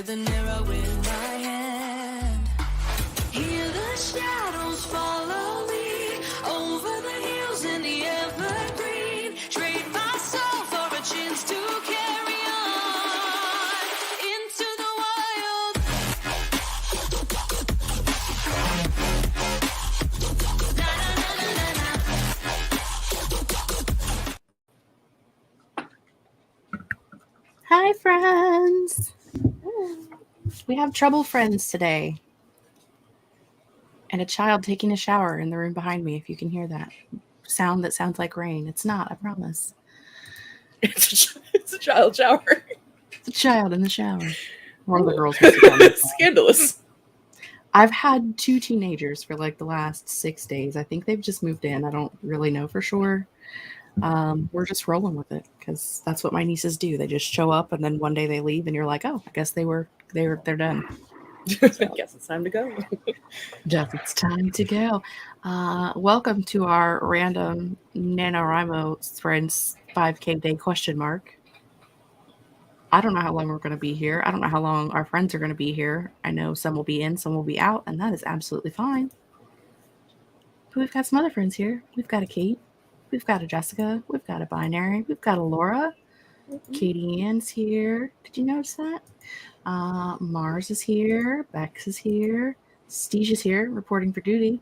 with an arrow in my hand. Hear the shadows follow me over the hills in the evergreen. Trade my soul for a chance to carry on into the wild. Na, na, na, na, na, na. Hi, friends. We have trouble friends today. And a child taking a shower in the room behind me, if you can hear that sound that sounds like rain. It's not, I promise. It's a child shower. It's a child in the shower. One of the girls wants to tell me. Scandalous. I've had 2 teenagers for like the last 6 days. I think they've just moved in. I don't really know for sure. We're just rolling with it because that's what my nieces do. They just show up and then one day they leave and you're like, oh, I guess they're done. I guess it's time to go. Jeff, it's time to go. Welcome to our random NaNoWriMo Friends 5K Day question mark. I don't know how long we're going to be here. I don't know how long our friends are going to be here. I know some will be in, some will be out, and that is absolutely fine. But we've got some other friends here. We've got a Kate. We've got a Jessica. We've got a Binary. We've got a Laura. Katie Ann's here. Did you notice that? Mars is here. Bex is here. Stege is here, reporting for duty.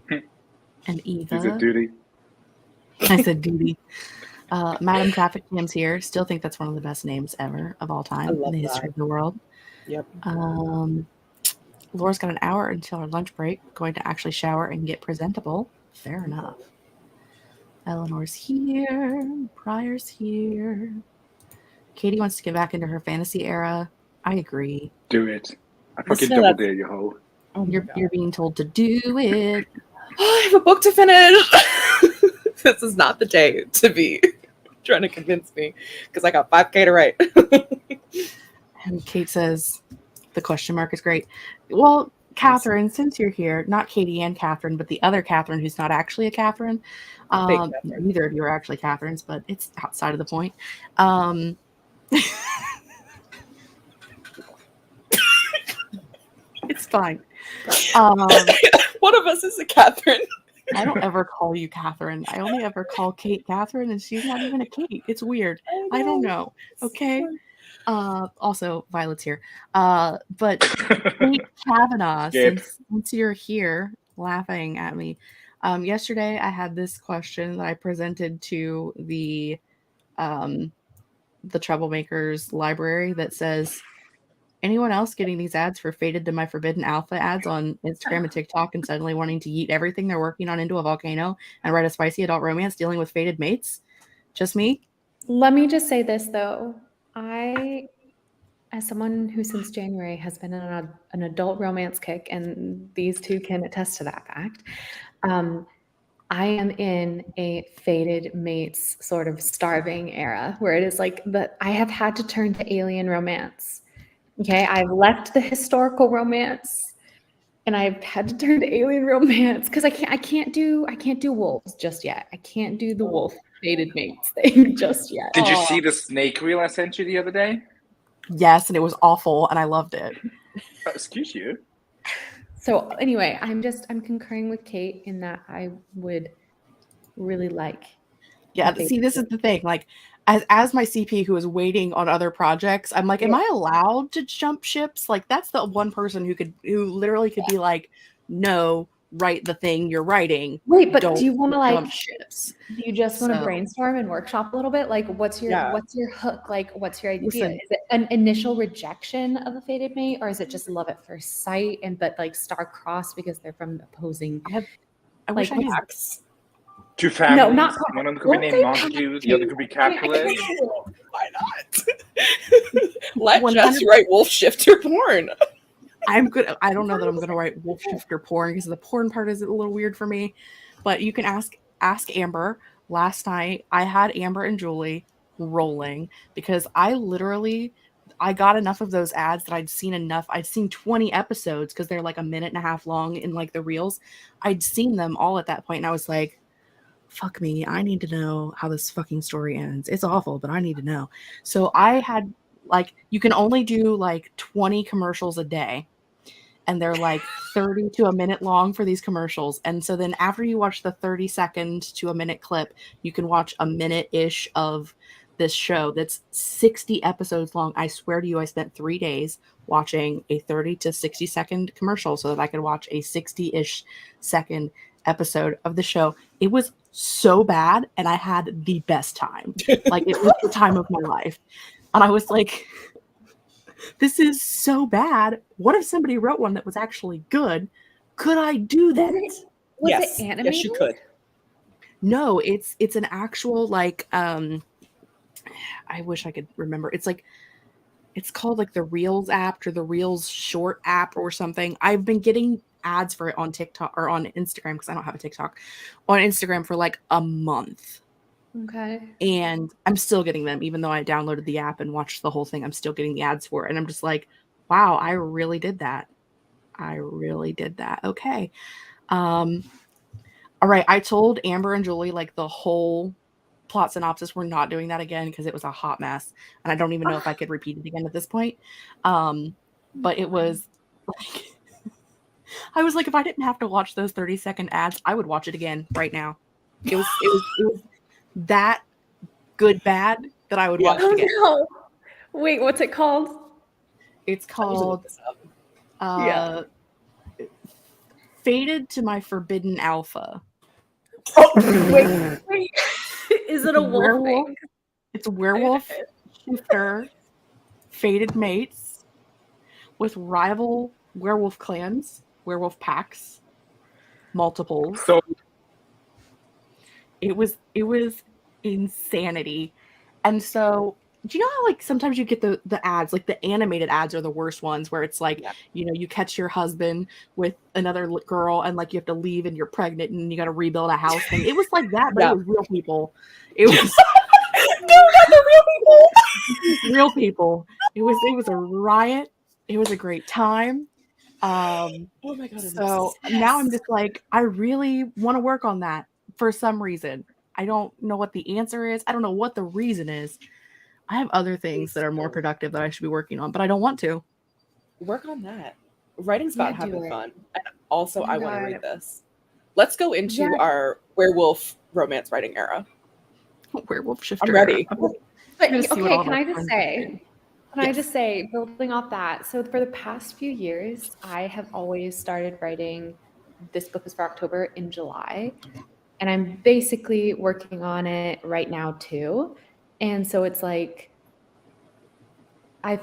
And Eva. Is it duty? I said duty. Madam Traffic Jam's here. Still think that's one of the best names ever of all time in the history of the world. Yep. Laura's got an hour until our lunch break. Going to actually shower and get presentable. Fair enough. Eleanor's here. Pryor's here. Katie wants to get back into her fantasy era. I agree. Do it. I fucking So double that's- dare you, hoe. Oh my You're God. being told to do it. I have a book to finish. This is not the day to be trying to convince me because I got 5K to write. And Kate says, the question mark is great. Well, Catherine, since you're here, not Katie and Catherine, but the other Catherine who's not actually a Catherine. Catherine. Neither of you are actually Catherines, but it's outside of the point. It's fine. One of us is a Catherine. I don't ever call you Catherine. I only ever call Kate Catherine, and she's not even a Kate. It's weird. I don't know. Okay. Also, Violet's here. But Kate Kavanaugh, Gabe. since you're here laughing at me, yesterday I had this question that I presented to the Troublemakers library that says, anyone else getting these ads for Fated to My Forbidden Alpha ads on Instagram and TikTok and suddenly wanting to yeet everything they're working on into a volcano and write a spicy adult romance dealing with fated mates? Just me? Let me just say this, though. I, as someone who since January has been on an adult romance kick, and these two can attest to that fact, I am in a fated mates sort of starving era where it is like I have had to turn to alien romance. Okay, I've left the historical romance and I've had to turn to alien romance because I can't do wolves just yet. I can't do the wolf fated mates thing just yet. Did you see the snake reel I sent you the other day? Yes, and it was awful, and I loved it. Excuse you. So anyway, I'm concurring with Kate in that I would really like. Yeah, Okay. see, this is the thing. Like, as my CP who is waiting on other projects, I'm like, am I allowed to jump ships? Like, that's the one person who literally could be like, no, write the thing you're writing. Wait, but Don't do you want to jump like? ships? Do you just want to So- brainstorm and workshop a little bit? Like, what's your hook? Like, what's your idea? Listen. Is it an initial rejection of a fated mate, or is it just love at first sight and but like star-crossed because they're from opposing? I wish Like, I knew. Max. Two families. No, not one of them could be Don't named say Montague, the other could be Capulet. Why not? Let 100 Jess write wolf shifter porn. I'm good. I don't know that I'm going to write wolf shifter porn because the porn part is a little weird for me. But you can ask Amber. Last night, I had Amber and Julie rolling because I got enough of those ads that I'd seen enough. I'd seen 20 episodes because they're like a minute and a half long in like the reels. I'd seen them all at that point, and I was like, fuck me, I need to know how this fucking story ends. It's awful, but I need to know. So I had like you can only do like 20 commercials a day, and they're like 30 to a minute long for these commercials. And so then after you watch the 30-second to a minute clip, you can watch a minute-ish of this show that's 60 episodes long. I swear to you, I spent 3 days watching a 30 to 60-second commercial so that I could watch a 60-ish second episode of the show. It was so bad, and I had the best time. Like, it was the time of my life. And I was like, this is so bad. What if somebody wrote one that was actually good? Could I do that? Was Yes. it animated? Yes, you could. No, it's an actual, like, I wish I could remember. It's like, it's called like the Reels app or the Reels short app or something. I've been getting ads for it on TikTok or on Instagram, because I don't have a TikTok, on Instagram for like a month. Okay. And I'm still getting them, even though I downloaded the app and watched the whole thing. I'm still getting the ads for it. And I'm just like, wow, I really did that. I really did that. Okay. All right. I told Amber and Julie like the whole plot synopsis. We're not doing that again because it was a hot mess. And I don't even know if I could repeat it again at this point. But it was like, I was like, if I didn't have to watch those 30-second ads, I would watch it again right now. It was that good bad that I would watch it again. No. Wait, what's it called? It's I was looking called this up. Fated to My Forbidden Alpha. Wait. Is it a wolf Werewolf? thing? It's werewolf shifter fated mates with rival werewolf clans, werewolf packs, multiples. So It was insanity. And so, do you know how like sometimes you get the ads, like the animated ads are the worst ones, where it's like, you know, you catch your husband with another girl and like you have to leave and you're pregnant and you got to rebuild a house thing. It was like that, but it was real people. It was real people. It was a riot. It was a great time. Oh my god. So now I'm just like, I really want to work on that for some reason. I don't know what the answer is. I don't know what the reason is. I have other things that are more productive that I should be working on, but I don't want to. Work on that. Writing's about Yeah, do having it. fun. And also, I want to God. read this. Let's go into Yeah. our werewolf romance writing era. Werewolf shifter. I'm ready. But, gonna see what okay, all can my I just friends say, think. building off that, so for the past few years, I have always started writing, this book is for October, in July. And I'm basically working on it right now too. And so it's like, I've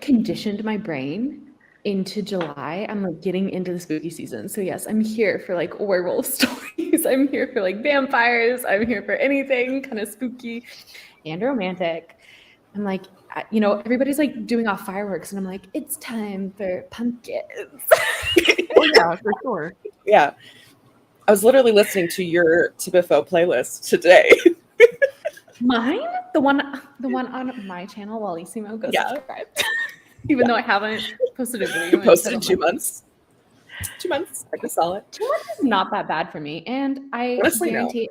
conditioned my brain into July. I'm like getting into the spooky season. So yes, I'm here for like werewolf stories. I'm here for like vampires. I'm here for anything kind of spooky and romantic. I'm like, you know, everybody's like doing off fireworks and I'm like, it's time for pumpkins. Oh yeah, for sure. Yeah. I was literally listening to your Tibifo playlist today. Mine? The one on my channel, Wallissimo, go Yeah. subscribe. Even though I haven't posted a video. Posted in 2 months. 2 months. I just saw it. 2 months is not that bad for me. And I Honestly, no. guarantee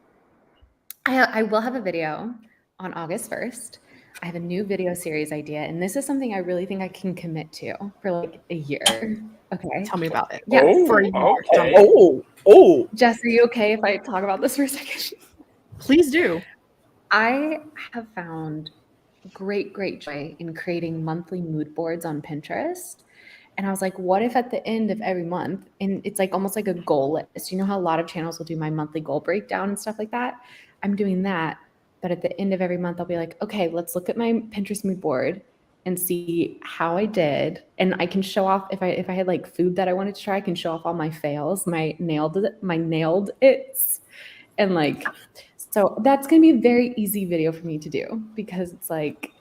I will have a video on August 1st. I have a new video series idea, and this is something I really think I can commit to for like a year. Okay. Tell me about it. Yeah. For a year. okay. Oh. Jess, are you okay if I talk about this for a second? Please do. I have found great joy in creating monthly mood boards on Pinterest. And I was like, what if at the end of every month, and it's like almost like a goal list. You know how a lot of channels will do my monthly goal breakdown and stuff like that? I'm doing that. But at the end of every month, I'll be like, okay, let's look at my Pinterest mood board and see how I did. And I can show off if I had like food that I wanted to try, I can show off all my fails, my nailed it's. And like, so that's going to be a very easy video for me to do, because it's like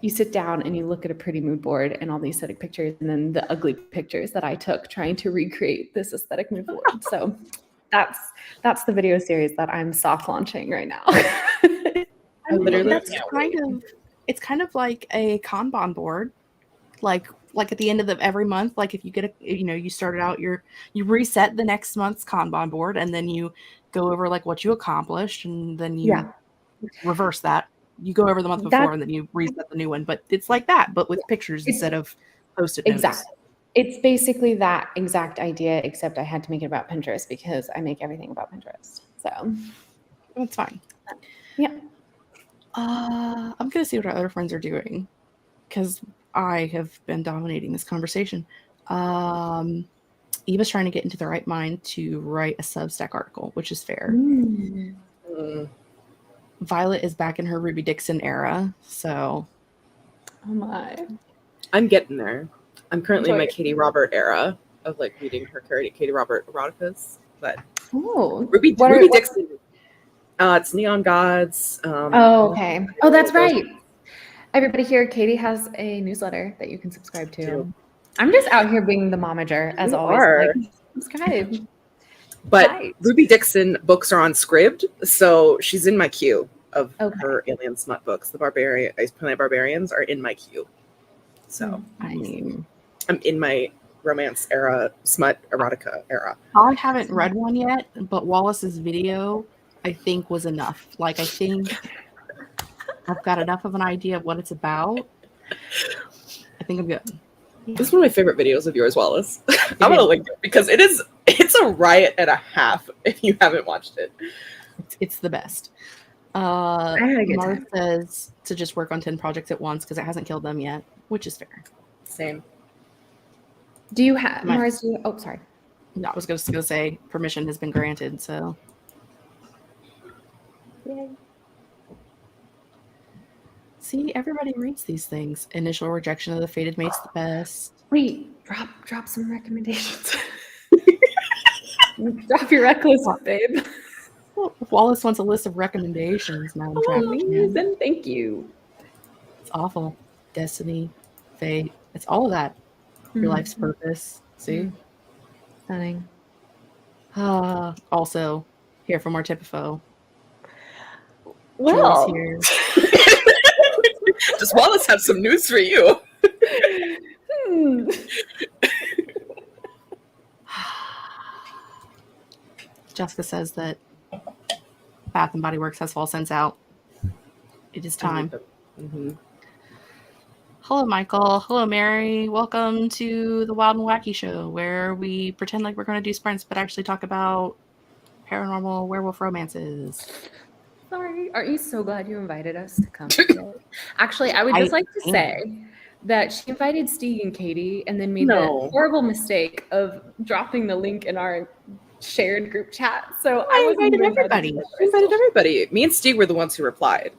you sit down and you look at a pretty mood board and all the aesthetic pictures and then the ugly pictures that I took trying to recreate this aesthetic mood board. So that's the video series that I'm soft launching right now. I literally That's can't it's kind of like a Kanban board, like at the end of every month. Like if you get you started out you reset the next month's Kanban board, and then you go over like what you accomplished, and then you reverse that. you go over the month before and then you reset the new one. But it's like that, but with pictures instead of Post-it notes. Exactly. It's basically that exact idea, except I had to make it about Pinterest because I make everything about Pinterest. So That's fine. yeah. I'm gonna see what our other friends are doing because I have been dominating this conversation. Eva's trying to get into the right mind to write a Substack article, which is fair. Violet is back in her Ruby Dixon era, so Oh my. I'm getting there. I'm currently in my Katie Robert era of like reading her Katie Robert eroticas. But Ruby Dixon. It's Neon Gods. Okay. Oh, that's right. Everybody here, Katie has a newsletter that you can subscribe to. I'm just out here being the momager, as always. Like, subscribe. But Right. Ruby Dixon books are on Scribd, so she's in my queue of her alien smut books. The Ice Planet Barbarians are in my queue. So I mean, I'm in my romance era, smut erotica era. I haven't read one yet, but Wallace's video, I think, was enough. Like, I think I've got enough of an idea of what it's about. I think I'm good. This is one of my favorite videos of yours, Wallace. I'm gonna link it because it's a riot and a half if you haven't watched it. It's the best. had a good Mark time. says to just work on 10 projects at once because it hasn't killed them yet, which is fair. Same. Do you have Mars? Oh, sorry. No, I was going to say permission has been granted, so. Yay. See, everybody reads these things. Initial rejection of the fated mate's the best. Wait, drop some recommendations. Drop your rec list, babe. Well, Wallace wants a list of recommendations. Now Then thank you. It's awful. Destiny, fate, it's all of that. Your life's purpose. See? Stunning. Also, here from our Typifo. Well, Julie's here. Does Wallace have some news for you? Jessica says that Bath and Body Works has Fall Scents out. It is time. Mm-hmm. Hello, Michael. Hello, Mary. Welcome to the Wild and Wacky Show, where we pretend like we're going to do sprints, but actually talk about paranormal werewolf romances. sorry. Aren't you so glad you invited us to come today? Actually, I would just like to say that she invited Steve and Katie and then made the horrible mistake of dropping the link in our shared group chat. So I invited everybody. I invited everybody. Me and Steve were the ones who replied.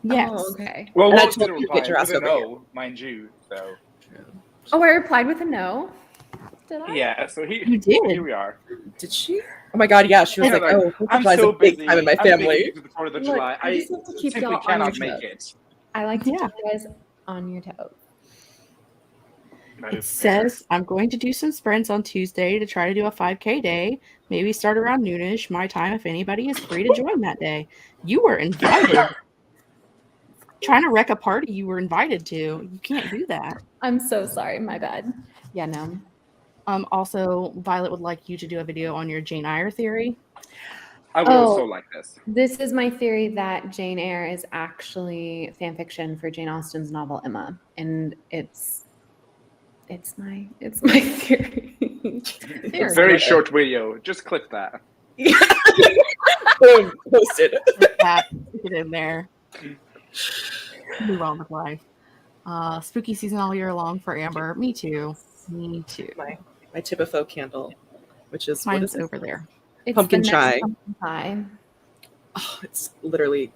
Yes. Oh, okay. Well, And I Wallace told didn't you to reply get your ass with a over no, mind you. So Oh, I replied with a no. Did I? yeah, so You did. here we are. Did she? Oh my god, yeah. She was Yeah, like, like, oh, I'm July's so a big busy. time in my I'm family. busy for the 4th of Look, July. I I just have to keep simply y'all on cannot your make toes. it. I like to keep you guys on your toes. That It is fair. says, I'm going to do some sprints on Tuesday to try to do a 5K day. Maybe start around noonish, my time, if anybody is free to join that day. You were invited. Trying to wreck a party you were invited to. You can't do that. I'm so sorry. My bad. Yeah, no. Also, Violet would like you to do a video on your Jane Eyre theory. I would also like this. This is my theory that Jane Eyre is actually fan fiction for Jane Austen's novel Emma, and it's my theory. It's very short video. Just click that. Boom, posted. That, get in there. Move on with life. Spooky season all year long for Amber. Me too. Me too. My Typifo candle, which is what Mine's is it? over there. It's Pumpkin the next chai. pumpkin pie. Oh, it's literally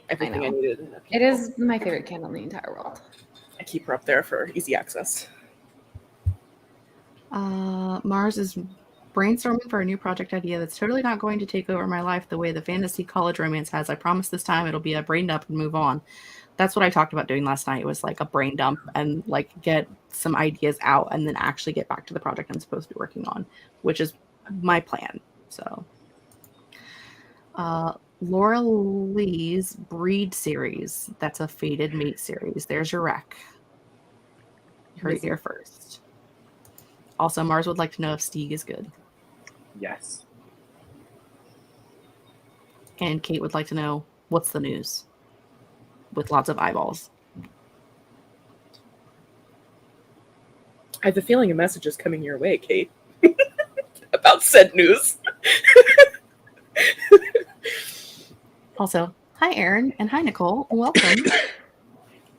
everything I know. needed. in a It candle. is my favorite candle in the entire world. I keep her up there for easy access. Mars is brainstorming for a new project idea that's totally not going to take over my life the way the fantasy college romance has. I promise this time it'll be a brain dump and move on. That's what I talked about doing last night. It was like a brain dump and like get some ideas out and then actually get back to the project I'm supposed to be working on, which is my plan. So Laura Lee's Breed series. That's a fated mate series. There's your rec. You heard it here first. Also, Mars would like to know if Stieg is good. Yes. And Kate would like to know, what's the news? with lots of eyeballs. I have a feeling a message is coming your way, Kate, about said news. Also, hi, Erin, and hi, Nicole. Welcome.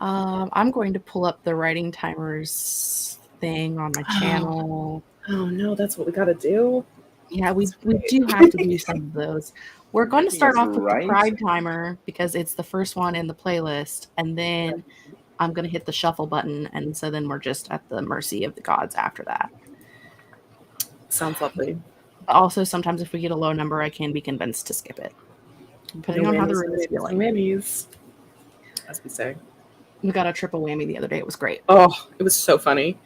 I'm going to pull up the writing timers thing on my channel. Oh, no, that's what we got to do? Yeah, we do have to do some of those. We're going to start off with the Pride timer because it's the first one in the playlist, and then I'm going to hit the shuffle button, and so then we're just at the mercy of the gods after that. Sounds lovely. But also, sometimes if we get a low number, I can be convinced to skip it, depending on how the room is feeling. Whammies, as we say. We got a triple whammy the other day. It was great. Oh, it was so funny.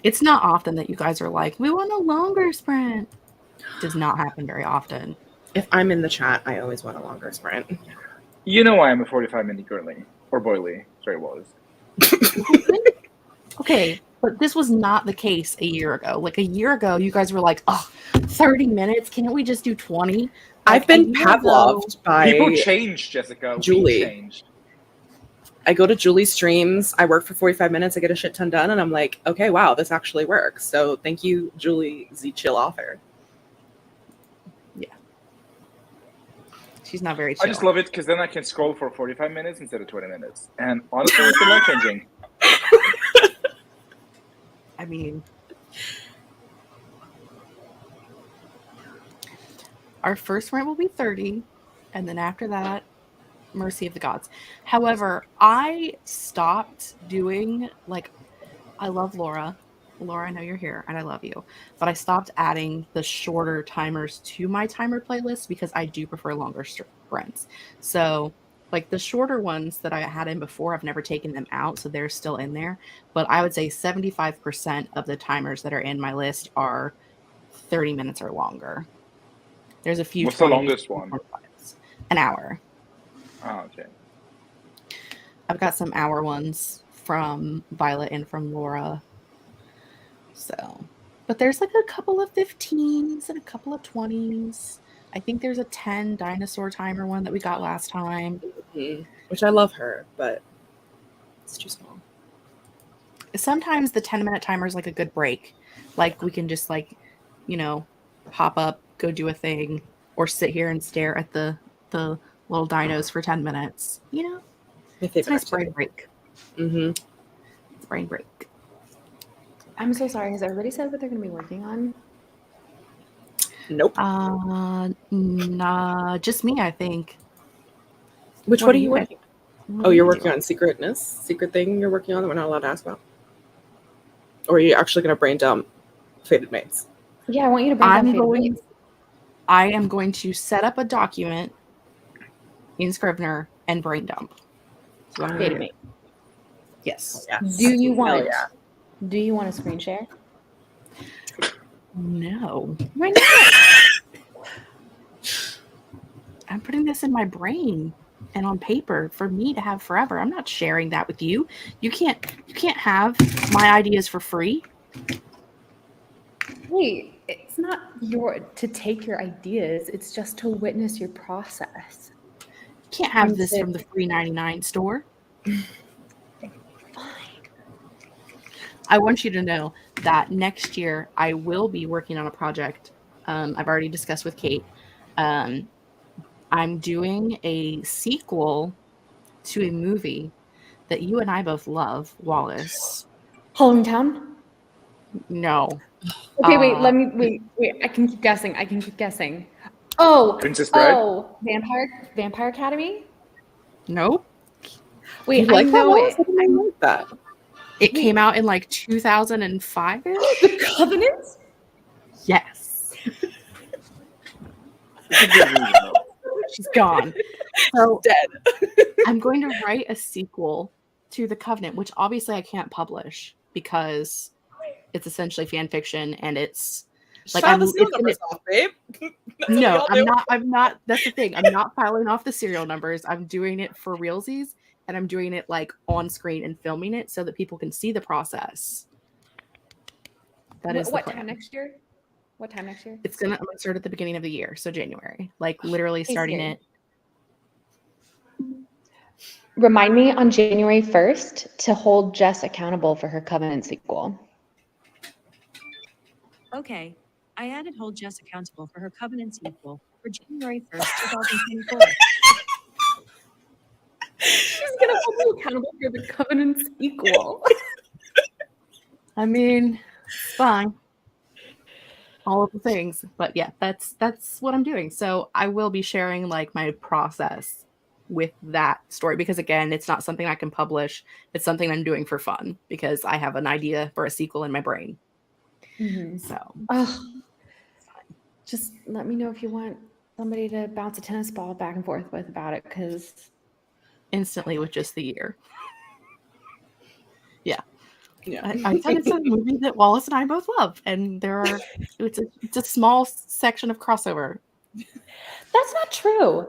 It's not often that you guys are like, we want a longer sprint. It does not happen very often. If I'm in the chat, I always want a longer sprint. You know why I'm a 45-minute girly. Or boily. Sorry, it was. Okay, but this was not the case a year ago. Like a year ago, you guys were like, oh, 30 minutes? Can't we just do 20? Like, I've been Pavloved by people changed, Jessica. Julie. We changed. I go to Julie's streams. I work for 45 minutes. I get a shit ton done. And I'm like, okay, wow, this actually works. So thank you, Julie, the chill author. Yeah. She's not very chill. I just love it because then I can scroll for 45 minutes instead of 20 minutes. And honestly, it's life-changing. I mean, our first round will be 30. And then after that, mercy of the gods. However, I stopped doing, like, I love Laura. Laura, I know you're here and I love you. But I stopped adding the shorter timers to my timer playlist because I do prefer longer sprints. So, like, the shorter ones that I had in before, I've never taken them out, so they're still in there. But I would say 75% of the timers that are in my list are 30 minutes or longer. There's a few. What's the longest one? An hour. Oh, okay. I've got some hour ones from Violet and from Laura. So, but there's like a couple of 15s and a couple of 20s. I think there's a 10 dinosaur timer one that we got last time. Mm-hmm. Which I love her, but it's too small. Sometimes the 10-minute timer is like a good break. Like we can just like, you know, hop up, go do a thing, or sit here and stare at the little dinos for 10 minutes. You know, it's a nice brain break. Mm-hmm. It's a brain break. I'm so sorry. Has everybody said what they're going to be working on? Nope. Nah, just me, I think. What are you working on? Oh, you're working on secret thing you're working on that we're not allowed to ask about? Or are you actually going to brain dump Fated Mates? Yeah, I want you to brain dump Fated Mates. I am going to set up a document in Scrivener and brain dump. So Fated Mate. Yes. Yes. Do you want a screen share? No. Why not? I'm putting this in my brain and on paper for me to have forever. I'm not sharing that with you. You can't have my ideas for free. Wait, it's not to take your ideas. It's just to witness your process. You can't have this from the free 99 store. I want you to know that next year I will be working on a project. I've already discussed with Kate. I'm doing a sequel to a movie that you and I both love, Wallace. Hometown? No. Okay, wait. I can keep guessing. Oh, Princess Bride? Oh, Vampire Academy? Nope. Wait, I know it. I like that. It came out in like 2005. The Covenant? Yes. She's gone. So dead. I'm going to write a sequel to The Covenant, which obviously I can't publish because it's essentially fan fiction and it's like off, babe. No, I'm not. That's the thing. I'm not filing off the serial numbers. I'm doing it for realsies. And I'm doing it like on screen and filming it so that people can see the process. What time next year? What time next year? I'm gonna start at the beginning of the year, so January. Like literally starting it. Remind me on January 1st to hold Jess accountable for her Covenant sequel. Okay, I added hold Jess accountable for her Covenant sequel for January 1st, 2024. She's gonna hold me accountable for the Covenant sequel. I mean, it's fine. All of the things, but yeah, that's what I'm doing. So I will be sharing like my process with that story because again, it's not something I can publish. It's something I'm doing for fun because I have an idea for a sequel in my brain. Mm-hmm. So, just let me know if you want somebody to bounce a tennis ball back and forth with about it, because instantly with just the year. Yeah. Yeah. I said it's a movie that Wallace and I both love, and it's a small section of crossover. That's not true.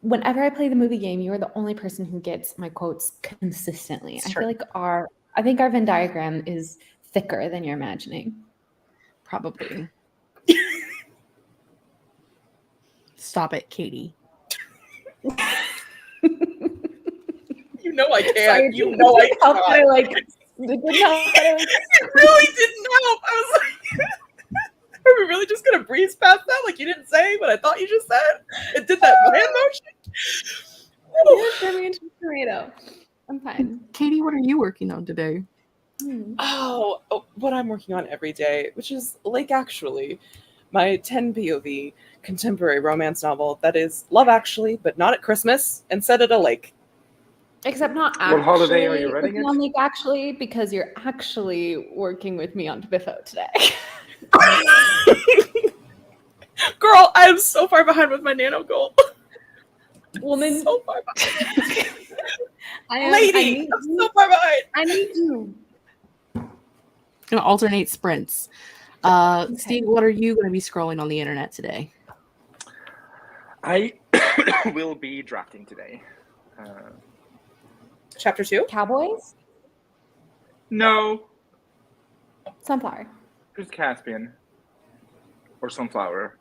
Whenever I play the movie game, you are the only person who gets my quotes consistently. I feel like I think our Venn diagram is thicker than you're imagining. Probably. Stop it, Katie. You know I can't. Sorry, you know I can't. I didn't help that I It really didn't help. I was like, are we really just gonna breeze past that? Like you didn't say, but I thought you just said. It did that hand motion. Turn me into a tornado. I'm fine. Katie, what are you working on today? Oh, what I'm working on every day, which is like actually my 10 POV contemporary romance novel that is Love Actually, but not at Christmas and set at a lake. Except not actually. What holiday are you writing it? Only actually, because you're actually working with me on Biffo today. Girl, I am so far behind with my nano goal. Woman, So far behind. I'm so far behind. I need you. Gonna alternate sprints. Steve, what are you going to be scrolling on the internet today? I will be drafting today. Chapter 2? Cowboys? No, Sunflower. just Caspian or Sunflower.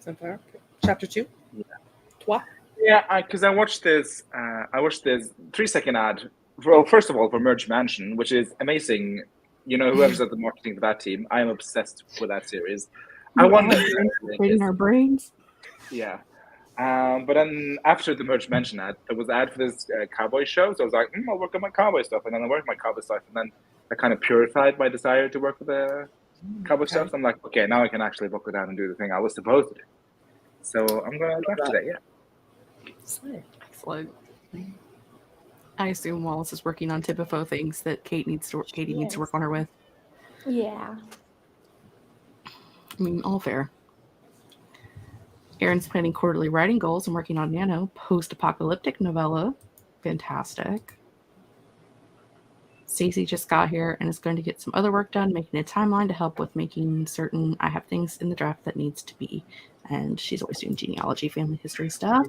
Sunflower. Chapter 2? Yeah. What? Yeah, because I watched this 3-second ad. Well, first of all, for Merge Mansion, which is amazing. You know, whoever's at the marketing for that team, I am obsessed with that series. I wonder. In our brains. Yeah. But then after the Merge Mansion ad, there was an ad for this cowboy show. So I was like, I'll work on my cowboy stuff. And then I worked on my cowboy stuff. And then I kind of purified my desire to work with the cowboy stuff. So I'm like, okay, now I can actually buckle down and do the thing I was supposed to do. So I'm going to draft today, yeah. Excellent. I assume Wallace is working on typical things that Katie needs to work on her with. Yeah. I mean, all fair. Erin's planning quarterly writing goals and working on Nano post-apocalyptic novella. Fantastic. Stacey just got here and is going to get some other work done, making a timeline to help with making certain I have things in the draft that needs to be. And she's always doing genealogy, family history stuff.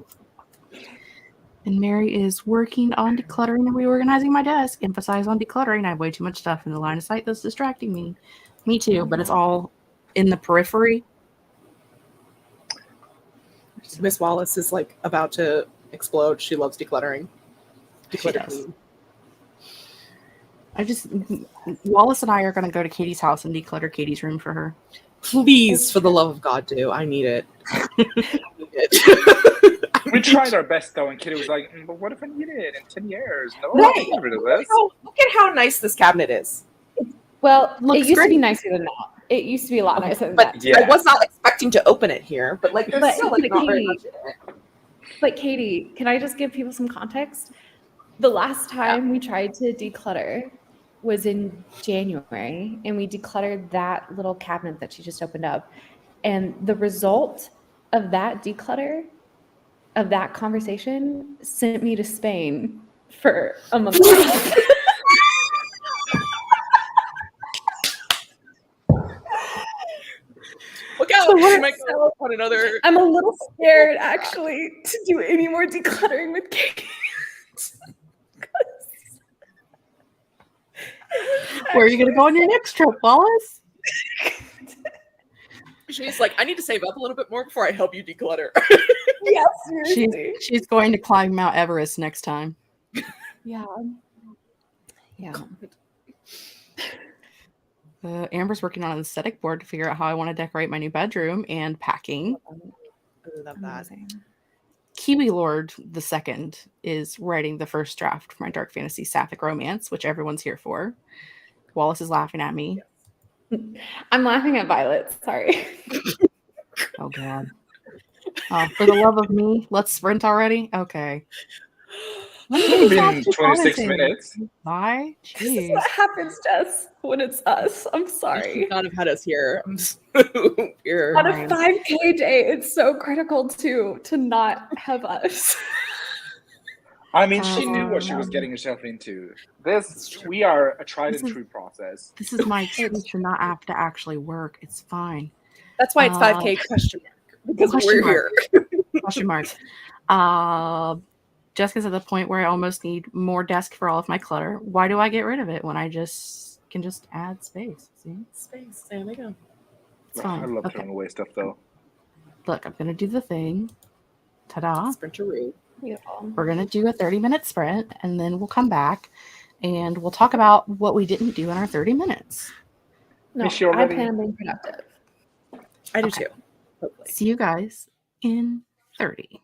And Mary is working on decluttering and reorganizing my desk. Emphasize on decluttering. I have way too much stuff in the line of sight that's distracting me. Me too, but it's all in the periphery. Miss Wallace is like about to explode. She loves decluttering. Wallace and I are going to go to Katie's house and declutter Katie's room for her. Please, for the love of God, do. I need it. We tried our best though, and Kitty was like, "But what if I need it in 10 years? No, Right. I'll get rid of this." Look at how nice this cabinet is. Well, Looks it used to great. be nicer than that. It used to be a lot nicer than But that. Yeah. I was not expecting to open it here. But like, there's But- still like but not very Katie- much in it. But Katie, can I just give people some context? The last time we tried to declutter was in January, and we decluttered that little cabinet that she just opened up. And the result of that declutter, of that conversation, sent me to Spain for a month. Look out! So She might go on another. I'm a little scared, actually, to do any more decluttering with Katie. Where are you going to go on your next trip, Wallace? She's like, I need to save up a little bit more before I help you declutter. Yes, seriously. She's going to climb Mount Everest next time. Yeah. Yeah. Amber's working on an aesthetic board to figure out how I want to decorate my new bedroom and packing. I love that. Amazing. Kiwi Lord the Second is writing the first draft for my dark fantasy sapphic romance, which everyone's here for. Wallace is laughing at me. I'm laughing at Violet. Sorry. Oh God. For the love of me, let's sprint already. Okay. It's been 26 minutes. Bye. This is what Jeez. happens, Jess, when it's us. I'm You sorry. should not have had us here. I'm so weird. On a 5K day, it's so critical to not have us. I mean, she knew what she was getting herself into. We are a tried and true process. This is my excuse to not have to actually work. It's fine. That's why it's 5K question mark, because question we're mark. here. Question mark. Jessica's at the point where I almost need more desk for all of my clutter. Why do I get rid of it when I can just add space? See? Space. There we go. It's fine. I love Okay. throwing away stuff, though. Look, I'm going to do the thing. Ta-da. Sprinteroo. Beautiful. We're going to do a 30-minute sprint, and then we'll come back, and we'll talk about what we didn't do in our 30 minutes. No, Is she I already- plan on being productive. I do Okay. too. Hopefully. See you guys in 30.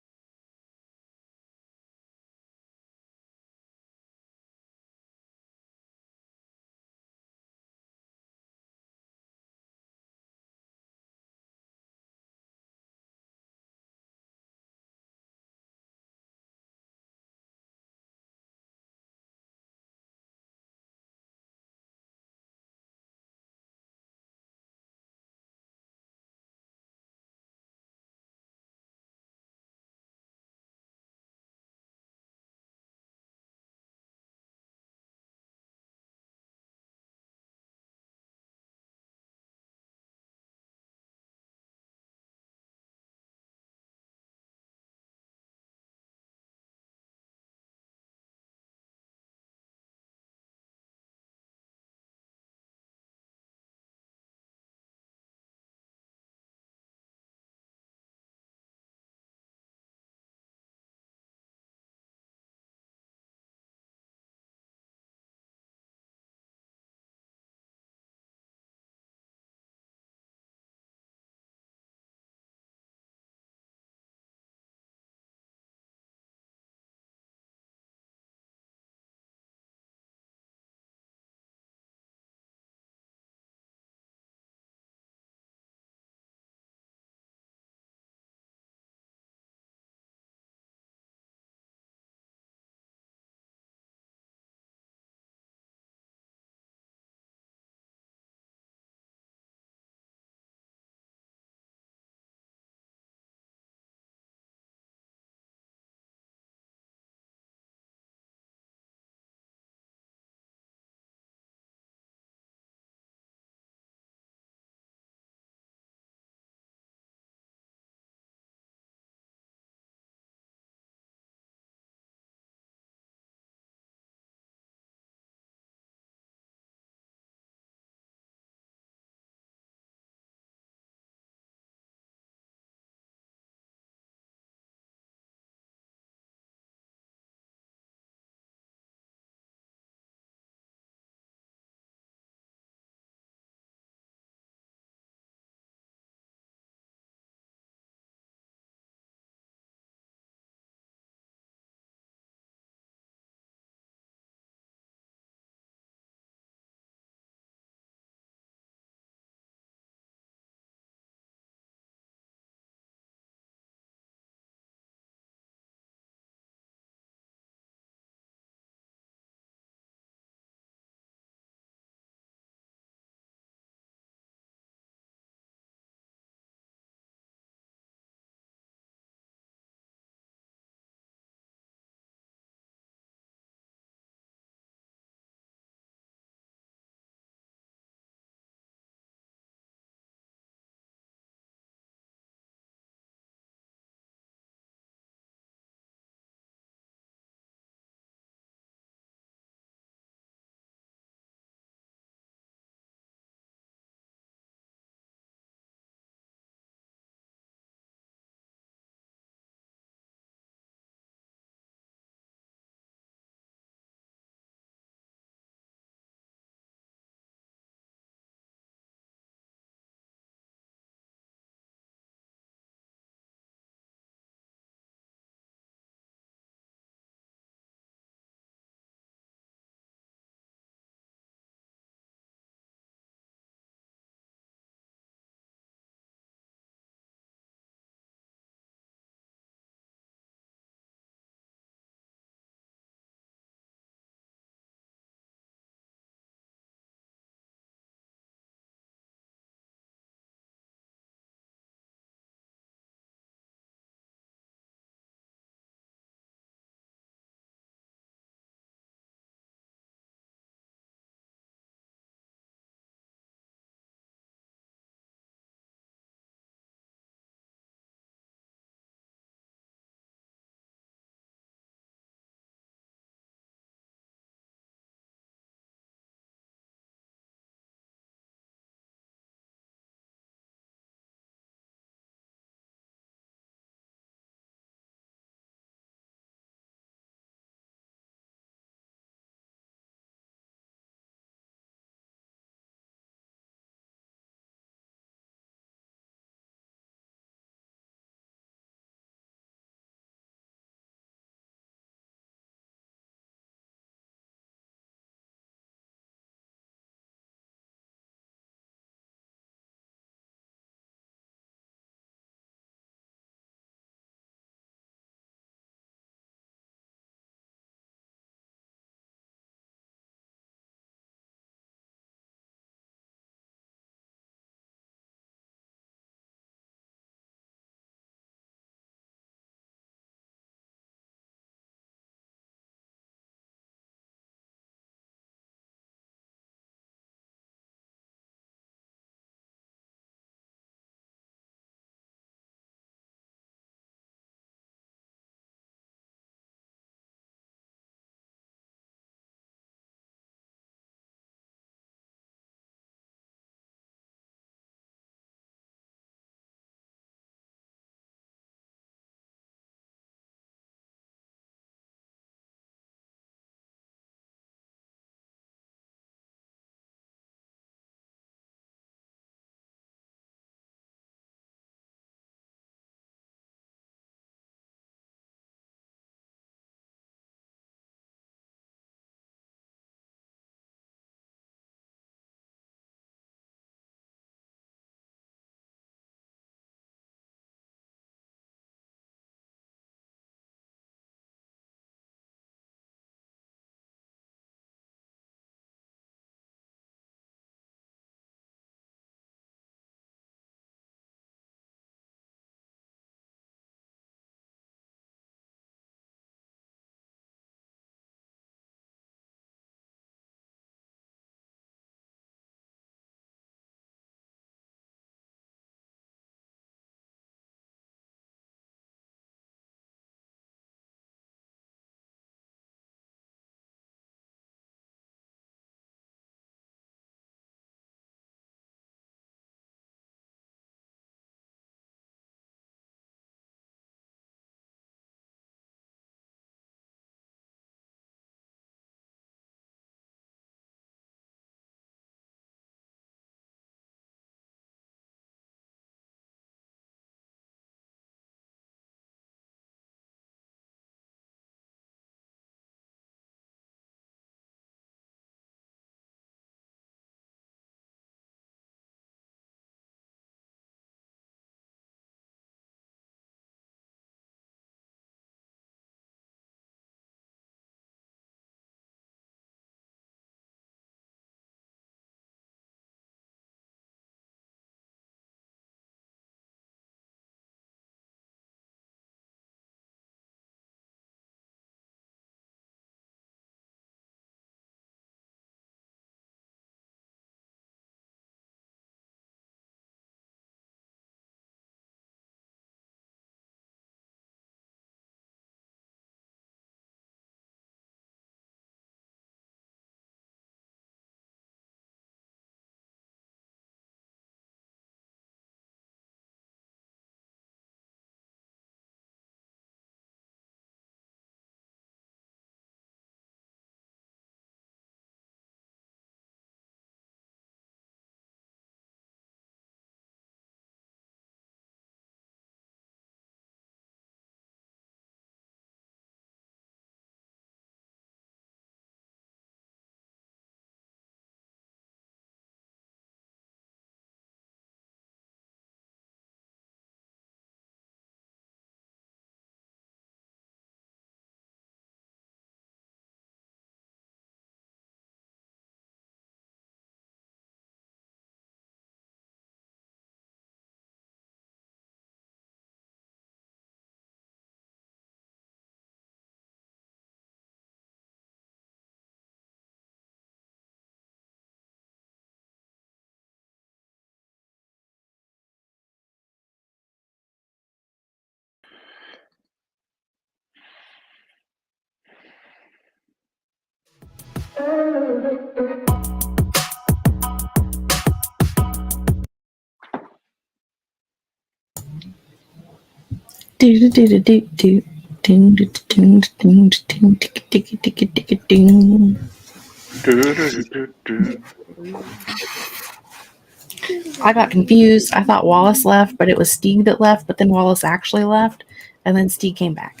I got confused. I thought Wallace left, but it was Steve that left, but then Wallace actually left, and then Steve came back.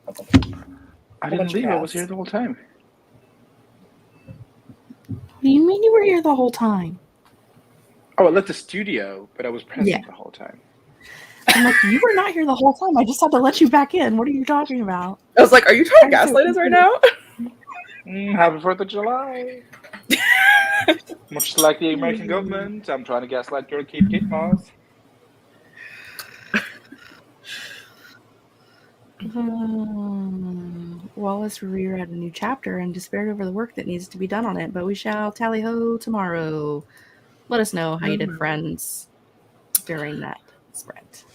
I bunch didn't of leave. I was cats. here the whole time. What do you mean you were here the whole time? Oh, I left the studio, but I was present Yeah. the whole time. I'm like, you were not here the whole time. I just had to let you back in. What are you talking about? I was like, are you trying to gaslight us right now? Happy 4th of July. Much like the American government, I'm trying to gaslight your Kate Moss. Wallace reread a new chapter and despaired over the work that needs to be done on it, but we shall tally ho tomorrow. Let us know how you did, friends, during that sprint.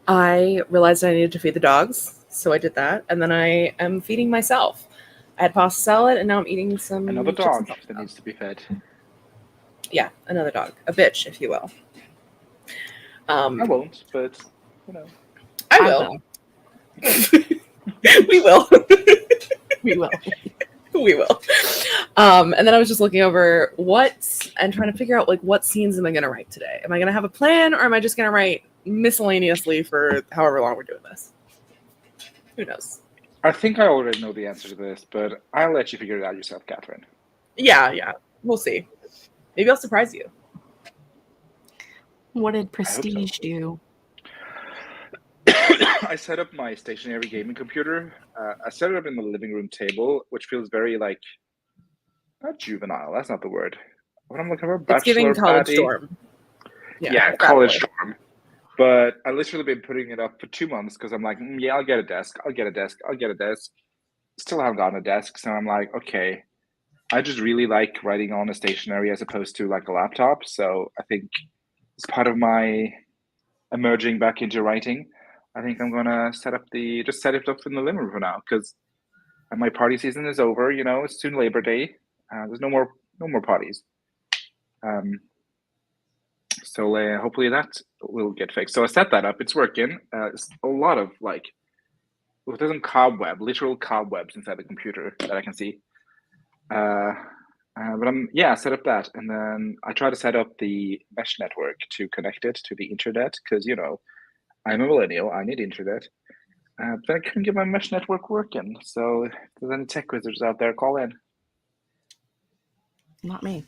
I realized I needed to feed the dogs, so I did that, and then I am feeding myself. I had pasta salad, and now I'm eating some Another chips and dog salsa. that needs to be fed. Yeah, another dog, a bitch, if you will. I won't, but you know. I will. We will. We will. We will. And then I was just looking over and trying to figure out like what scenes am I going to write today? Am I going to have a plan, or am I just going to write miscellaneously for however long we're doing this? Who knows? I think I already know the answer to this, but I'll let you figure it out yourself, Catherine. Yeah. We'll see. Maybe I'll surprise you. What did Prestige do? I set up my stationary gaming computer. I set it up in the living room table, which feels very like not juvenile. That's not the word. What I'm looking for, It's giving college baddie. dorm. Yeah, college dorm. But I literally been putting it up for 2 months because I'm like, yeah, I'll get a desk. Still haven't gotten a desk, so I'm like, okay. I just really like writing on a stationery as opposed to like a laptop. So I think it's part of my emerging back into writing. I think I'm gonna set it up in the living room for now because my party season is over. You know, it's soon Labor Day. There's no more parties. So hopefully that will get fixed. So I set that up. It's working. It's a lot of like, there's some literal cobwebs inside the computer that I can see. But I set up that, and then I try to set up the mesh network to connect it to the internet because you know I'm a millennial. I need internet. But I couldn't get my mesh network working. So if there's any tech wizards out there, call in. Not me.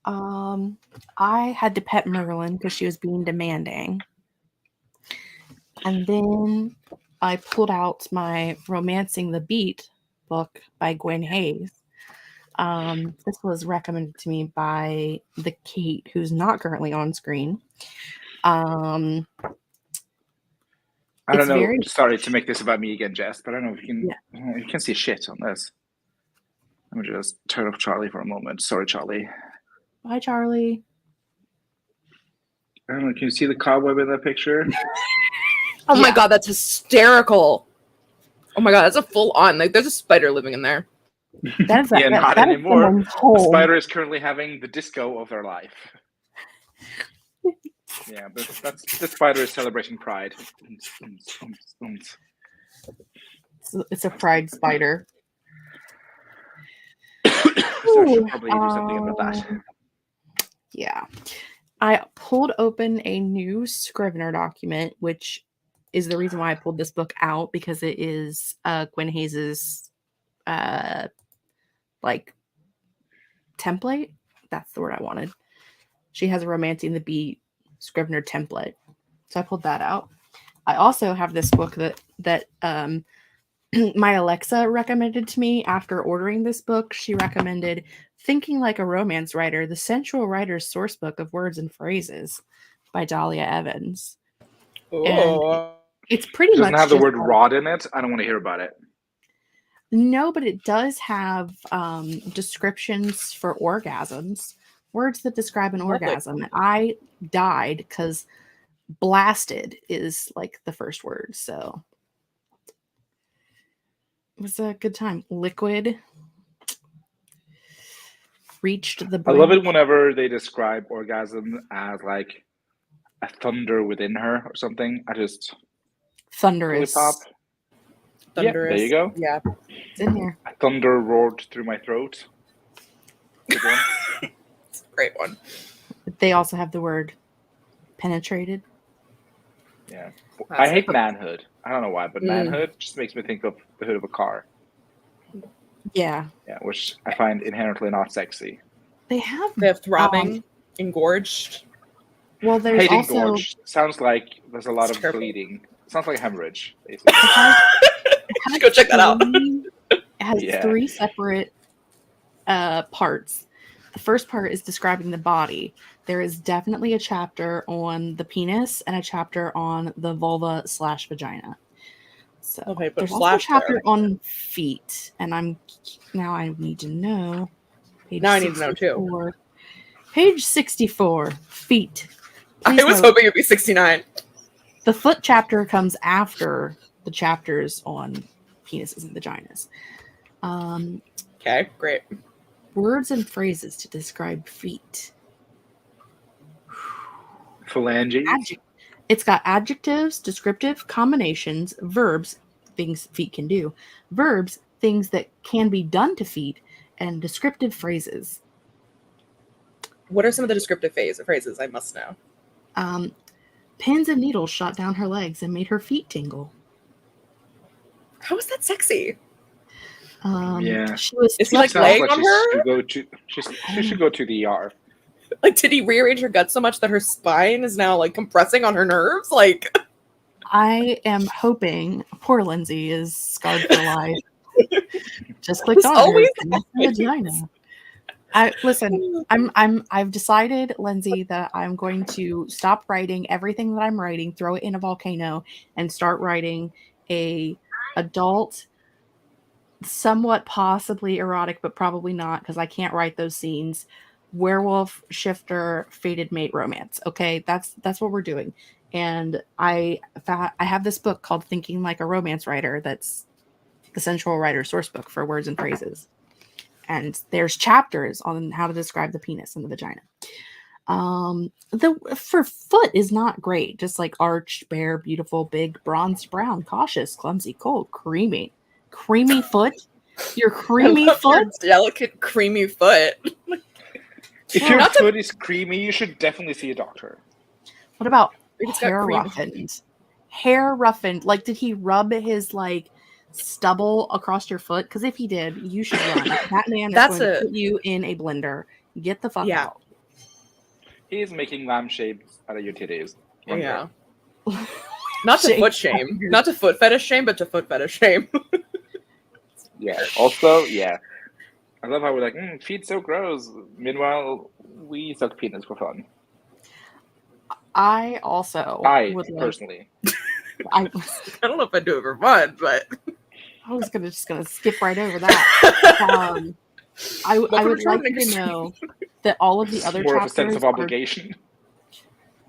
I had to pet Merlin because she was being demanding. And then I pulled out my Romancing the Beat book by Gwen Hayes. This was recommended to me by the Kate, who's not currently on screen. I don't know. Sorry to make this about me again, Jess, but I don't know if you can. Yeah. You can see shit on this. Let me just turn off Charlie for a moment. Sorry, Charlie. Bye, Charlie. I don't know. Can you see the cobweb in that picture? Oh my god, that's hysterical. Oh my god, that's a full on. Like, there's a spider living in there. That's not anymore. The spider is currently having the disco of their life. Yeah, but the spider is celebrating pride. It's a pride spider. So I should probably do something about that. Yeah. I pulled open a new Scrivener document, which is the reason why I pulled this book out, because it is Gwen Hayes's like template. That's the word I wanted. She has a Romancing the Beat Scrivener template. So I pulled that out. I also have this book that my Alexa recommended to me after ordering this book. She recommended Thinking Like a Romance Writer, the Sensual Writer's Sourcebook of Words and Phrases by Dahlia Evans. And it's pretty much doesn't have the word rod in it. I don't want to hear about it. No, but it does have descriptions for orgasms, words that describe an orgasm. I died because blasted is like the first word. So it was a good time. Liquid. reached the I brink. love it whenever they describe orgasm as like a thunder within her or something. I just Thunderous. pop. Yeah, there you go. Yeah. It's in here. A thunder roared through my throat. Good one. It's a great one. They also have the word penetrated. Yeah. That's I hate it. manhood. I don't know why, but manhood just makes me think of the hood of a car. Yeah. Yeah, which I find inherently not sexy. They have They have throbbing, engorged. well, there's Hate also engorged. Sounds like there's a lot It's of terrible. bleeding. Sounds like hemorrhage, basically. Go check that out. It has Yeah. 3 separate parts. The first part is describing the body. There is definitely a chapter on the penis and a chapter on the vulva/vagina. So Okay, but there's also a slash chapter there. on feet, and I need to know. Page Now I need to know, too. 64. Page 64, feet. I Please was note, hoping it'd be 69. the foot chapter comes after the chapters on penises and vaginas. Okay, great. Words and phrases to describe feet. Phalanges. It's got adjectives, descriptive combinations, verbs, things feet can do, verbs, things that can be done to feet, and descriptive phrases. What are some of the descriptive phrases I must know? Pins and needles shot down her legs and made her feet tingle. How is that sexy? Yeah. She was Is he, like, slept- Sounds laying like on her? she should go to the ER. Like, did he rearrange her gut so much that her spine is now, like, compressing on her nerves? Like, I am hoping poor Lindsay is scarred for life. Just clicked It's on always her vagina. I've decided, Lindsay, that I'm going to stop writing everything that I'm writing, throw it in a volcano, and start writing a adult, somewhat possibly erotic, but probably not, because I can't write those scenes. Werewolf, shifter, fated mate romance. Okay, that's what we're doing. And I have this book called Thinking Like a Romance Writer. That's the Sensual Writer source book for words and phrases. And there's chapters on how to describe the penis and the vagina. For foot is not great. Just like arched, bare, beautiful, big, bronzed, brown, cautious, clumsy, cold, creamy foot. Your creamy I love your foot. delicate, creamy foot. If your Not to- foot is creamy, you should definitely see a doctor. What about It's got hair cream. roughened? Hair roughened. Like, did he rub his like stubble across your foot? Because if he did, you should run. That man is That's going to a- put you in a blender. Get the fuck Yeah. out. He is making lamb shapes out of your titties. Yeah. Not to Shame. foot shame. Not to foot fetish shame, but to foot fetish shame. Yeah. Also, yeah. I love how we're like, feet so gross. Meanwhile, we suck penis for fun. I also I would like. personally. I I don't know if I do it for fun, but was just gonna skip right over that. I would return like you next to know that all of the other More of a sense chapters of are obligation.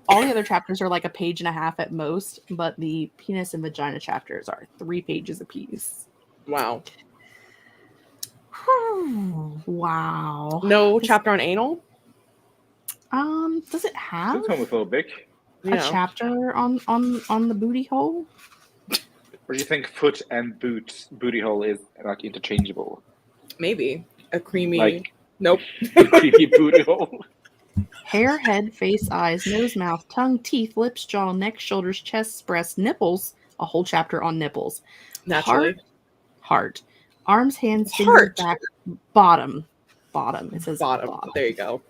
all the other chapters are like a page and a half at most, but the penis and vagina chapters are 3 pages apiece. wow. Wow. No chapter on anal? Does it have It's homophobic. a chapter on the booty hole? Or do you think foot and booty hole is like interchangeable? Maybe. A creamy. Like Nope. a creepy booty hole? Hair, head, face, eyes, nose, mouth, tongue, teeth, lips, jaw, neck, shoulders, chest, breast, nipples. A whole chapter on nipples. Naturally. Heart. Arms, hands, fingers, Heart. back, bottom. It says Bottom. There you go.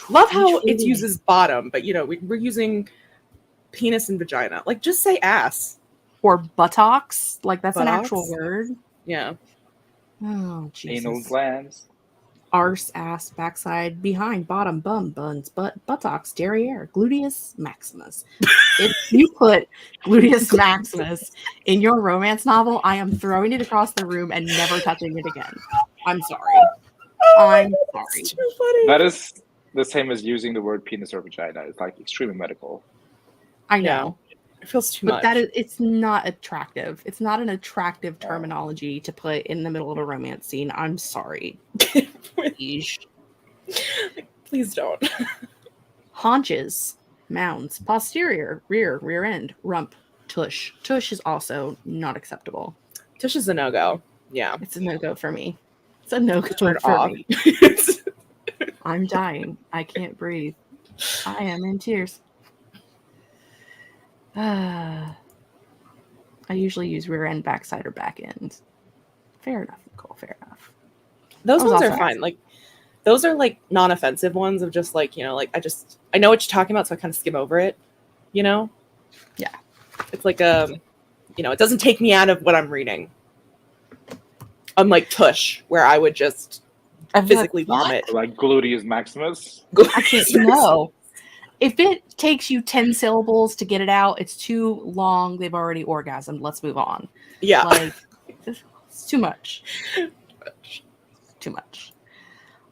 Love how it uses bottom, but we're using penis and vagina. Like, just say ass. Or buttocks. Like, that's an Buttocks? actual word. Yeah. Oh, Jesus. Anal glands. Arse, ass, backside, behind, bottom, bum, buns, buttocks, derriere, gluteus maximus. If you put gluteus maximus in your romance novel, I am throwing it across the room and never touching it again. I'm sorry. I'm sorry. It's too funny. That is the same as using the word penis or vagina. It's like extremely medical. I know. It feels too But much. it's not attractive. It's not an attractive terminology to put in the middle of a romance scene. I'm sorry. Please. Please don't. Haunches, mounds, posterior, rear end, rump, tush. Tush is also not acceptable. Tush is a no-go. Yeah. It's a no-go for me. It's a no-go Turn for off. me. I'm dying. I can't breathe. I am in tears. I usually use rear end, backside, or back end. Fair enough, Nicole. Fair enough. Those I was ones are also fine. Like, those are like non-offensive ones of just like, you know, like I know what you're talking about, so I kind of skim over it, you know? Yeah. It's like you know, it doesn't take me out of what I'm reading. Unlike Tush, where I would just physically vomit. Like gluteus maximus. I can't know. If it takes you 10 syllables to get it out, it's too long. They've already orgasmed. Let's move on. Yeah. Like, it's too much. Too much.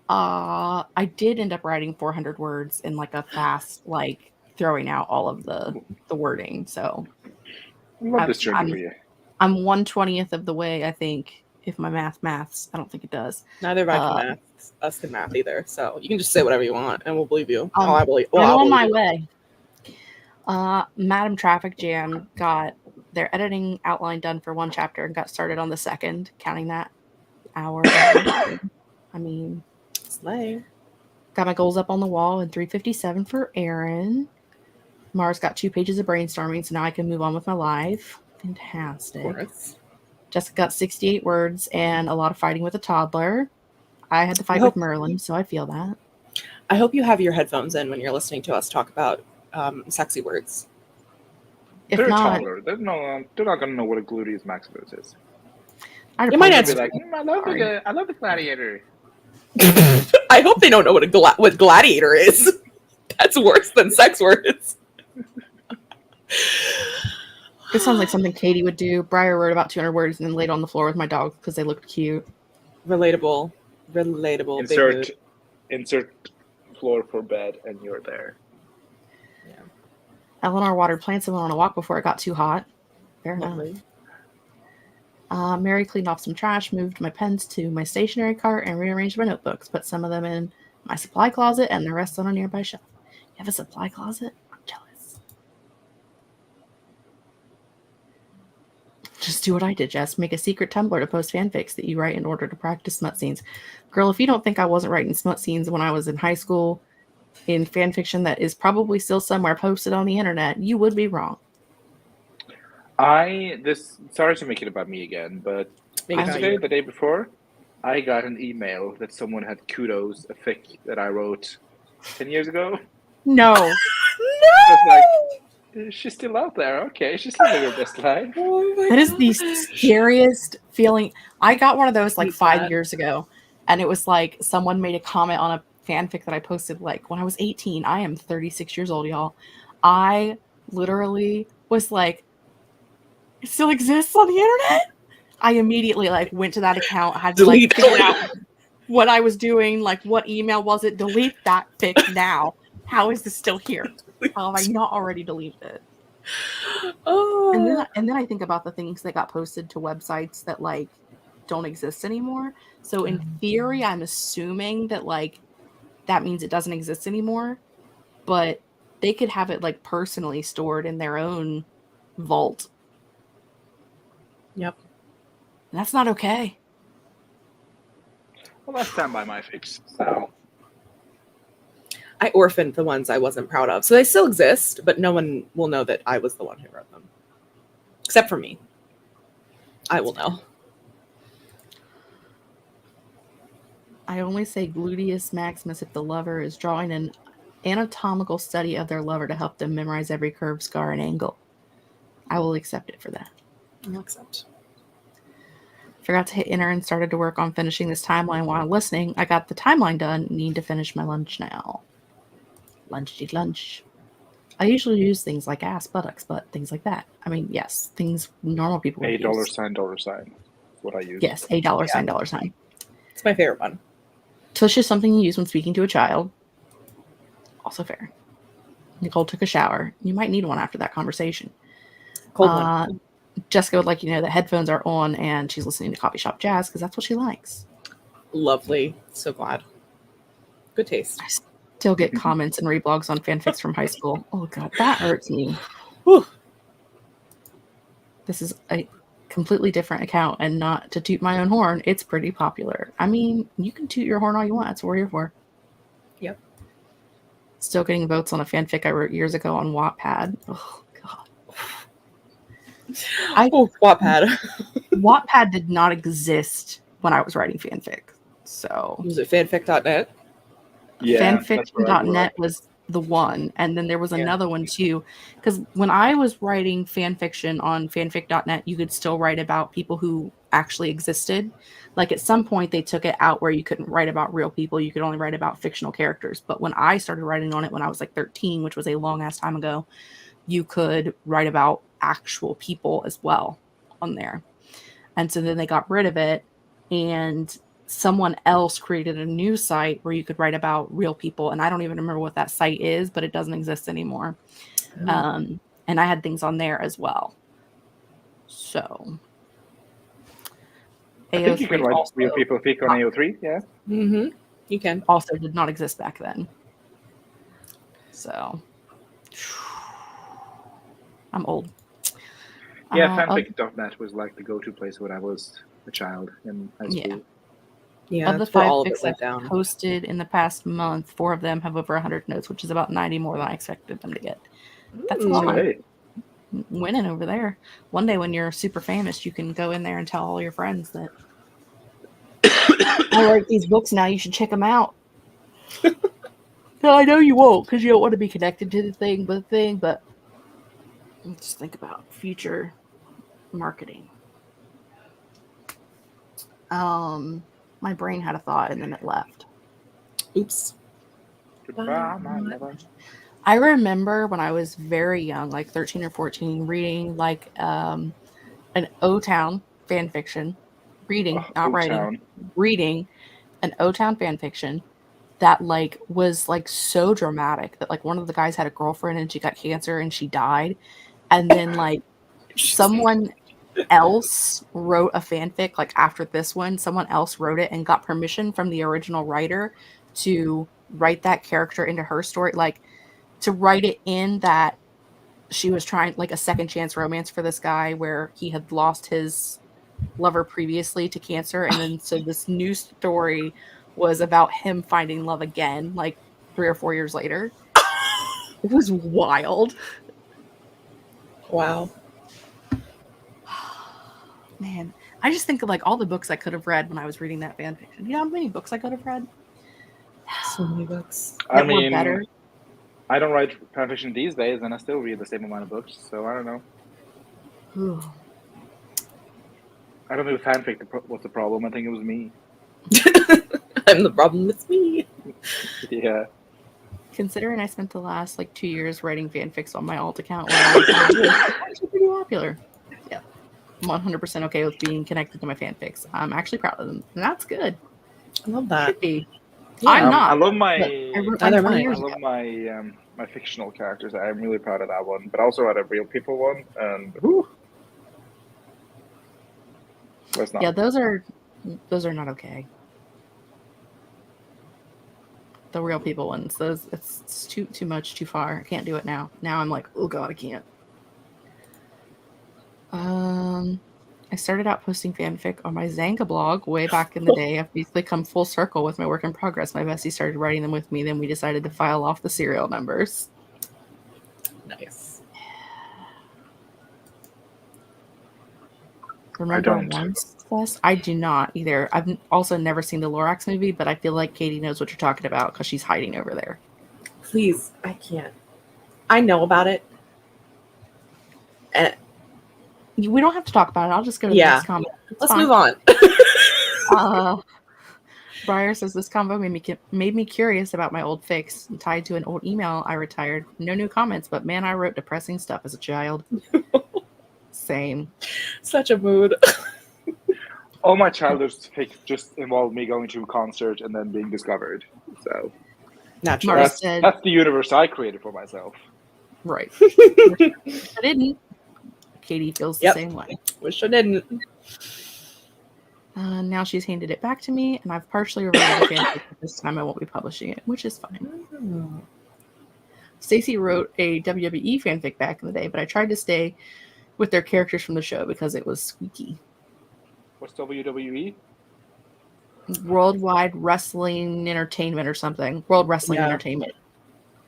I did end up writing 400 words in like a fast, like throwing out all of the wording. So I love this journey for you. I'm 1/20th of the way, I think. If my maths, I don't think it does. Neither of us can math either. So you can just say whatever you want and we'll believe you. I'm on my way. Madam Traffic Jam got their editing outline done for one chapter and got started on the second, counting that hour. I mean, slay. Got my goals up on the wall in 357 for Aaron. Mars got 2 pages of brainstorming, so now I can move on with my life. Fantastic. Of course. Jessica got 68 words and a lot of fighting with a toddler. I had to fight with Merlin, so I feel that. I hope you have your headphones in when you're listening to us talk about sexy words. If They're not, a toddler. They're not going to know what a gluteus maximus is. You might They'll be like, I love the gladiator. I hope they don't know what gladiator is. That's worse than sex words. This sounds like something Katie would do. Briar wrote about 200 words and then laid on the floor with my dog because they looked cute. Relatable. Insert floor for bed, and you're there. Yeah. Eleanor watered plants and went on a walk before it got too hot. Fair enough. Mary cleaned off some trash, moved my pens to my stationery cart, and rearranged my notebooks. Put some of them in my supply closet and the rest on a nearby shelf. You have a supply closet? I'm jealous. Just do what I did, Jess. Make a secret Tumblr to post fanfics that you write in order to practice smut scenes. Girl, if you don't think I wasn't writing smut scenes when I was in high school in fanfiction that is probably still somewhere posted on the internet, you would be wrong. Sorry to make it about me again, but yesterday, the day before, I got an email that someone had kudos a fic that I wrote 10 years ago. No. I was like, she's still out there. Okay, she's living her best life. That is the scariest feeling. I got one of those like 5 years ago, and it was like someone made a comment on a fanfic that I posted like when I was 18. I am 36 years old, y'all. I literally was like, it still exists on the internet? I immediately like went to that account, had to like figure out what I was doing, like what email was it, delete that fic now. How is this still here? How have I not already deleted it? Oh. And then I think about the things that got posted to websites that like don't exist anymore. So in theory, I'm assuming that like that means it doesn't exist anymore, but they could have it like personally stored in their own vault. Yep. And that's not okay. Well, I stand by my fics, so. I orphaned the ones I wasn't proud of. So they still exist, but no one will know that I was the one who wrote them. Except for me. I will know. I only say gluteus maximus if the lover is drawing an anatomical study of their lover to help them memorize every curve, scar, and angle. I will accept it for that. I'll accept. Forgot to hit enter and started to work on finishing this timeline while listening. I got the timeline done. Need to finish my lunch now. Lunch. I usually use things like ass, buttocks, but things like that. I mean, yes, things normal people would use. $$sign. What I use. Yes, $$sign. It's my favorite one. Tush is something you use when speaking to a child. Also fair. Nicole took a shower. You might need one after that conversation. Cold one. Jessica would like you to know that headphones are on and she's listening to coffee shop jazz because that's what she likes. Lovely. So glad. Good taste. I still get comments and reblogs on fanfics from high school. Oh god, that hurts me. Whew. This is a completely different account, and not to toot my own horn, it's pretty popular. I mean, you can toot your horn all you want. That's what we're here for. Yep. Still getting votes on a fanfic I wrote years ago on Wattpad. Oh god. Wattpad. Wattpad did not exist when I was writing fanfic. So Was it fanfic.net? Yeah, that's where I grew fanfic.net up. was the one, and then there was Yeah. another one too, because when I was writing fan fiction on fanfic.net, you could still write about people who actually existed. Like at some point they took it out where you couldn't write about real people, you could only write about fictional characters. But when I started writing on it when I was like 13, which was a long ass time ago, you could write about actual people as well on there. And so then they got rid of it, and someone else created a new site where you could write about real people, and I don't even remember what that site is, but it doesn't exist anymore. And I had things on there as well. So I think you can write also, real people fic on AO3, yeah? Mm-hmm. You can. also did not exist back then. So I'm old. Yeah, fanfic.net was like the go-to place when I was a child in high school. Yeah. Yeah, Of the that's where 5 all of it fics went I've down. posted in the past month, 4 of them have over 100 notes, which is about 90 more than I expected them to get. That's a Ooh. lot. Hey. Winning over there. One day when you're super famous, you can go in there and tell all your friends that I write these books now, you should check them out. No, I know you won't because you don't want to be connected to the thing, but just think about future marketing. My brain had a thought and then it left. Oops. Goodbye, my lover. I remember when I was very young, like 13 or 14, reading like an O-Town fan fiction, not writing, O-Town. reading an O-Town fan fiction that like was like so dramatic that like one of the guys had a girlfriend and she got cancer and she died, and then like someone else wrote a fanfic like after this one, someone else wrote it and got permission from the original writer to write that character into her story, like to write it in that she was trying like a second chance romance for this guy where he had lost his lover previously to cancer, and then so this new story was about him finding love again like 3 or 4 years later. It was wild. Wow. Man, I just think of like all the books I could have read when I was reading that fan fiction. You know how many books I could have read? So many books. I That were mean, better. I don't write fanfiction these days, and I still read the same amount of books, so I don't know. Ooh. I don't know if fanfic was the problem. I think it was me. I'm the problem, it's me. Yeah. Considering I spent the last like 2 years writing fanfics on my alt account when I was actually pretty popular. Yeah. I'm 100% okay with being connected to my fanfics. I'm actually proud of them. And that's good. I love that. Should be. Yeah. I'm not. I love my. but I wrote Neither mine 20 am I. I years love ago. my my fictional characters. I'm really proud of that one, but I also had a real people one, and whew, was not. Yeah, those are not okay. The real people ones. Those it's too much, too far. I can't do it now. Now I'm like, oh god, I can't. I started out posting fanfic on my Zanga blog way back in the day. I've basically come full circle with my work in progress. My bestie started writing them with me, then we decided to file off the serial numbers. Nice. Remember don't. Once Fest? I do not either. I've also never seen the Lorax movie, but I feel like Katie knows what you're talking about because she's hiding over there. Please, I can't. I know about it. And We don't have to talk about it. I'll just go to the Yeah. next comment. It's let's fine. move on. Briar says this convo made me curious about my old fics tied to an old email I retired. No new comments, but man, I wrote depressing stuff as a child. Same. Such a mood. All my childhood fics just involved me going to a concert and then being discovered. So Naturally. Mara that's, said, that's the universe I created for myself. right. I didn't. Katie feels the Yep. same way. Wish I didn't. Now she's handed it back to me, and I've partially revised the fanfic, but this time I won't be publishing it, which is fine. Stacy wrote a WWE fanfic back in the day, but I tried to stay with their characters from the show because it was squeaky. What's WWE? Worldwide Wrestling Entertainment or something. World Wrestling Yeah. Entertainment.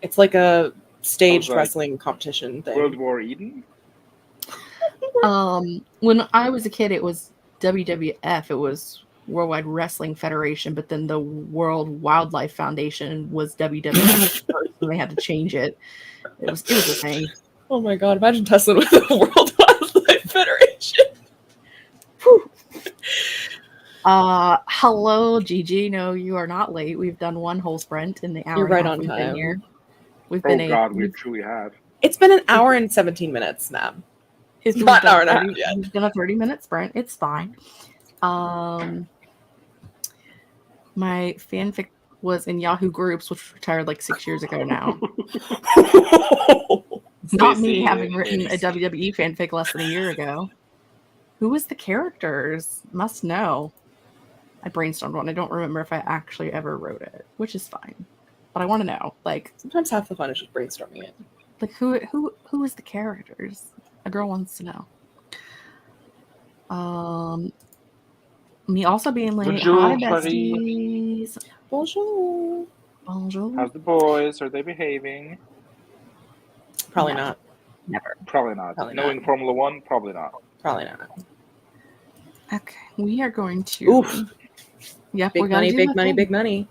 It's like a staged Sounds like wrestling competition thing. World War Eden? When I was a kid, it was WWF. It was Worldwide Wrestling Federation, but then the World Wildlife Foundation was WWF, so they had to change it. It was a thing. Oh my god, imagine Tesla with the World Wildlife Federation. Hello, Gigi. No, you are not late. We've done one whole sprint in the hour. You're right and a half on we've time. Been here. We've Oh been god, we truly have. It's been an hour and 17 minutes, ma'am. It's Not an hour and a half yet. We've done a 30-minute sprint. It's fine. My fanfic was in Yahoo Groups, which retired like 6 years ago now. Not me Stacey, having written a it's- WWE fanfic less than a year ago. Who was the characters? Must know. I brainstormed one. I don't remember if I actually ever wrote it, which is fine. But I want to know, like Sometimes half the fun is just brainstorming it. who is the characters? A girl wants to know. Me also being late. Bonjour, Hi, Marie. besties. Bonjour. Bonjour. How's the boys? Are they behaving? Probably No. not. Never. Probably not. Probably Knowing not. Formula One, probably not. Probably not. Okay, we are going to. Oof. Yep, Big we gotta money, do big the money, thing. big money.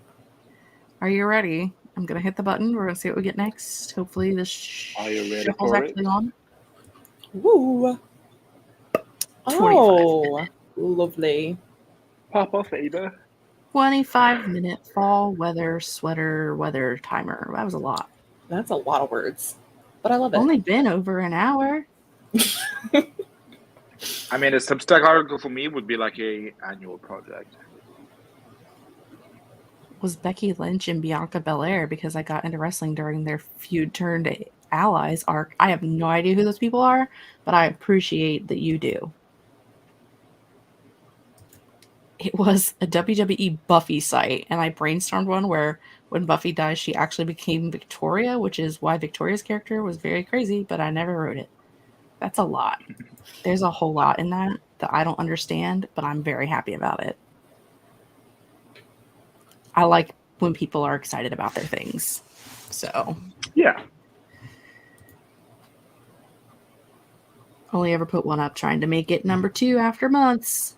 Are you ready? I'm gonna hit the button. We're gonna see what we get next. Hopefully, this Are you ready shuffle's for it? actually on. Woo. 25 Oh, lovely. Pop off, Ada. 25-minute fall weather sweater weather timer. That was a lot. That's a lot of words, but I love it. Only been over an hour. I mean, a Substack article for me would be like a annual project. Was Becky Lynch and Bianca Belair because I got into wrestling during their feud turned allies arc. I have no idea who those people are, but I appreciate that you do. It was a WWE Buffy site, and I brainstormed one where when Buffy dies, she actually became Victoria, which is why Victoria's character was very crazy, but I never wrote it. That's a lot. There's a whole lot in that I don't understand, but I'm very happy about it. I like when people are excited about their things. So, Yeah. only ever put one up, trying to make it number 2 after months.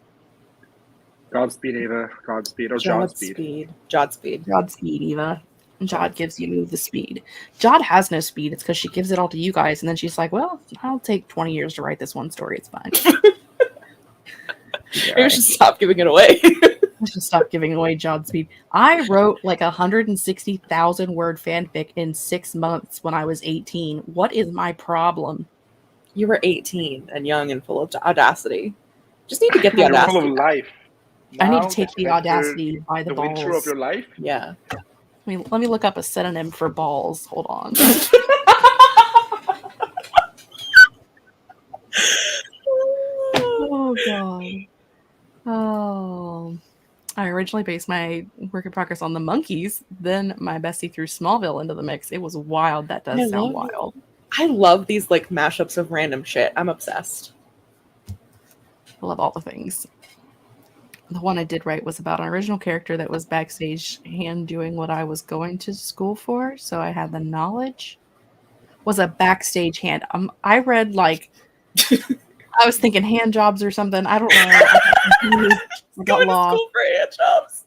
Godspeed, Ava. Godspeed. Or Jodspeed. Jodspeed. Godspeed, Eva. Jod gives you the speed. Jod has no speed. It's because she gives it all to you guys, and then she's like, well, I'll take 20 years to write this one story. It's fine. Maybe we should stop giving it away. I should stop giving away Jod speed. I wrote like 160,000 word fanfic in 6 months when I was 18. What is my problem? You were 18 and young and full of audacity. Just need to get the You're full audacity. of life. I need Now to take that the you've entered audacity by the the winter of balls. your life. Yeah. Let me look up a synonym for balls. Hold on. Oh, God. Oh. I originally based my work in progress on the monkeys. Then my bestie threw Smallville into the mix. It was wild. That I does sound love it. wild. I love these like mashups of random shit. I'm obsessed. I love all the things. The one I did write was about an original character that was backstage hand doing what I was going to school for. So I had the knowledge. Was a backstage hand. I read like, I was thinking hand jobs or something. I don't know. I got Going to lost. school for hand jobs.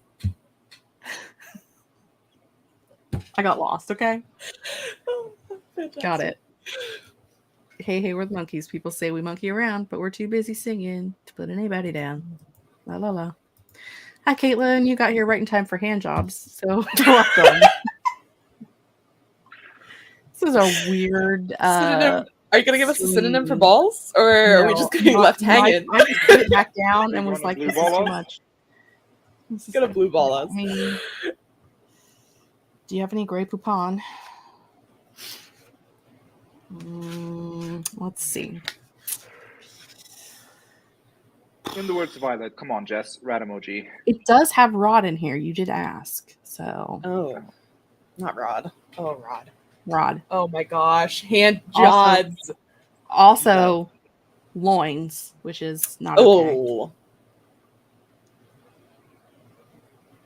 I got lost. Okay. Oh, fantastic. Got it. Hey, we're the monkeys. People say we monkey around, but we're too busy singing to put anybody down. La la la. Hi, Caitlin. You got here right in time for hand jobs, so you're welcome. This is a weird. Synonym. Are you gonna give us a synonym for synonym. balls, or are we No, just gonna be no, left no, hanging? I just put it back down You and was wanna like, blue this is ball too us? much. This is Gonna like- blue ball us. I mean, do you have any Grey Poupon? Let's see. In the words of Violet, come on, Jess, rat emoji. It does have rod in here. You did ask. So, Oh, not Rod. Oh, Rod. rod. Oh my gosh. Hand Also- jods. Also, loins, which is not okay. Oh.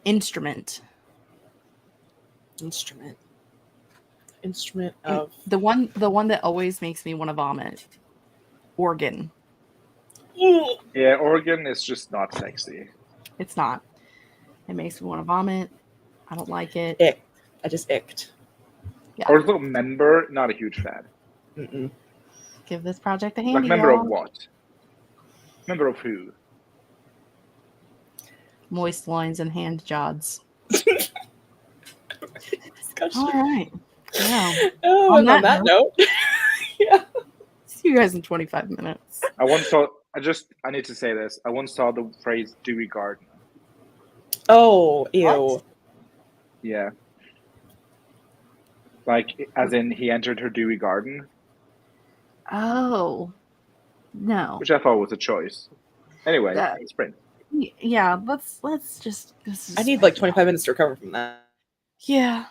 Instrument. Instrument. Instrument And of. the one that always makes me want to vomit. Organ. Yeah, organ is just not sexy. It's not. It makes me want to vomit. I don't like it. Ick. I just icked. Yeah. Also, member, not a huge fan. Mm-mm. Give this project a Like, handy, member y'all. of what? Member of who? Moist loins and hand jods. Discussion. All right. Yeah. Oh, On and on that that note. Yeah. See you guys in 25 minutes. I need to say this. I once saw the phrase dewy garden. Oh, ew. What? Yeah. Like, as in, he entered her dewy garden, Oh. No. which I thought was a choice. Anyway, That- sprint. Yeah, let's just I need like 25 minutes to recover from that. Yeah.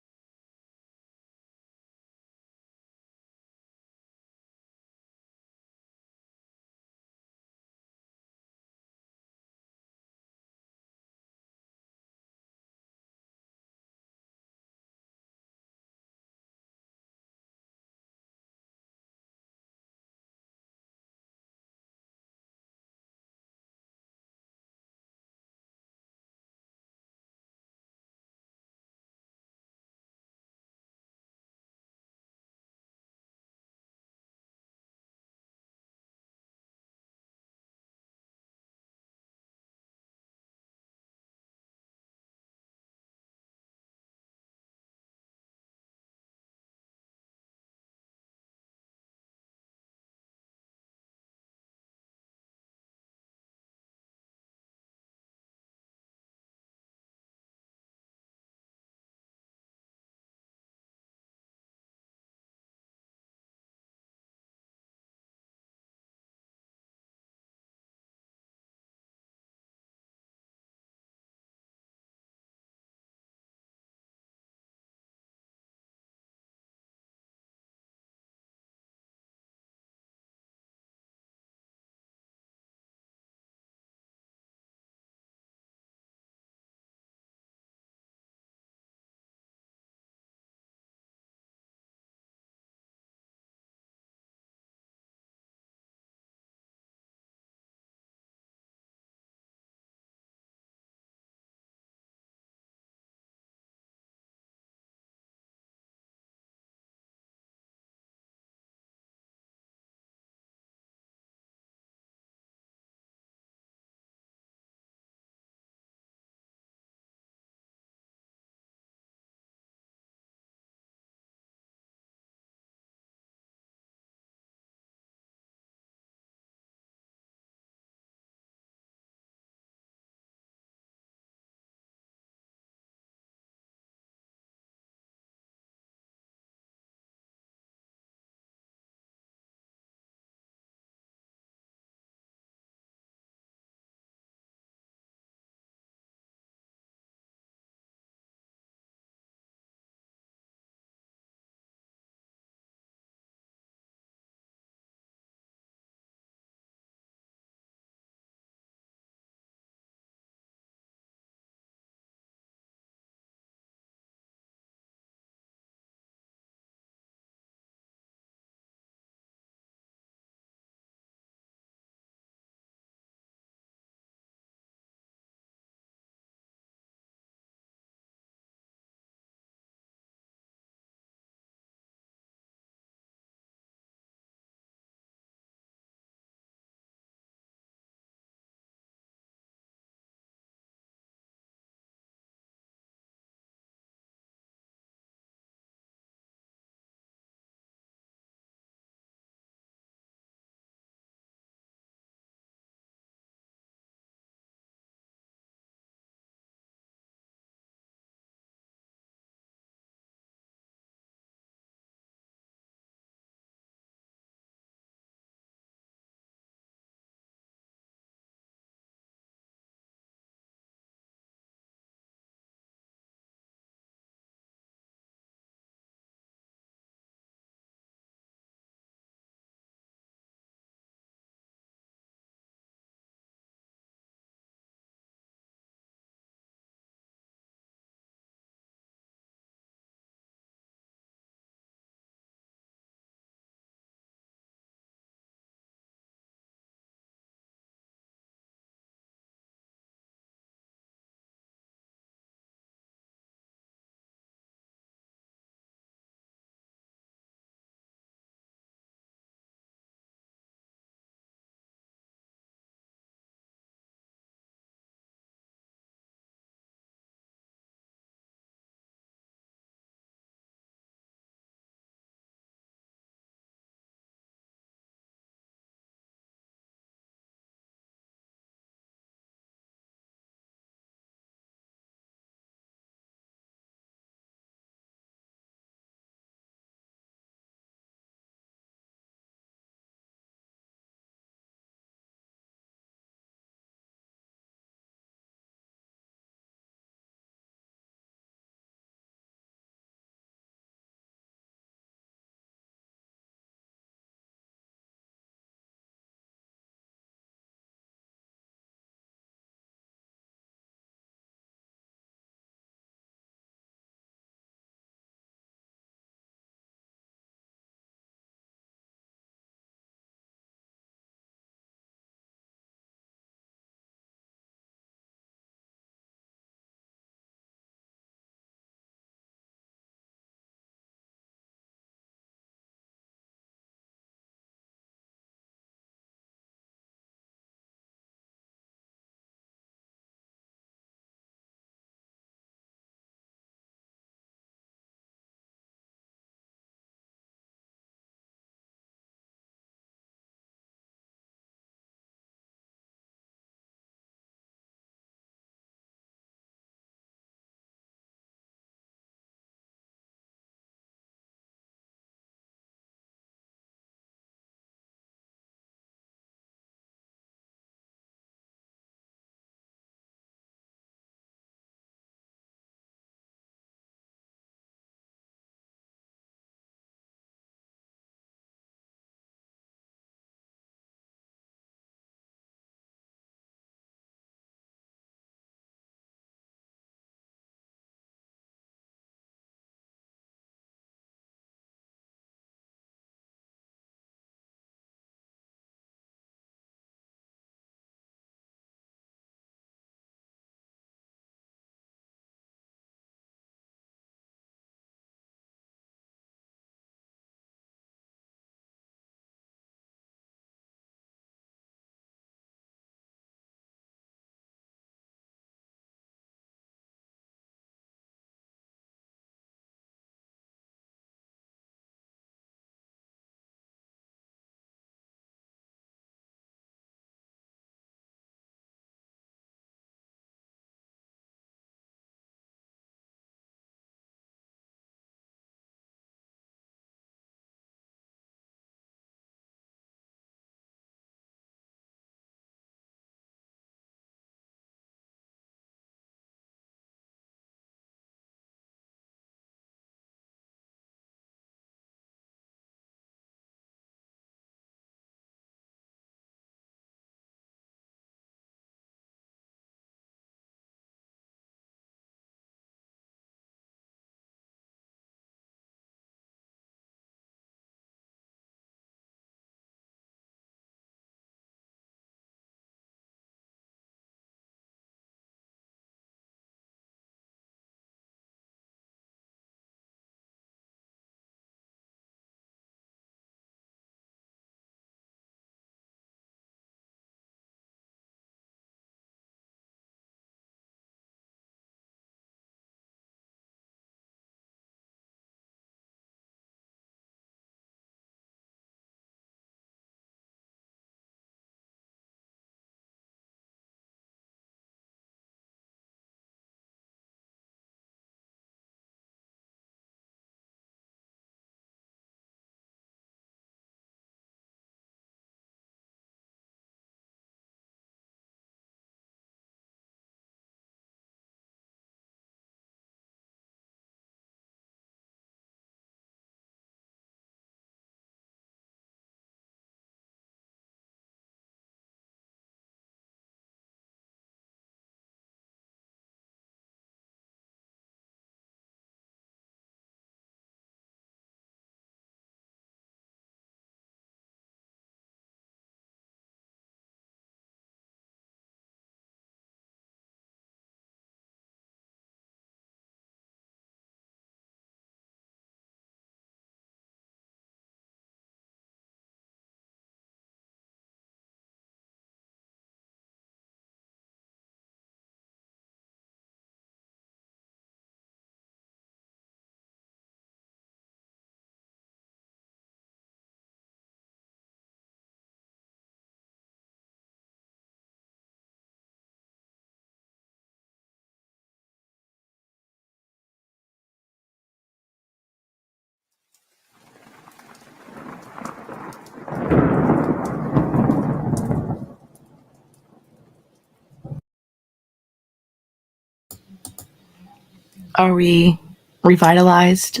Are we revitalized?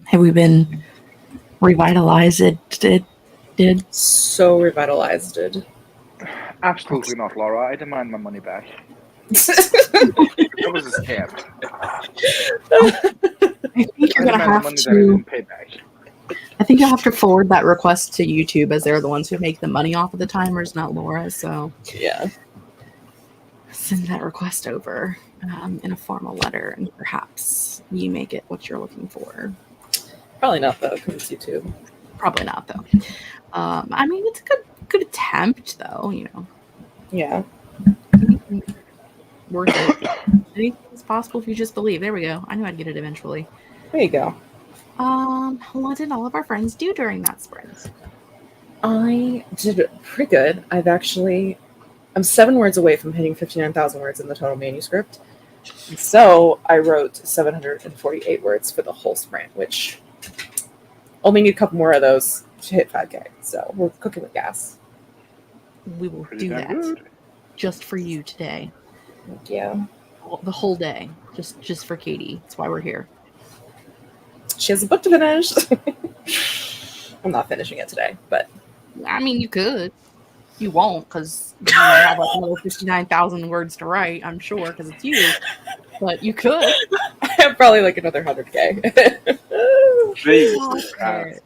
Have we been revitalized? Did So revitalized. Absolutely not, Laura. I demand my money back. That was a scam. I think I you're gonna demand the have money that I to. didn't pay back. I think you'll have to forward that request to YouTube, as they're the ones who make the money off of the timers, not Laura. So Yeah. send that request over in a formal letter, and perhaps you may get what you're looking for. Probably not though, because it's YouTube. Probably not, though. I mean, it's a good attempt, though. You know, Yeah. worth it. Anything's possible if you just believe. There we go. I knew I'd get it eventually. There you go. What did all of our friends do during that sprint? I did pretty good. I'm 7 words away from hitting 59,000 words in the total manuscript. And so I wrote 748 words for the whole sprint, which only need a couple more of those to hit 5K. So we're cooking with gas. We will Pretty do damn that good. just for you today. Yeah. The whole day. Just for Katie. That's why we're here. She has a book to finish. I'm not finishing it today, but I mean, you could. You won't, because you have like another 59,000 words to write, I'm sure, because it's you. But you could. I have probably like another 100K. Jesus Christ.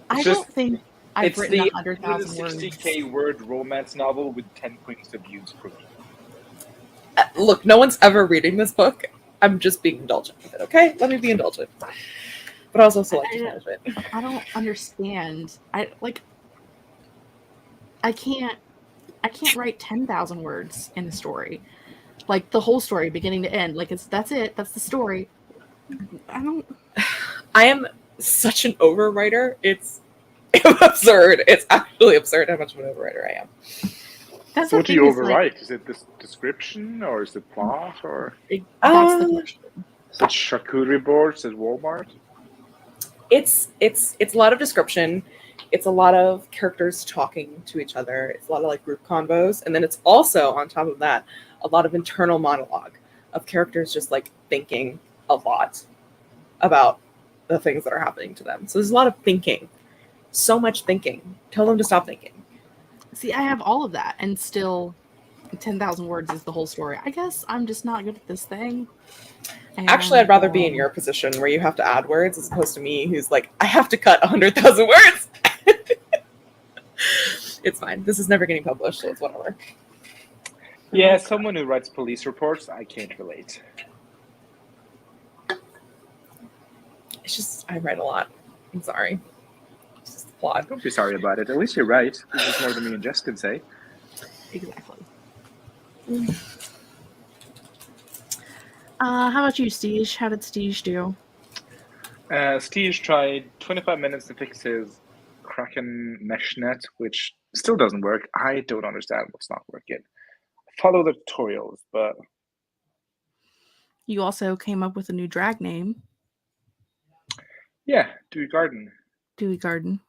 I just- don't think I've It's written the 100,000 words. 60k word romance novel with 10 points of views per week. Look, no one's ever reading this book. I'm just being indulgent with it, okay? Let me be indulgent. But I was also like to finish it. I don't understand. I can't write 10,000 words in a story. Like the whole story, beginning to end. Like that's it. That's the story. I am such an overwriter. It's absurd. It's actually absurd how much of an overwriter I am. That's So the what do you thing is, like, overwrite? Is it the description or is it plot or that's the question. is it charcuterie boards at Walmart? It's a lot of description. It's a lot of characters talking to each other. It's a lot of like group convos, and then it's also on top of that a lot of internal monologue of characters just like thinking a lot about the things that are happening to them. So there's a lot of thinking, so much thinking. Tell them to stop thinking. See, I have all of that, and still 10,000 words is the whole story. I guess I'm just not good at this thing. Actually, I'd rather be in your position where you have to add words as opposed to me who's like, I have to cut 100,000 words. It's fine. This is never getting published, so it's whatever. Yeah, someone who writes police reports, I can't relate. It's just, I write a lot. I'm sorry. It's just the plot. Don't be sorry about it. At least you're right. This is more than me and Jess can say. Exactly. How about you, Steve? How did Steve do? Steve tried 25 minutes to fix his Kraken mesh net, which still doesn't work. I don't understand what's not working. Follow the tutorials, but You also came up with a new drag name, yeah, Dewey Garden. Dewey Garden.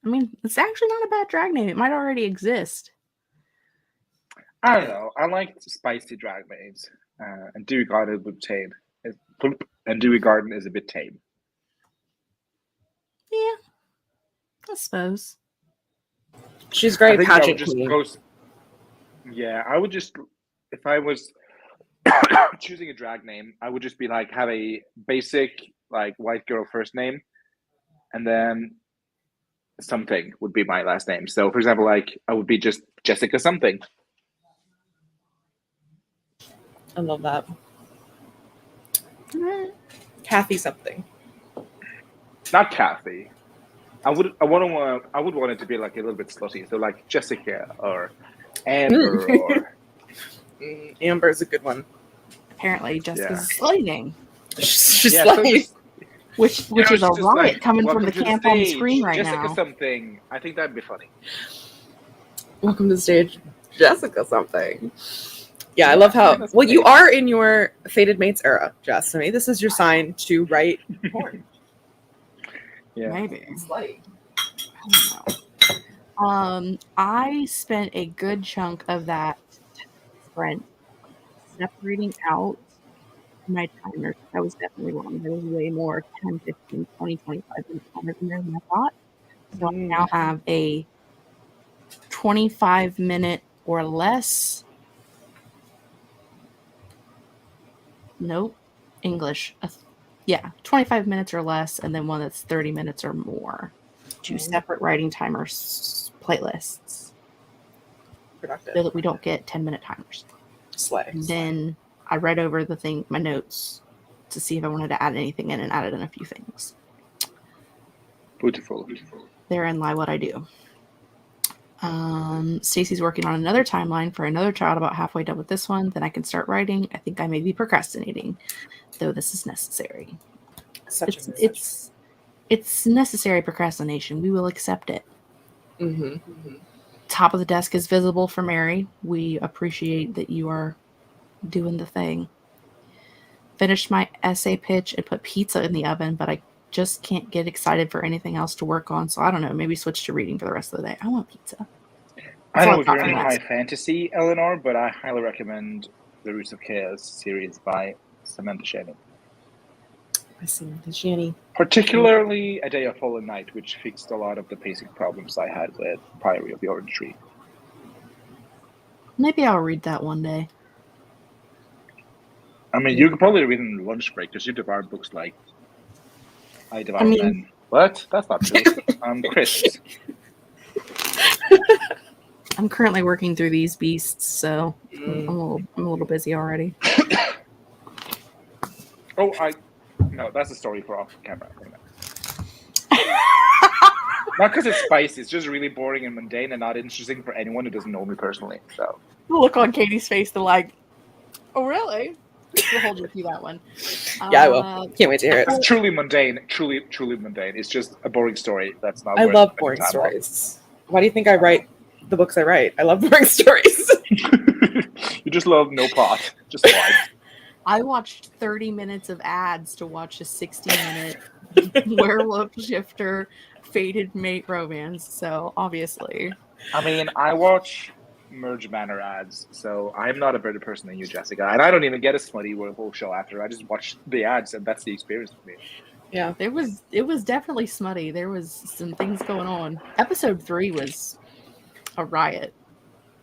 I mean, it's actually not a bad drag name. It might already exist. I don't know. I like spicy drag names, and Dewey Garden would tame. And Dewey Garden is a bit tame. Yeah, I suppose. She's I very think I would pageant just queen. go. Yeah, I would just, if I was choosing a drag name, I would just be like, have a basic like white girl first name, and then something would be my last name. So, for example, like I would be just Jessica something. I love that. Mm, Kathy something. Not Kathy. I would want it to be like a little bit slutty. So like Jessica or Amber or Amber's a good one. Apparently, Jessica's a slutty name, She's yeah, like, so just, which you know, is a just riot like, coming from welcome the to camp on the stage, screen right Jessica now. something. I think that'd be funny. welcome to the stage, Jessica something. Yeah, I love how That's well you great. are in your fated mates era, Jess. I mean, this is your sign to write porn. Yeah. Maybe. I don't know. I spent a good chunk of that sprint separating out my timers. I was definitely wrong. There was way more 10, 15, 20, 25 minute timers in there than I thought. So I now have a 25-minute or less. Nope. English. 25 minutes or less, and then one that's 30 minutes or more. 2 separate writing timers playlists. Productive. So that we don't get 10-minute timers. Slay. Then I read over my notes to see if I wanted to add anything in, and added in a few things. Beautiful. Therein lie what I do. Stacy's working on another timeline for another child, about halfway done with this one. Then I can start writing. I think I may be procrastinating, though this is necessary. It's necessary procrastination. We will accept it. Top of the desk is visible for Mary. We appreciate that you are doing the thing. Finished my essay pitch and put pizza in the oven, but I just can't get excited for anything else to work on. So I don't know, maybe switch to reading for the rest of the day. I want pizza. I don't know if you're into high fantasy, Eleanor, but I highly recommend the Roots of Chaos series by Samantha Shannon. Particularly A Day of Fallen Night, which fixed a lot of the basic problems I had with Priory of the Orange Tree. Maybe I'll read that one day. I mean, you could probably read in lunch break because you devour books like I devour men. What? That's not true. Chris. I'm currently working through these beasts, so I'm a little busy already. No, that's a story for off camera. Not because it's spicy, it's just really boring and mundane and not interesting for anyone who doesn't know me personally. So the look on Katie's face, they're like, "Oh, really?" We'll hold you to that one. Yeah, I will. Can't wait to hear it. It's truly mundane. Truly mundane. It's just a boring story. That's not. I love boring stories. Why do you think I write the books I write? I love boring stories. You just love no plot, just vibes. I watched 30 minutes of ads to watch a 60-minute werewolf shifter fated mate romance. So obviously, I mean, I watch Merge Manor ads, so I'm not a better person than you, Jessica. And I don't even get a smutty werewolf show after. I just watch the ads, and that's the experience for me. Yeah, it was definitely smutty. There was some things going on. Episode 3 was a riot.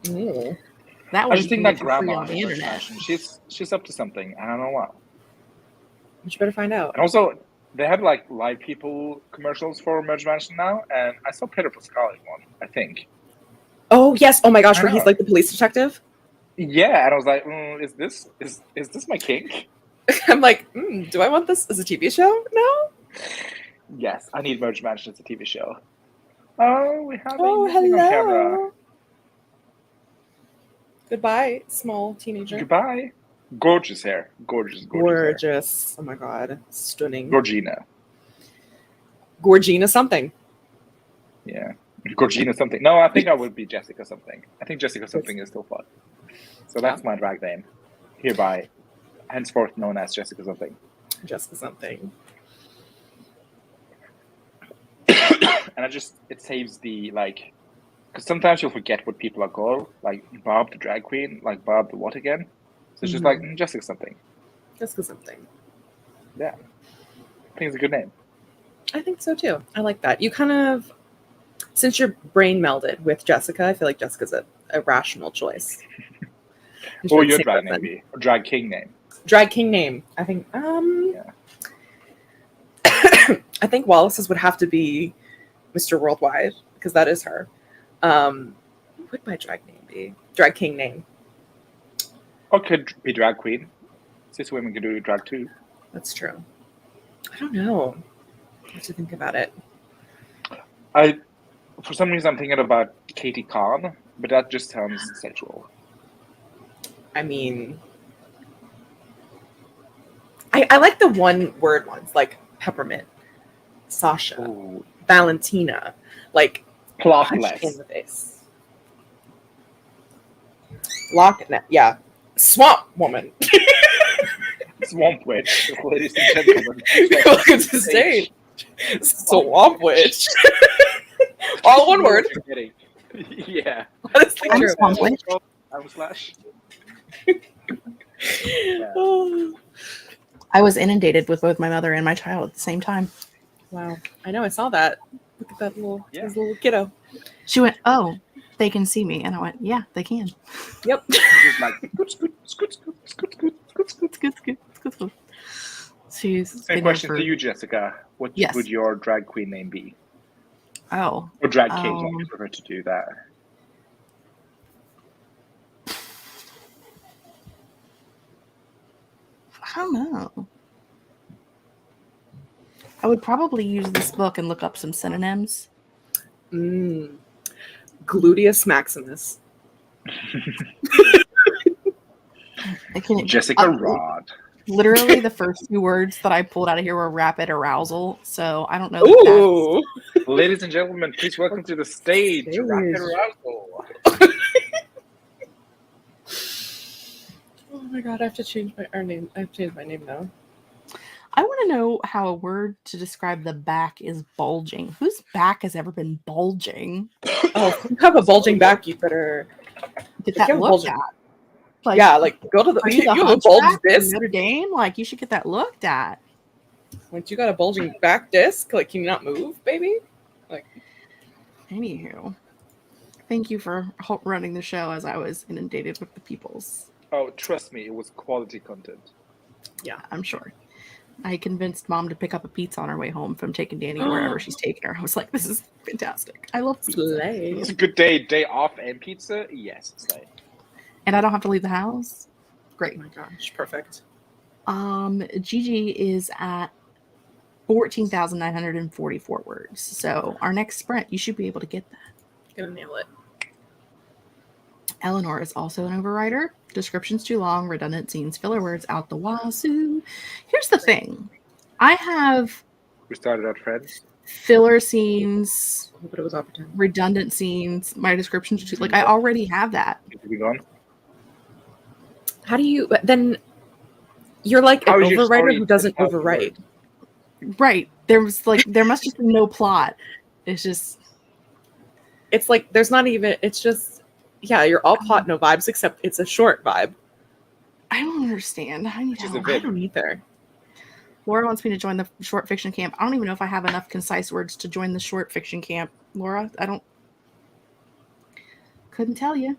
Ooh. That I just think that free grandma on the internet. She's up to something. I don't know what. You better find out. And also, they have like live people commercials for Merge Mansion now, and I saw Peter Pascal in one, I think. Oh yes! Oh my gosh, where he's like the police detective. Yeah, and I was like, is this my kink? I'm like, do I want this as a TV show? No. Yes, I need Merge Mansion as a TV show. Oh, we have hello. on camera. Goodbye, small teenager. Goodbye. Gorgeous hair. Gorgeous. Hair. Oh my god. Stunning. Gorgina something. Yeah. Gorgina something. No, I think I would be Jessica something. I think Jessica something is still fun. So that's my drag name. Hereby, henceforth known as Jessica something. Jessica something. And it saves the, like, because sometimes you'll forget what people are called, like Bob the drag queen, like Bob the what again? So it's just like Jessica something. Jessica something. Yeah. I think it's a good name. I think so too. I like that. You kind of, since your brain melded with Jessica, I feel like Jessica's a rational choice. What would your drag name be? Or drag king name? Drag king name. I think, Yeah. I think Wallace's would have to be Mr. Worldwide, because that is her. What would my drag name be? Drag king name. Or could be drag queen. Cis women can do drag too. That's true. I don't know. I have to think about it. For some reason, I'm thinking about Katie Khan, but that just sounds sexual. I mean, I like the one-word ones, like Peppermint, Sasha, Ooh. Valentina, like Plothless. in the face. Lock net, yeah. Swamp Woman. Swamp Witch, ladies and gentlemen. Welcome to the stage. Swamp Witch. All one word. Yeah. Honestly I'm true. Swamp Witch. Slash. Oh. I was inundated with both my mother and my child at the same time. Wow. I know. I saw that. Look at that little, Yeah. his little kiddo. She went, "Oh, they can see me," and I went, "Yeah, they can." Yep. Just like scoot, scoot, scoot, scoot, scoot, scoot, scoot, scoot. It's good, it's good, it's good. She's Same been here question for- to you, Jessica. What Yes. would your drag queen name be? Oh, Or drag king, if you prefer to do that. I don't know. I would probably use this book and look up some synonyms. Gluteus Maximus. Jessica Rod. Literally, the first two words that I pulled out of here were rapid arousal. So I don't know. That Ooh. Ladies and gentlemen, please welcome to the stage, Stage. Rapid Arousal. Oh my god, I have to change my name. I have to change my name now. I want to know how a word to describe the back is bulging. Whose back has ever been bulging? Oh, if you have a bulging back, you better Get If that you have a looked bulging- at. Like, yeah, like go to the are you the you have a bulged hunchback from disc. Notre Dame? Like, you should get that looked at. Once you got a bulging back disc, like can you not move, baby? Anywho, thank you for running the show as I was inundated with the peoples. Oh, trust me, it was quality content. Yeah, I'm sure. I convinced Mom to pick up a pizza on her way home from taking Danny wherever she's taking her. I was like, this is fantastic. I love pizza. Slay. It's a good day off and pizza. Yes, slay. And I don't have to leave the house. Oh Great. my gosh, perfect. Gigi is at 14,944 words. So our next sprint, you should be able to get that. Gonna nail it. Eleanor is also an overwriter. Descriptions too long, redundant scenes, filler words out the wazoo. Here's the thing. I have We started out friends. filler scenes, But it was opportune. redundant scenes, my descriptions too like I already have that. Need to be gone. How do you then? You're like How an is your overwriter story who doesn't 10,000 overwrite. Right. There must just be no plot. It's just It's like there's not even. It's just you're all plot, no vibes, except it's a short vibe. I don't understand. I need Which is a help. bit- I don't either. Laura wants me to join the short fiction camp. I don't even know if I have enough concise words to join the short fiction camp. Laura, couldn't tell you.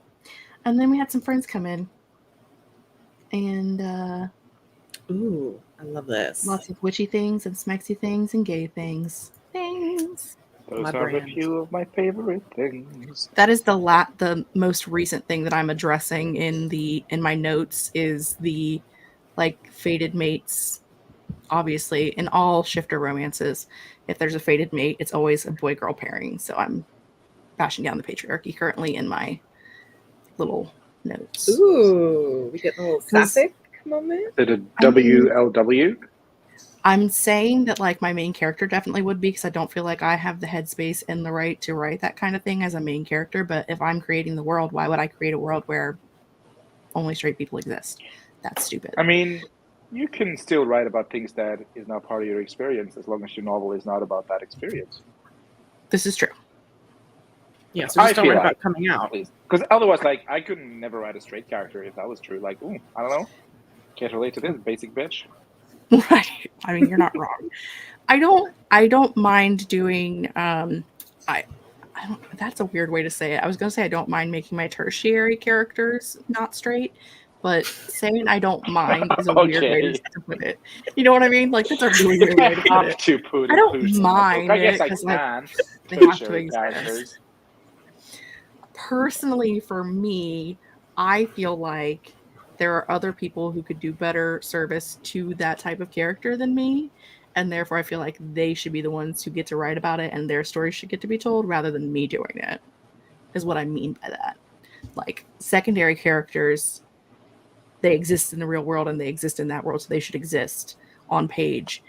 And then we had some friends come in. And Ooh, I love this. lots of witchy things and smexy things and gay things. Things. Those My are a brand. few of my favorite things. That is the most recent thing that I'm addressing in my notes is the fated mates. Obviously, in all shifter romances, if there's a fated mate, it's always a boy-girl pairing. So I'm bashing down the patriarchy currently in my little notes. Ooh, we get a little 'Cause- sapphic moment. Is it a WLW? I'm saying that my main character definitely would be because I don't feel like I have the headspace and the right to write that kind of thing as a main character. But if I'm creating the world, why would I create a world where only straight people exist? That's stupid. I mean, you can still write about things that is not part of your experience as long as your novel is not about that experience. This is true. Yeah, so I just don't feel worry like- about coming out. Because otherwise, I could never write a straight character if that was true. I don't know. Can't relate to this basic bitch. Right. I mean, you're not wrong. I don't mind doing I don't that's a weird way to say it. I was gonna say I don't mind making my tertiary characters not straight, but saying I don't mind is a weird way Okay. to put it. You know what I mean? That's a really weird way to put have it. to put I don't inclusion in that mind book. I guess it, I 'cause, can. they have to Tertiary exist. characters. Personally, for me, I feel like there are other people who could do better service to that type of character than me, and therefore I feel like they should be the ones who get to write about it and their story should get to be told rather than me doing it, is what I mean by that. Secondary characters, they exist in the real world and they exist in that world, so they should exist on page.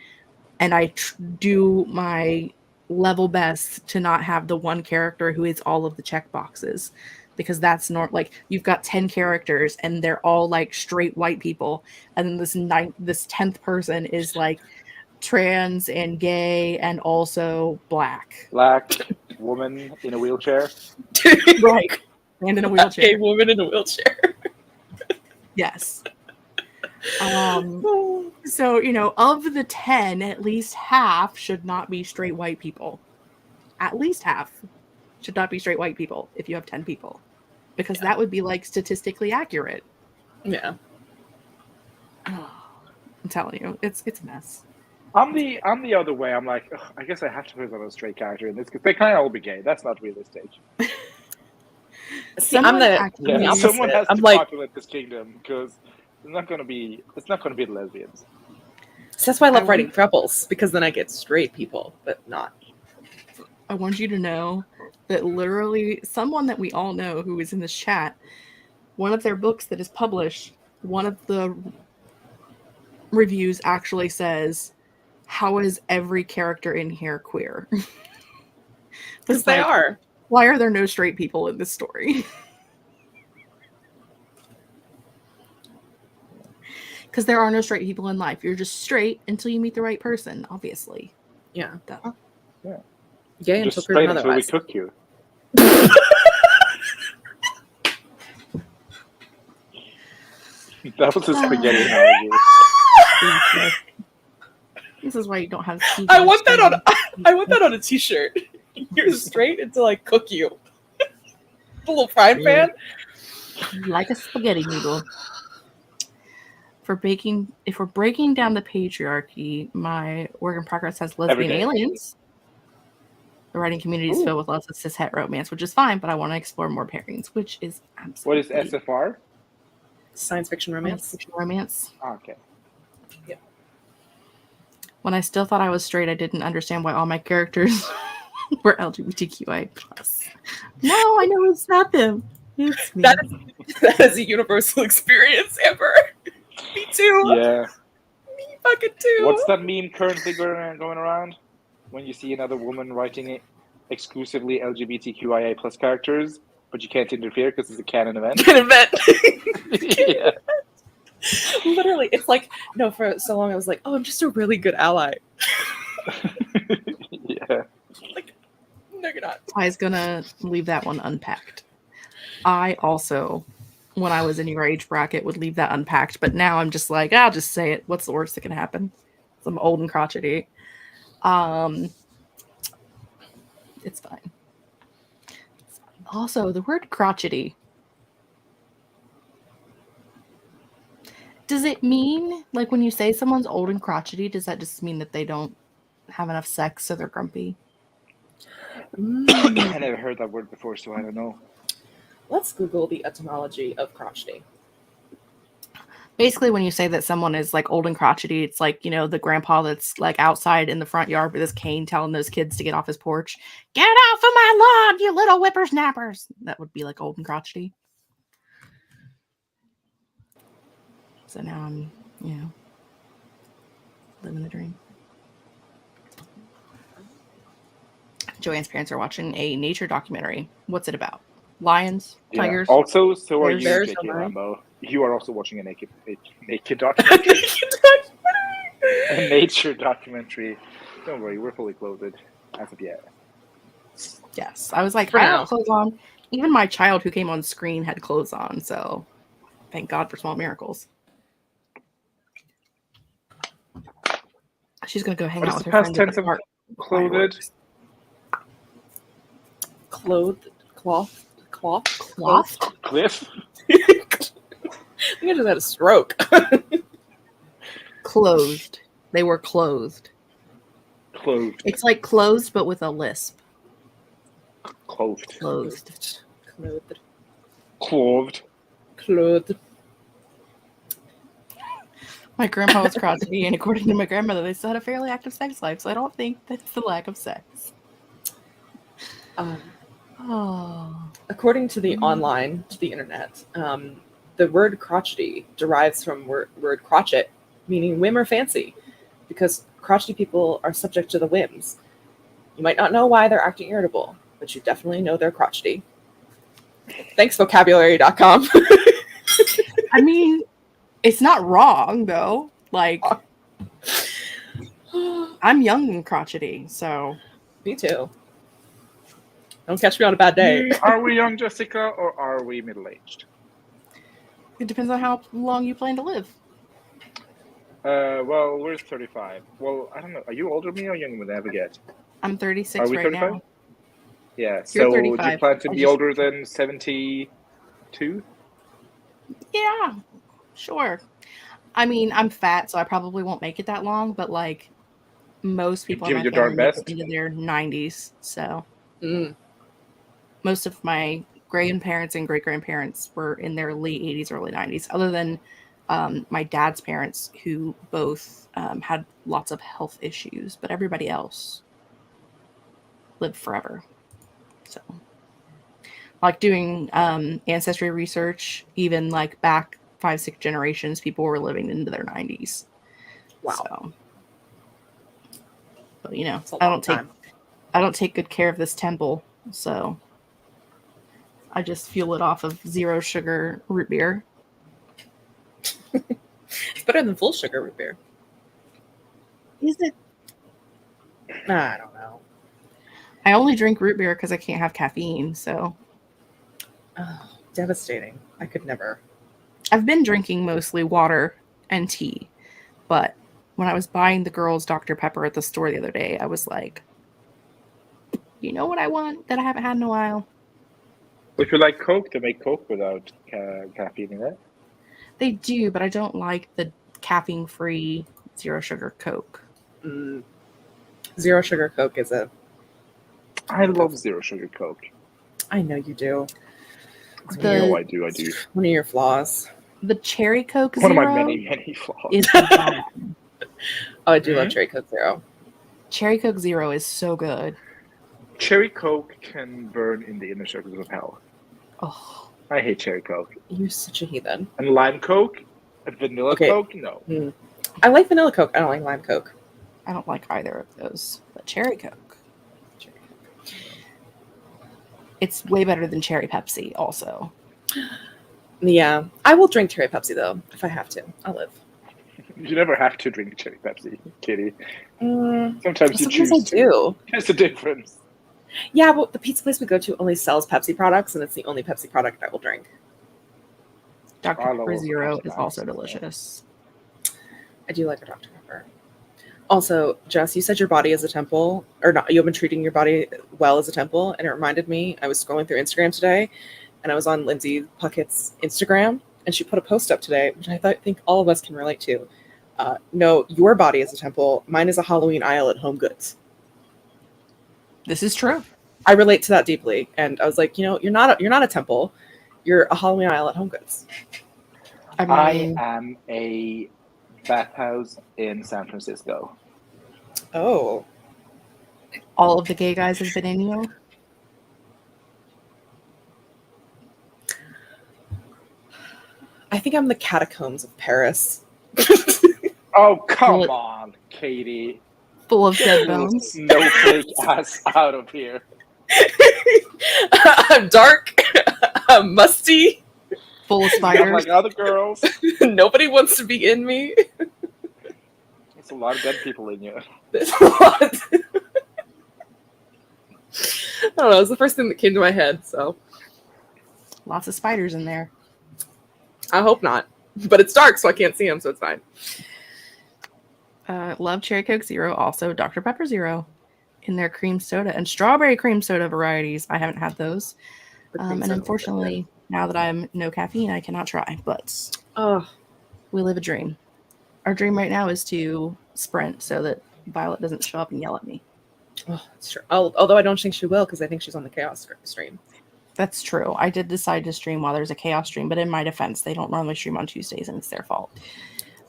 And I do my level best to not have the one character who is all of the check boxes, because that's not you've got 10 characters and they're all straight white people, and then this 10th person is trans and gay and also black. Black woman in a wheelchair. Right. And in a wheelchair. Gay woman in a wheelchair. Yes. So, of the 10, at least half should not be straight white people. At least half should not be straight white people if you have 10 people. Because that would be like statistically accurate. Yeah. I'm telling you, it's a mess. I'm the other way. I'm like, ugh, I guess I have to put on a straight character in this because they kind of all be gay. That's not realistic. See, I'm the opposite. Someone has I'm to like, populate this kingdom because it's not going to be the lesbians. so that's why I love writing throuples, because then I get straight people, but not. I want you to know that literally someone that we all know who is in this chat, one of their books that is published, one of the reviews actually says, how is every character in here queer? Because they are. Why are there no straight people in this story? Because there are no straight people in life. You're just straight until you meet the right person, obviously. Yeah. Duh. Yeah. Gay Just until straight proven until we otherwise. cook you. That was a spaghetti analogy. This is why you don't have. I want that on a t-shirt. You're straight until I cook you. The little frying pan. Like a spaghetti noodle. If we're breaking down the patriarchy, my work in progress has lesbian Every day. aliens. The writing community is filled with lots of cis het romance, which is fine, but I want to explore more pairings, which is What absolutely. is SFR? Science fiction romance. Fiction romance. Oh, okay. When I still thought I was straight, I didn't understand why all my characters were LGBTQI+. No, I know it's not them. It's me. That is a universal experience, Amber. Me too. Yeah. Me fucking too. What's that meme currently going around? When you see another woman writing it exclusively LGBTQIA plus characters, but you can't interfere because it's a canon event. An event. Yeah. Literally, it's like, no, for so long I was like, oh, I'm just a really good ally. Yeah. Like, no, you're not. I was gonna leave that one unpacked. I also, when I was in your age bracket, would leave that unpacked, but now I'm just like, I'll just say it. What's the worst that can happen? I'm old and crotchety. It's fine. Also, the word crotchety. Does it mean, like, when you say someone's old and crotchety, does that just mean that they don't have enough sex, so they're grumpy? I never heard that word before, so I don't know. Let's Google the etymology of crotchety. Basically, when you say that someone is, like, old and crotchety, it's like, the grandpa that's, like, outside in the front yard with his cane telling those kids to get off his porch. Get off of my lawn, you little whippersnappers! That would be, like, old and crotchety. So now I'm, living the dream. Joanne's parents are watching a nature documentary. What's it about? Lions? Tigers? Also, so are Bears, you, J.K. am I? Rambo. You are also watching a naked documentary. A nature documentary. Don't worry, we're fully clothed as of yet. Yes. I was like, For I now. have clothes on. Even my child who came on screen had clothes on, so thank God for small miracles. She's going to go hang What out is with the her past friends. tense of clothed? Clothed, cloth. Cloth? Cliff? I think I just had a stroke. Clothed. They were clothed. Clothed. It's like closed, but with a lisp. Clothed. Closed. Clothed. Clothed. Clothed. My grandpa was crotchety, and according to my grandmother, they still had a fairly active sex life, so I don't think that's the lack of sex. Oh. According to the internet, the word crotchety derives from word crotchet, meaning whim or fancy, because crotchety people are subject to the whims. You might not know why they're acting irritable, but you definitely know they're crotchety. Thanks, vocabulary.com. I mean, it's not wrong, though. Like, I'm young and crotchety, so. Me too. Don't catch me on a bad day. Are we young, Jessica, or are we middle-aged? It depends on how long you plan to live. Well, we're 35. Well, I don't know. Are you older than me or younger than I forget? I'm 36 Are we right 35? now. Yeah. You're So do 35. you plan to I be just- older than 72? Yeah, sure. I mean, I'm fat, so I probably won't make it that long, but like most people in Give it my your family darn make it best. into their 90s. So Mm. most of my grandparents and great grandparents were in their late 80s, early 90s, other than my dad's parents, who both had lots of health issues, but everybody else lived forever. So, like doing ancestry research, even like back 5-6 generations, people were living into their 90s. Wow. So, but you know, That's a long time. I don't take good care of this temple, so I just fuel it off of 0 sugar root beer. It's better than full sugar root beer. Is it? I don't know. I only drink root beer because I can't have caffeine. So Oh, devastating. I could never. I've been drinking mostly water and tea, but when I was buying the girls Dr. Pepper at the store the other day, I was like, you know what I want that I haven't had in a while? If you like Coke, to make Coke without caffeine in it. They do, but I don't like the caffeine-free 0 sugar Coke. Mm. 0 sugar Coke is a. I love 0 sugar Coke. I know you do. I know I do. One of your flaws. The cherry Coke One of Zero my many flaws. is the bomb. Oh, I do love Cherry Coke Zero. Cherry Coke Zero is so good. Cherry Coke can burn in the inner circles of hell. Oh, I hate cherry Coke. You're such a heathen. And lime Coke? And vanilla Okay. Coke? No. Mm. I like vanilla Coke. I don't like lime Coke. I don't like either of those, but cherry Coke. It's way better than cherry Pepsi also. Yeah. I will drink Cherry Pepsi, though, if I have to. I'll live. You never have to drink cherry Pepsi, Kitty. Mm, Sometimes you sometimes choose I to. do. There's a difference. Yeah, but the pizza place we go to only sells Pepsi products, and it's the only Pepsi product I will drink. Dr. I love Pepper also Zero Pepsi is also products. delicious. I do like a Dr. Pepper. Also, Jess, you said your body is a temple, or not? You've been treating your body well as a temple, and it reminded me. I was scrolling through Instagram today, and I was on Lindsay Puckett's Instagram, and she put a post up today, which I think all of us can relate to. No, your body is a temple. Mine is a Halloween aisle at Home Goods. This is true. I relate to that deeply, and I was like, you're not a temple. You're a Halloween aisle at Home Goods. I I mean, am a bathhouse in San Francisco. Oh, all of the gay guys have been in you. I think I'm the catacombs of Paris. Oh, come Well, on, Katie. Full of dead bones. Snowflake ass out of here. I'm dark. I'm musty. Full of Not spiders. like other girls. Nobody wants to be in me. There's a lot of dead people in you. There's a lot. I don't know. It was the first thing that came to my head, so Lots of spiders in there. I hope not. But it's dark, so I can't see them, so it's fine. Love Cherry Coke Zero, also Dr. Pepper Zero in their cream soda and strawberry cream soda varieties. I haven't had those. The cream And soda was unfortunately, now that I'm no caffeine, I cannot try. But good. Oh, we live a dream. Our dream right now is to sprint so that Violet doesn't show up and yell at me. that's true. Although I don't think she will, because I think she's on the Chaos stream. That's true. I did decide to stream while there's a chaos stream, but in my defense, they don't normally stream on Tuesdays, and it's their fault.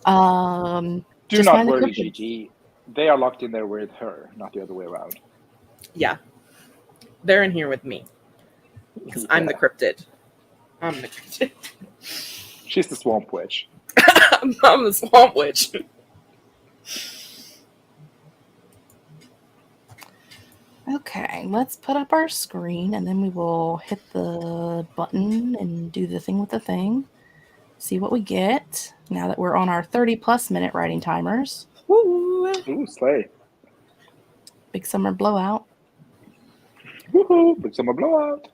Do Just not find the worry, cryptids. Gigi. They are locked in there with her, not the other way around. Yeah. They're in here with me. Because I'm the cryptid. I'm the cryptid. She's the swamp witch. I'm the swamp witch. Okay, let's put up our screen, and then we will hit the button and do the thing with the thing. See what we get now that we're on our 30-plus minute writing timers. Woo. Ooh, slay. Big summer blowout. Woohoo! Big summer blowout.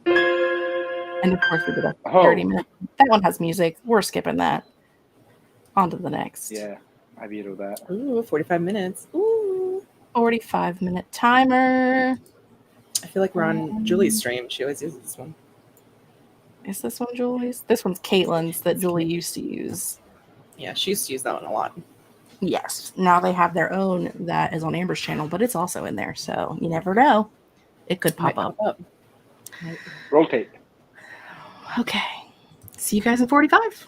And of course, we did a Oh. 30-minute. That one has music. We're skipping that. On to the next. Yeah. I veto that. Ooh, 45 minutes. Ooh. 45-minute timer. I feel like we're on Julie's stream. She always uses this one. Is this one Julie's? This one's Caitlin's that Julie used to use. Yeah, she used to use that one a lot. Yes. Now they have their own that is on Amber's channel, but it's also in there. So you never know. It could Might pop up. Roll tape. Okay. See you guys in 45.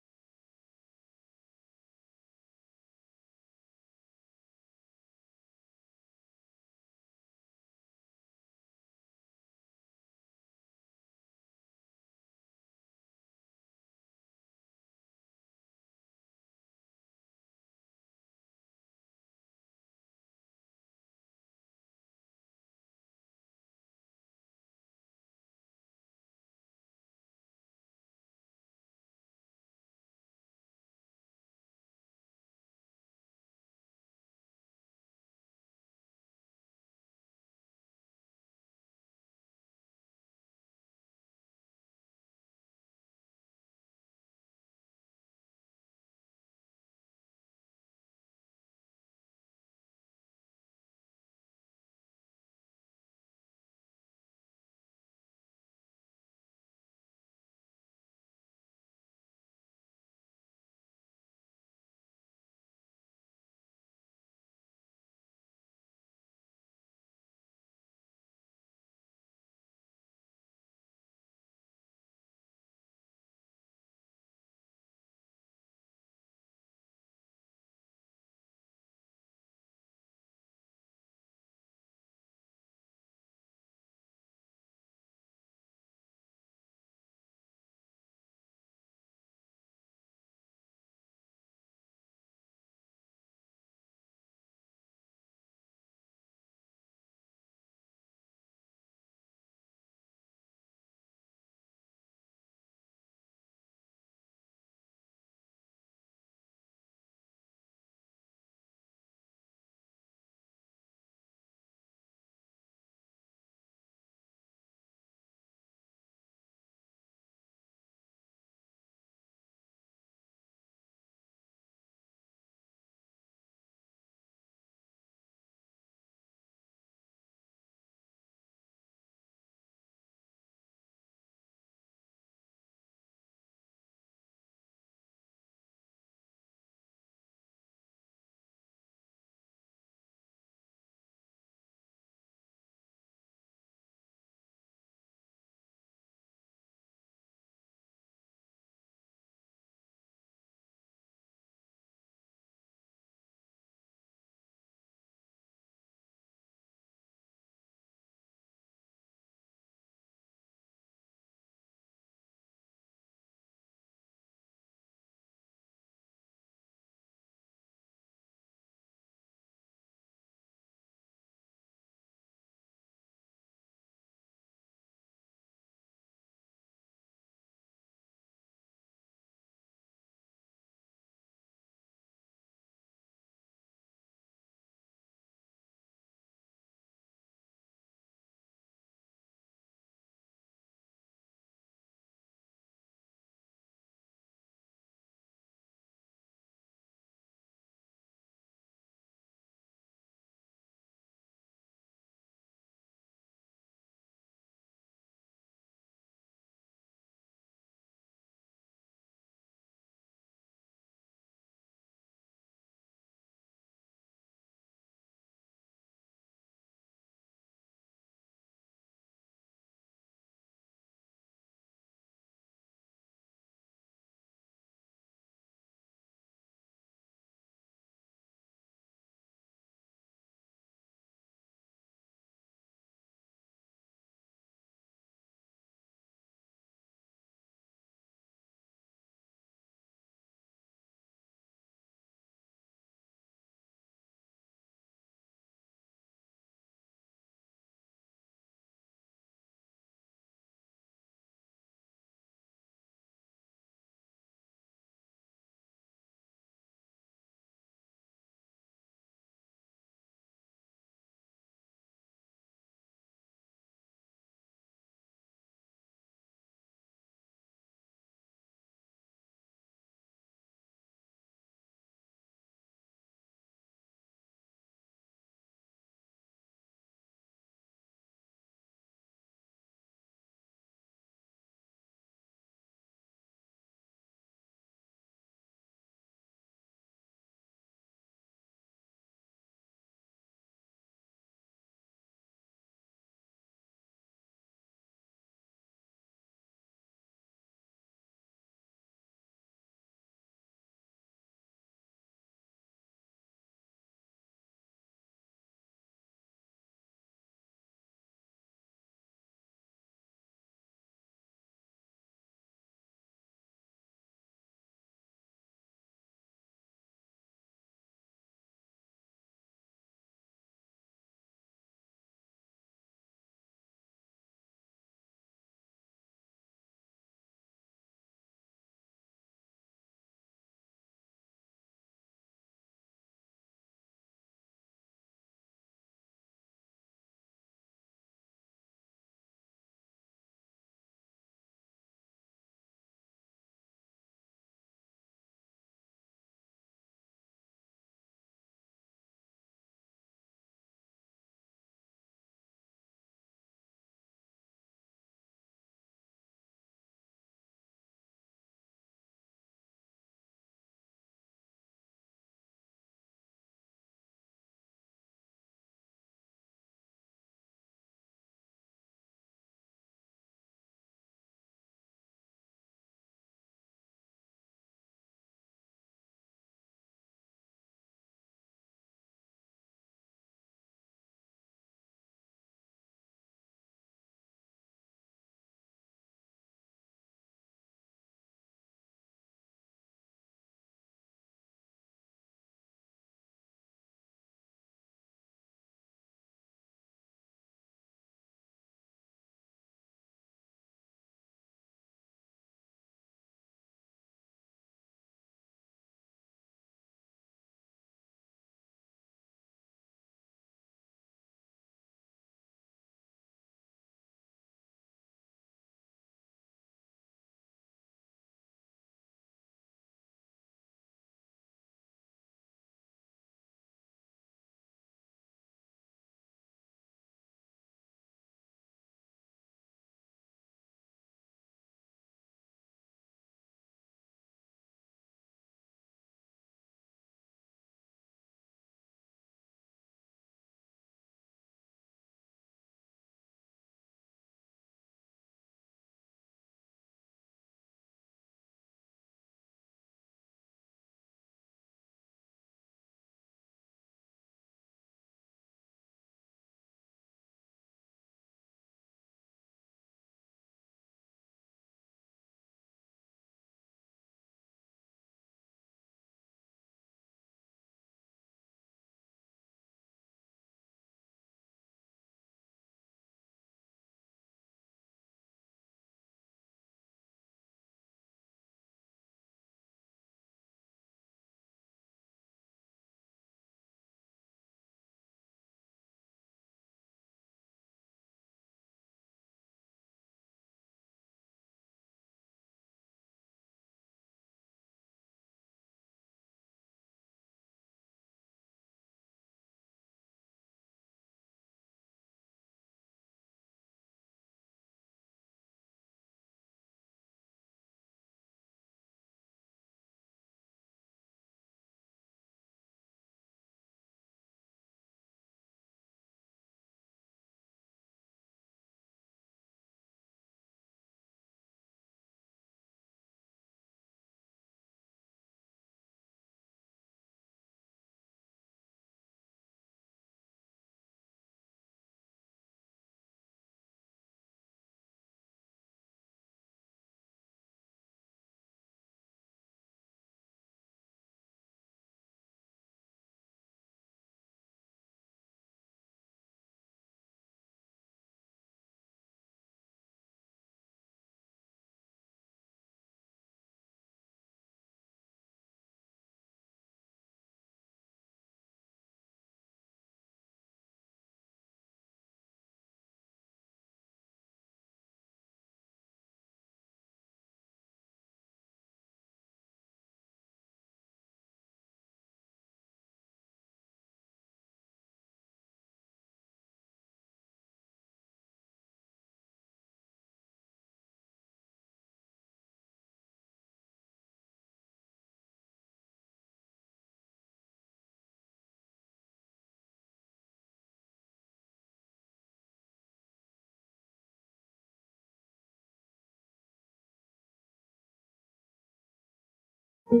Hello,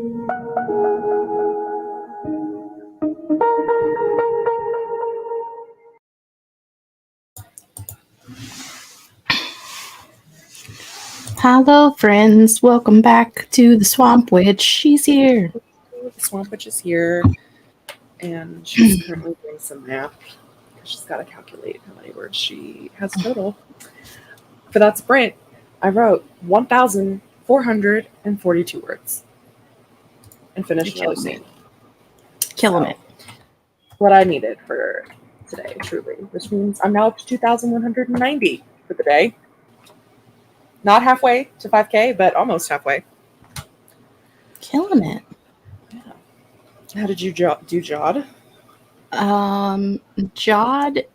friends. Welcome back to the Swamp Witch. She's here. The Swamp Witch is here, and she's currently doing some math. She's got to calculate how many words she has total. For that sprint, I wrote 1,442 words and finished another scene. Killing it. What I needed for today, truly, which means I'm now up to 2,190 for the day. Not halfway to 5K, but almost halfway. Killing it. Yeah. How did you do, Jod? Jod,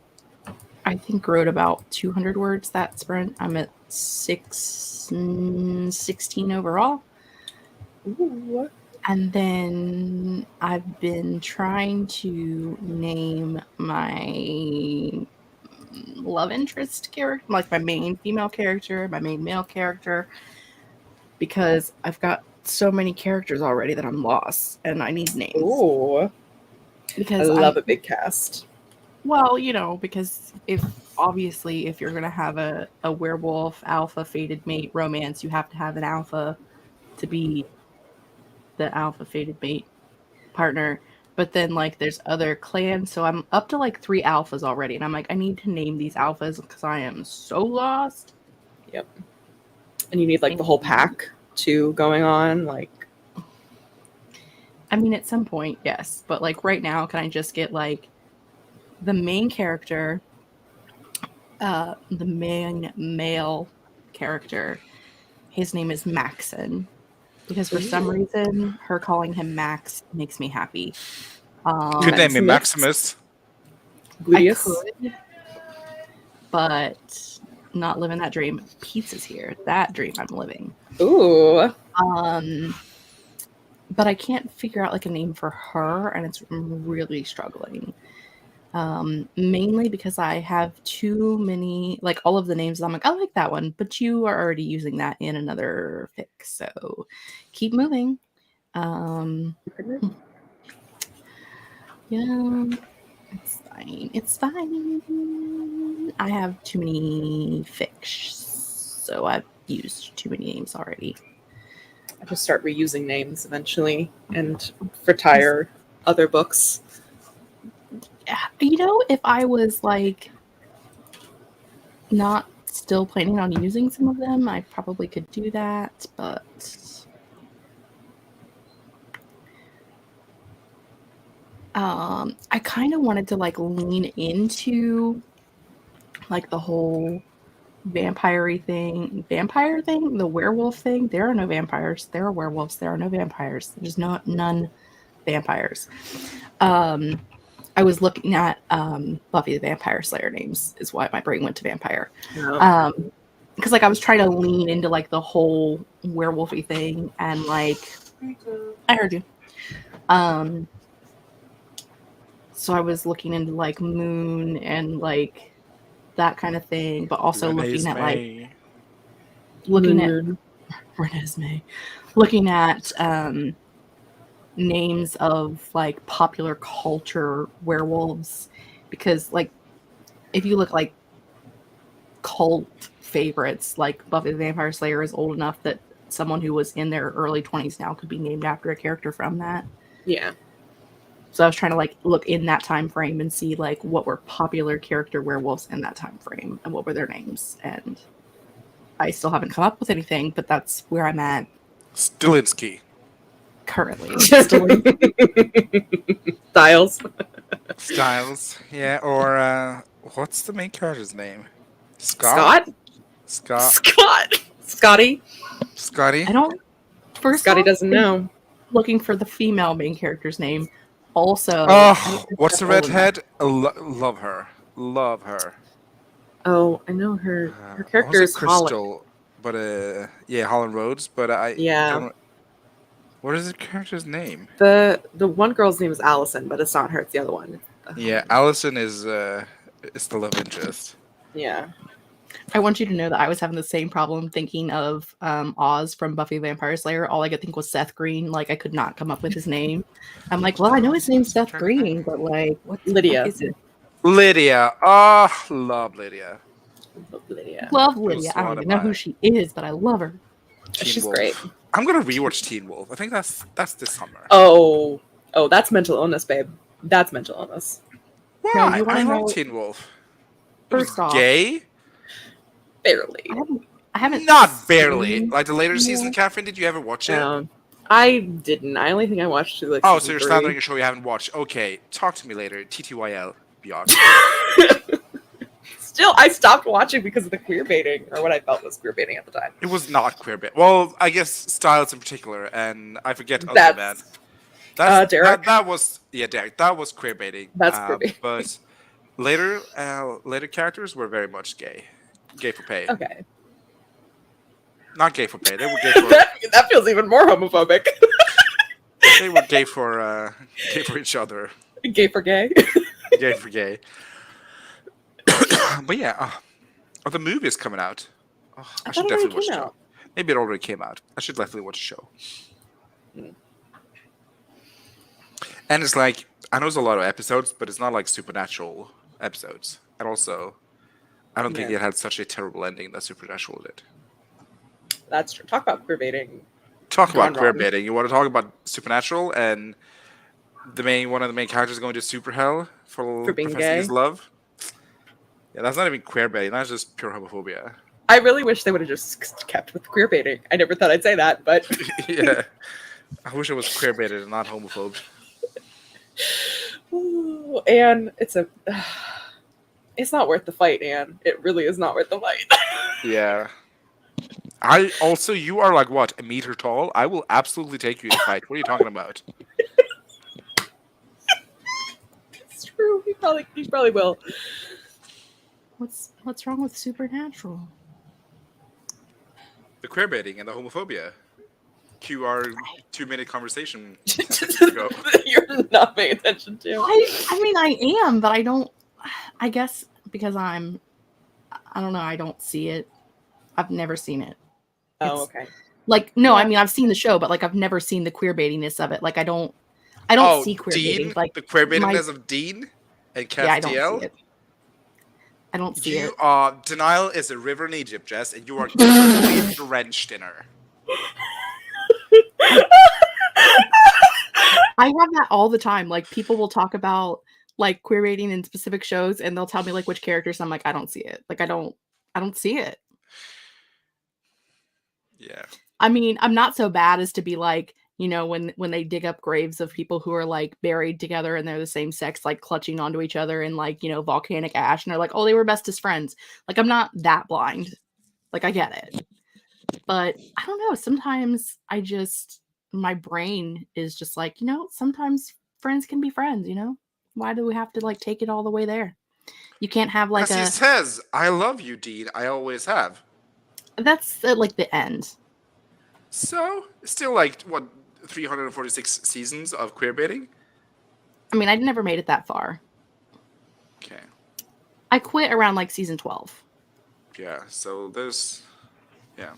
I think, wrote about 200 words that sprint. I'm at 16 overall. Ooh. And then I've been trying to name my love interest character, like my main female character, my main male character, because I've got so many characters already that I'm lost and I need names. Ooh. Because I love a big cast. Well, you know, because if you're going to have a werewolf alpha fated mate romance, you have to have an alpha to be the alpha fated mate partner. But then, like, there's other clans, so I'm up to, like, 3 alphas already. And I'm like, I need to name these alphas because I am so lost. Yep. And you need, like, the whole pack, too, going on, like... I mean, at some point, yes. But, like, right now, can I just get, like, the main character, the main male character, his name is Maxon. Because for some reason, her calling him Max makes me happy. Could name me Maximus. I could, but not living that dream. Pizza's here. That dream I'm living. Ooh. But I can't figure out like a name for her, and I'm really struggling. Mainly because I have too many, like all of the names. I'm like, I like that one, but you are already using that in another fic. So keep moving. Yeah, it's fine. It's fine. I have too many fics, so I've used too many names already. I just start reusing names eventually and retire other books. You know, if I was like not still planning on using some of them, I probably could do that, but I kind of wanted to like lean into like the whole vampire thing, the werewolf thing. There are no vampires. There are werewolves. There are no vampires. There's none vampires. I was looking at Buffy the Vampire Slayer names is why my brain went to vampire. Oh. Because like I was trying to lean into like the whole werewolfy thing and like I heard you. So I was looking into like Moon and like that kind of thing, but also looking at names of like popular culture werewolves, because like if you look like cult favorites, like Buffy the Vampire Slayer is old enough that someone who was in their early 20s now could be named after a character from that. Yeah. So I was trying to like look in that time frame and see like what were popular character werewolves in that time frame and what were their names, and I still haven't come up with anything, but that's where I'm at Stilinski. currently. Styles. Yeah, or what's the main character's name? Scotty. I don't. First Scotty off, doesn't know. Looking for the female main character's name. Also, what's the redhead? Love her. Oh, I know her. Her character is Crystal, but Holland Rhodes. But don't. What is the character's name? The one girl's name is Allison, but it's not her. It's the other one. Yeah, Allison is the love interest. Yeah. I want you to know that I was having the same problem thinking of Oz from Buffy the Vampire Slayer. All I could think was Seth Green. Like, I could not come up with his name. I'm like, well, I know his name's Seth Green, but like, what the Lydia. fuck is it? Lydia. Oh, love Lydia. Lydia. Love Lydia. I don't even know who she is, but I love her. She's Wolf. great. I'm gonna rewatch Teen Wolf. I think that's this summer. Oh, that's mental illness, babe. That's mental illness. Why? No, you wanna I know- love Teen Wolf. It was First off, gay. Barely. I haven't Not barely. seen- Like the later Yeah. season, Catherine. Did you ever watch it? No, I didn't. I only think I watched like. Oh, so season you're 3. standing a show you haven't watched. Okay, talk to me later. TTYL. Beyond. Still, I stopped watching because of the queer baiting, or what I felt was queer baiting at the time. It was not queer bait. Well, I guess Styles in particular, and I forget other man. That's Derek. That was Derek. That was queer baiting. That's queer baiting. But later characters were very much gay for pay. Okay, Not gay for pay. They were gay for. that feels even more homophobic. They were gay for each other. Gay for gay. Gay for gay. But yeah, the movie is coming out. I thought should it already definitely watch the came show. out. Maybe it already came out. I should definitely watch the show. Hmm. And it's like, I know there's a lot of episodes, but it's not like supernatural episodes. And also, I don't think Yeah. it had such a terrible ending that Supernatural did. That's true. Talk about queer baiting. Talk about Gone queer wrong. baiting. You want to talk about Supernatural and one of the main characters going to super hell for being professing his gay? love? Yeah, that's not even queer baiting. That's just pure homophobia. I really wish they would have just kept with queer baiting. I never thought I'd say that, but Yeah. I wish it was queer baited and not homophobe. Ooh, Anne, it's not worth the fight, Anne. It really is not worth the fight. Yeah. You are like what, a meter tall? I will absolutely take you to fight. What are you talking about? It's true. He probably will. What's wrong with Supernatural? The queer baiting and the homophobia. Cue our 2-minute conversation. You're not paying attention to. I mean, I am, but I don't. I guess because I don't know. I don't see it. I've never seen it. Oh, okay. Like, no, I mean, I've seen the show, but like, I've never seen the queer baitingness of it. Like, I don't see queer Dean, baiting. Like the queer baitingness of Dean and yeah, I Castiel. don't see it. I don't see it. Denial is a river in Egypt, Jess, and you are completely drenched in her. I have that all the time. Like, people will talk about like queer baiting in specific shows, and they'll tell me like which characters. And I'm like, I don't see it. Like, I don't see it. Yeah. I mean, I'm not so bad as to be like, you know, when they dig up graves of people who are like buried together and they're the same sex, like clutching onto each other in like, you know, volcanic ash, and they're like, oh, they were bestest friends. Like, I'm not that blind. Like, I get it. But I don't know. Sometimes my brain is just like, you know, sometimes friends can be friends, you know? Why do we have to like take it all the way there? You can't have like As he says, I love you, Dean. I always have. That's like the end. So, still like, what, 346 seasons of queer baiting? I mean, I never made it that far. Okay. I quit around like season 12. Yeah, so yeah.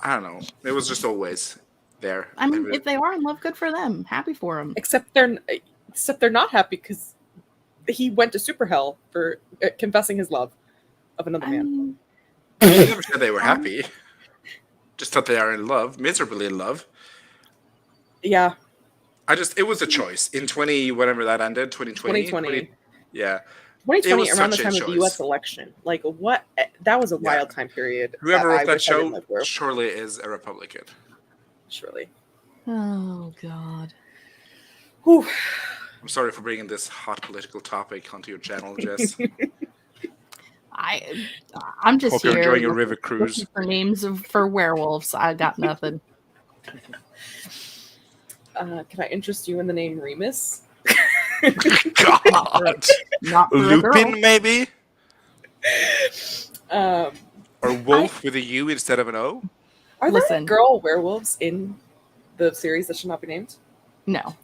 I don't know. It was just always there. I mean, if they are in love, good for them. Happy for them. Except they're not happy because he went to super hell for confessing his love of another man. I never said they were happy. Just that they are in love, miserably in love. Yeah. It was a choice. In whatever that ended, 2020. 2020. Yeah. 2020, was around the such a time of the choice. U.S. election. Like, what? That was a wild time period. Whoever I wrote that wish I didn't show live through. surely is a Republican. Surely. Oh, God. Whew. I'm sorry for bringing this hot political topic onto your channel, Jess. I'm just Hope you're here enjoying your river cruise. for names for werewolves. I got nothing. Can I interest you in the name Remus? God. Not for a girl. Lupin, maybe? Um, Or Wolf with a U instead of an O? are there Listen. girl werewolves in the series that should not be named? No.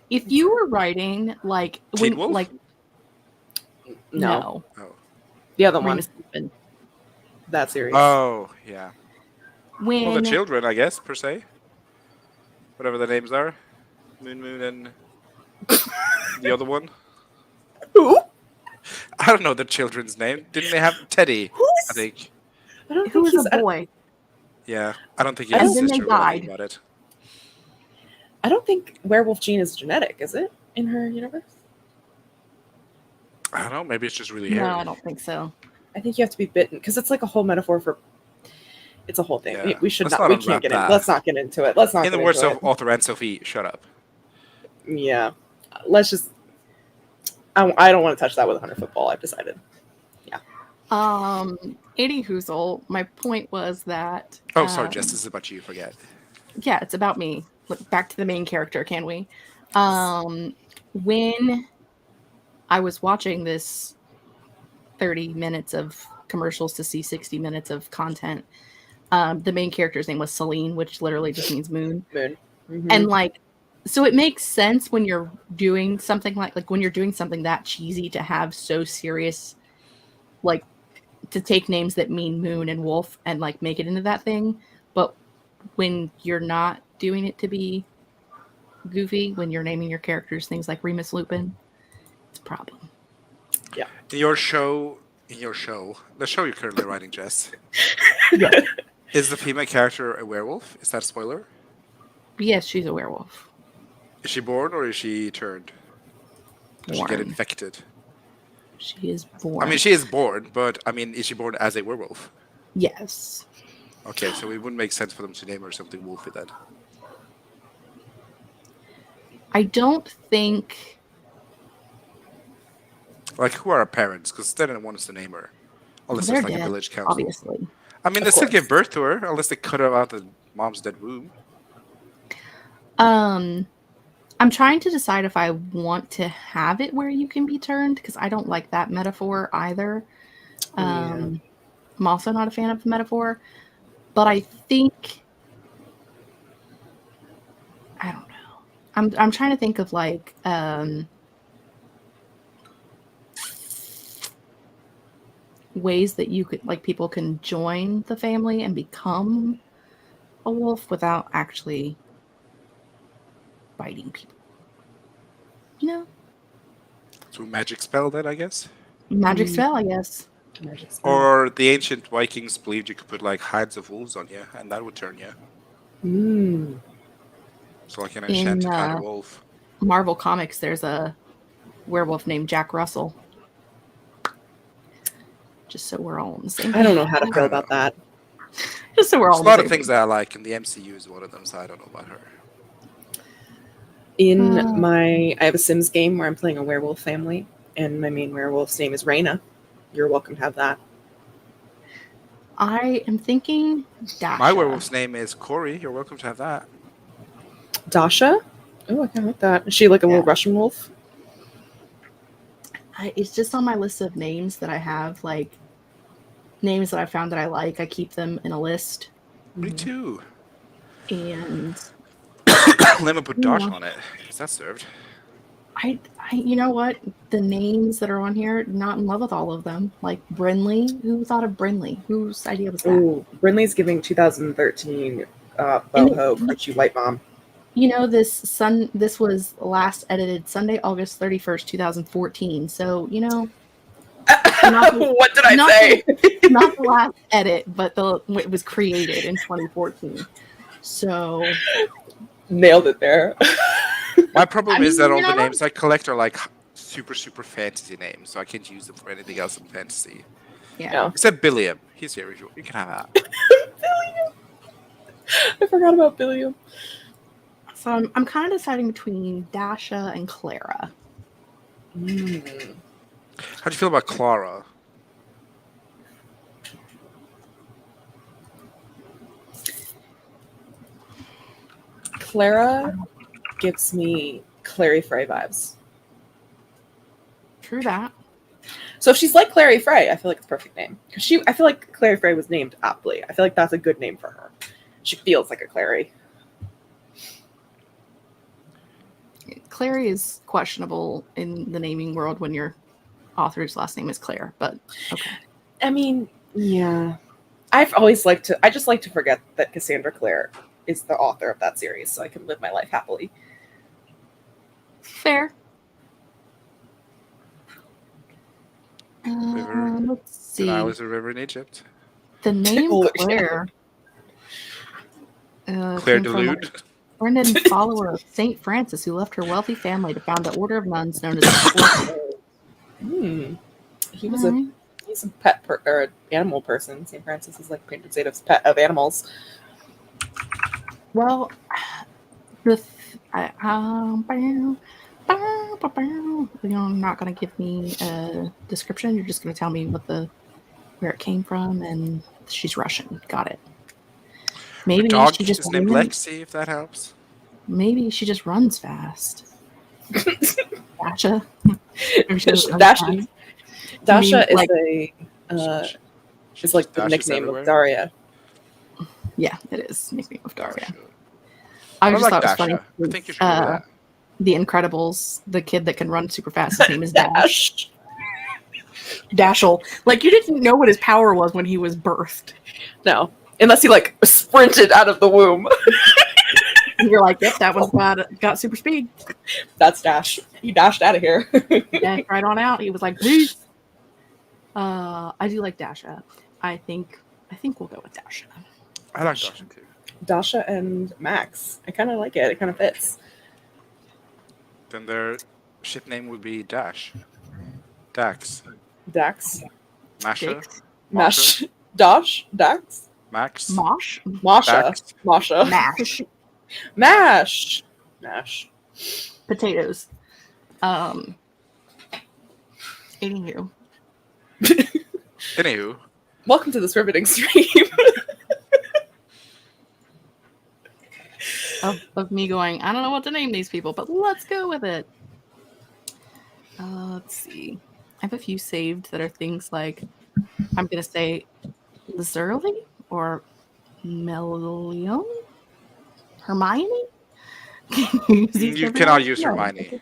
If you were writing like Teen Wolf? like No. Oh. The other one. Remus Lupin. that series. Oh, yeah. When Well, the children, I guess, per se. Whatever the names are. Moon, and the other one. Who? I don't know the children's name. Didn't they have Teddy? I think. I don't who think was he's. a boy? Yeah, I don't think he And has a then they sister. When I think died. about it. I don't think werewolf gene is genetic, is it, in her universe? I don't know. Maybe it's just really No, hairy. I don't think so. I think you have to be bitten because it's like a whole metaphor for. It's a whole thing. Yeah. We should Let's not. not We unwrap can't get in. that. Let's not get into it. Let's not. In the get words into of author Anne Sophie, shut up. it. Yeah, let's just. I don't want to touch that with a 100-foot ball. I've decided. Any Hoozle, my point was that. Oh, sorry, Jess. This is about you. Forget. Yeah, it's about me. Look, back to the main character, can we? When I was watching this 30 minutes of commercials to see 60 minutes of content, the main character's name was Celine, which literally just means moon. Moon. Mhm. And like, so it makes sense when you're doing something like when you're doing something that cheesy to have so serious, like to take names that mean moon and wolf and like make it into that thing. But when you're not doing it to be goofy, when you're naming your characters things like Remus Lupin, it's a problem. In your show, the show you're currently writing, Jess, Yeah. is the female character a werewolf? Is that a spoiler? Yes, she's a werewolf. Is she born or is she turned? Does she get Born. infected? She is born. I mean, she is born, but I mean, is she born as a werewolf? Yes. Okay, so it wouldn't make sense for them to name her something wolfy then. I don't think. Like, who are her parents? Because they didn't want us to name her. Unless They're it's like dead, a village council. obviously. I mean, Of they still course. give birth to her, unless they cut her out the mom's dead womb. I'm trying to decide if I want to have it where you can be turned, because I don't like that metaphor either. I'm also not a fan of the metaphor, but I think I don't know. I'm trying to think of like ways that you could like people can join the family and become a wolf without actually biting people. You know? Through magic spell, then, I guess? Magic spell, I guess. Magic spell. Or the ancient Vikings believed you could put, like, hides of wolves on you, and that would turn you. Mm. So, like, an In, enchanted kind of wolf. Marvel Comics, there's a werewolf named Jack Russell. Just so we're all on the same page. I don't know how to feel about that. Just so we're all There's a on the lot same of things that I like, and the MCU is one of them, so I don't know about her. I have a Sims game where I'm playing a werewolf family, and my main werewolf's name is Raina. You're welcome to have that. I am thinking Dasha. My werewolf's name is Corey. You're welcome to have that. Dasha? Oh, I kind of like that. Is she like a little Russian wolf? It's just on my list of names that I have, like names that I found that I like. I keep them in a list. Me too. And Let me put Dash on it. Is that served? I, you know what? The names that are on here, not in love with all of them. Like Brinley. Who thought of Brinley? Whose idea was that? Oh, Brinley's giving 2013 boho crunchy white mom. You know, this was last edited Sunday, August 31st, 2014. So, you know, What did I say? not the last edit, but it was created in 2014. So Nailed it there. My problem is that all the you know, names I collect are like super, super fantasy names, so I can't use them for anything else in fantasy. yeah. Except Billiam. He's here. You can have that. Billiam. I forgot about Billiam. So I'm kind of deciding between Dasha and Clara. How do you feel about Clara? Clara gives me Clary Frey vibes. True that. So if she's like Clary Frey, I feel like it's a perfect name. Because I feel like Clary Frey was named aptly. I feel like that's a good name for her. She feels like a Clary. Clary is questionable in the naming world when your author's last name is Claire, but okay. I mean, yeah. I just like to forget that Cassandra Clare is the author of that series, so I can live my life happily. Fair. River. Let's Then I see. was a river in Egypt. The name Holy Claire Claire came de from a Lune. friend and follower of Saint Francis, who left her wealthy family to found the order of nuns known as the He's a pet or an animal person. St. Francis is like patron saint of animals. Well, you're not going to give me a description. You're just going to tell me where it came from, and she's Russian. Got it. Her Maybe dog she just is named Lexi, if that helps. Maybe she just runs fast. Dasha. Dasha is She's like the Dasha's nickname everywhere. of Daria. Yeah, it is nickname of Daria. Dasha. I I just like thought it was Dasha. funny. I think you should go with that. The Incredibles, the kid that can run super fast, his name is Dash. Dash. Dashel. Like, you didn't know what his power was when he was birthed. No, unless he like sprinted out of the womb. And you're like, yep, that one's got super speed. That's Dash. He dashed out of here. Dashed right on out. He was like, peace. I do like Dasha. I think we'll go with Dasha. I like Dasha too. Dasha and Max. I kind of like it. It kind of fits. Then their ship name would be Dash. Dax. Dax. Masha. Dix. Mash. Dash. Dax. Max. Mosh. Masha. Dax. Masha. Mash. Mash. Mash. Potatoes. Anywho. Anywho. Welcome to this riveting stream. Of me going, I don't know what to name these people, but let's go with it. Let's see. I have a few saved that are things like, I'm going to say Zerly or Melion? Hermione? You cannot use Hermione.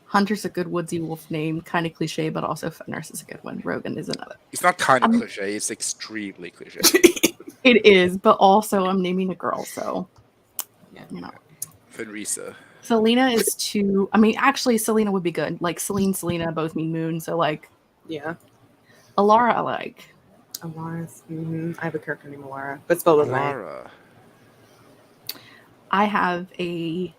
Hunter's a good woodsy wolf name. Kind of cliche, but also Fenris is a good one. Rogan is another. It's not kind of cliche. It's extremely cliche. It is, but also I'm naming a girl, so you know. Fenrisa. Selena is too. I mean, actually, Selena would be good. Like Celine, Selena both mean moon, so like. Yeah. Alara, I like. Alara's. I have a character named Alara, but spelled with an A. Alara. I have a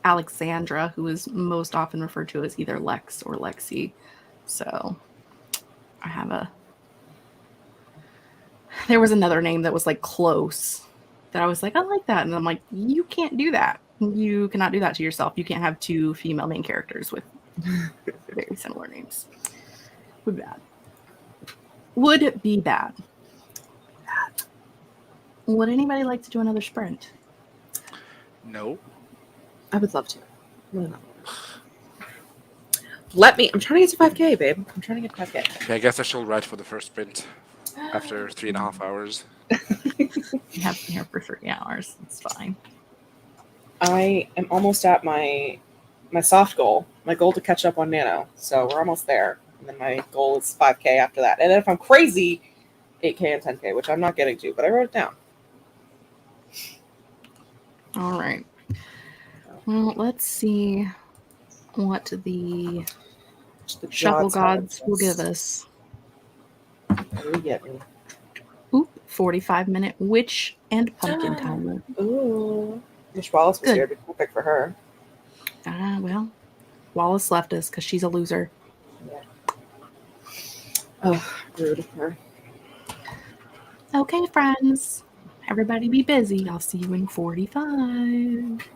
Alexandra, who is most often referred to as either Lex or Lexi. So I have there was another name that was like close that I was like, I like that. And I'm like, you can't do that. You cannot do that to yourself. You can't have two female main characters with very similar names. Would be bad. Would be bad. Would anybody like to do another sprint? No. I would love to. Why not? I'm trying to get to 5K, babe. I'm trying to get to 5K. Okay, I guess I shall write for the first sprint after 3.5 hours. You have been here for 3 hours. It's fine. I am almost at my soft goal. My goal to catch up on Nano. So we're almost there. And then my goal is 5K after that. And then if I'm crazy, 8K and 10K, which I'm not getting to, but I wrote it down. All right. Well, let's see what the shuffle gods will give us. What do we get me? Oop, 45-minute witch and pumpkin timer. Ooh. Wish Wallace was Good. here. We'll pick for her. Well, Wallace left us because she's a loser. Yeah. Oh, rude of her. Okay, friends. Everybody be busy. I'll see you in 45.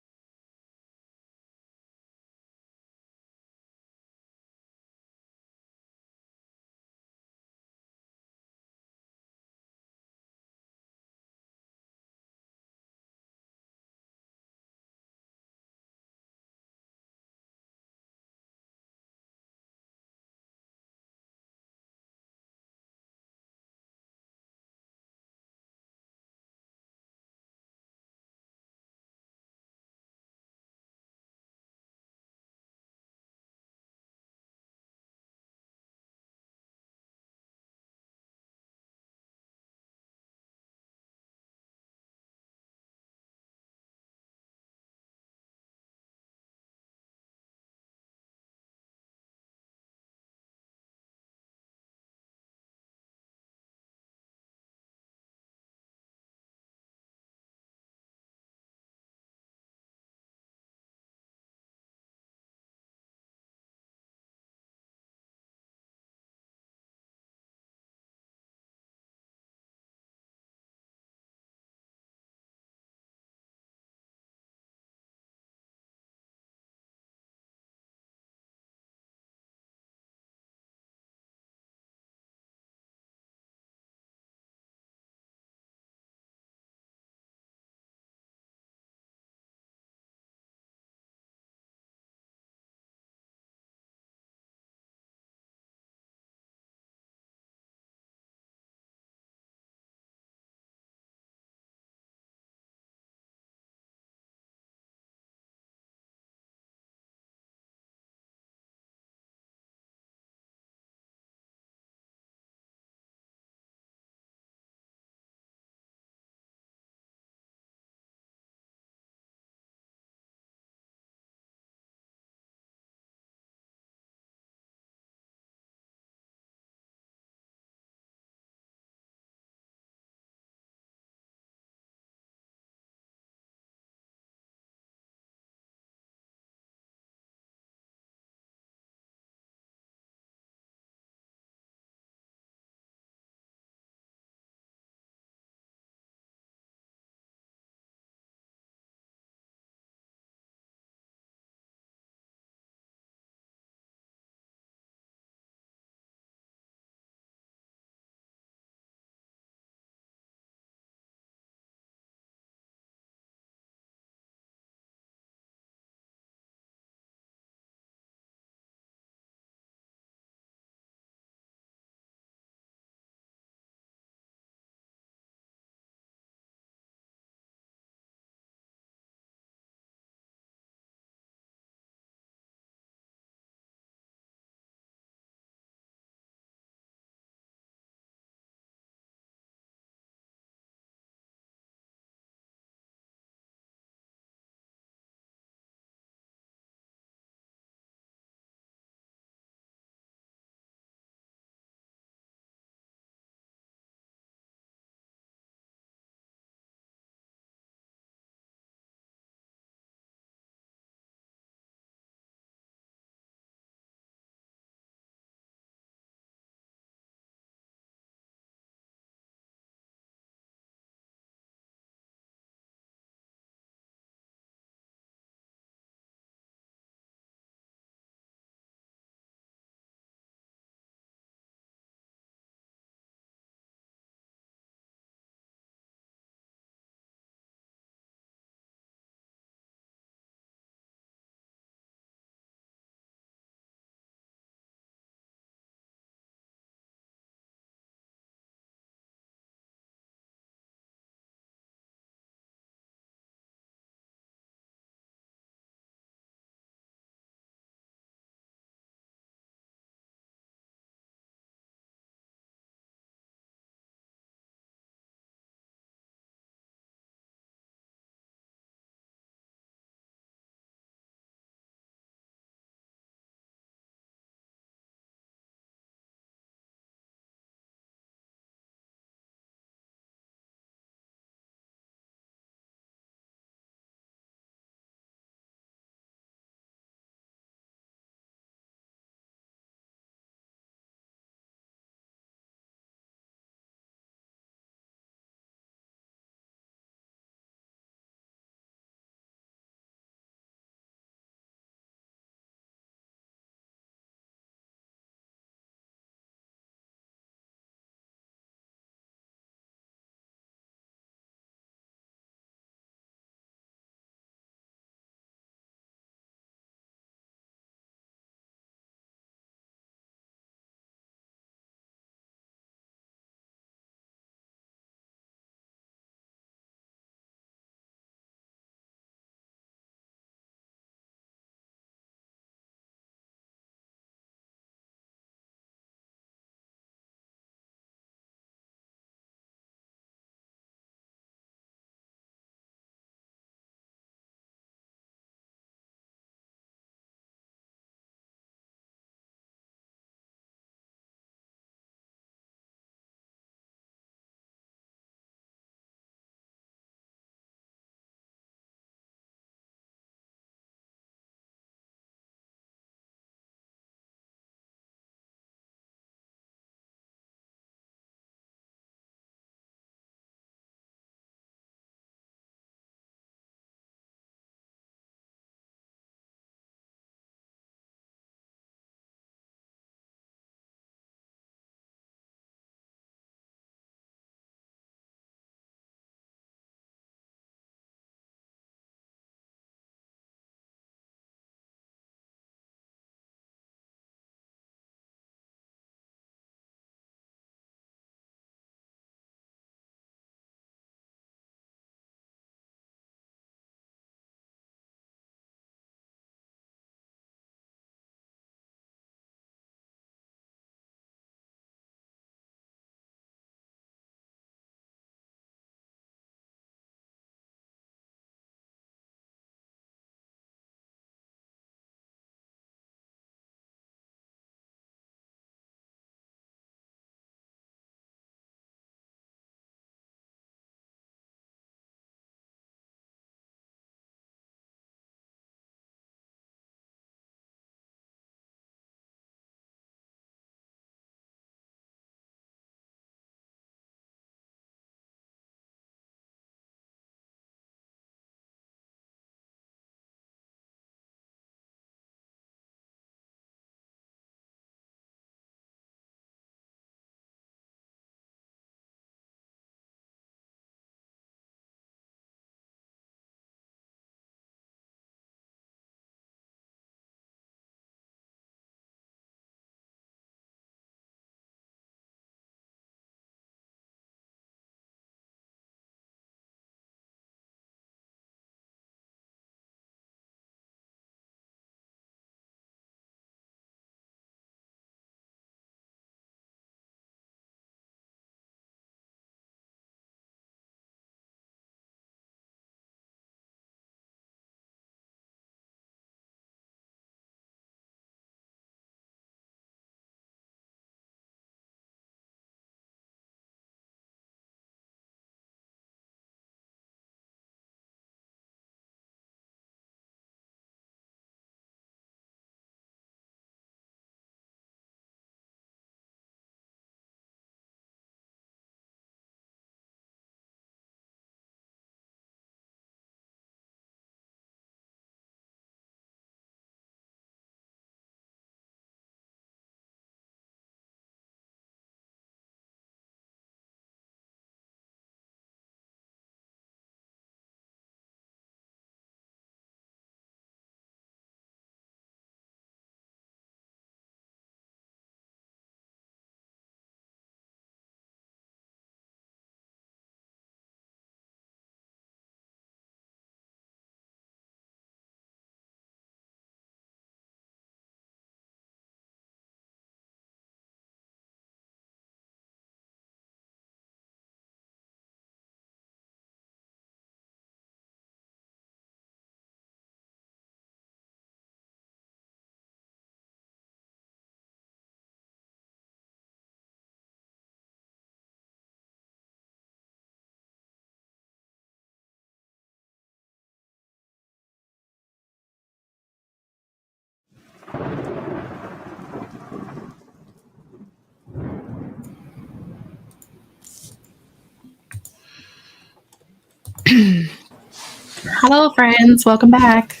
Hello, friends. Welcome back.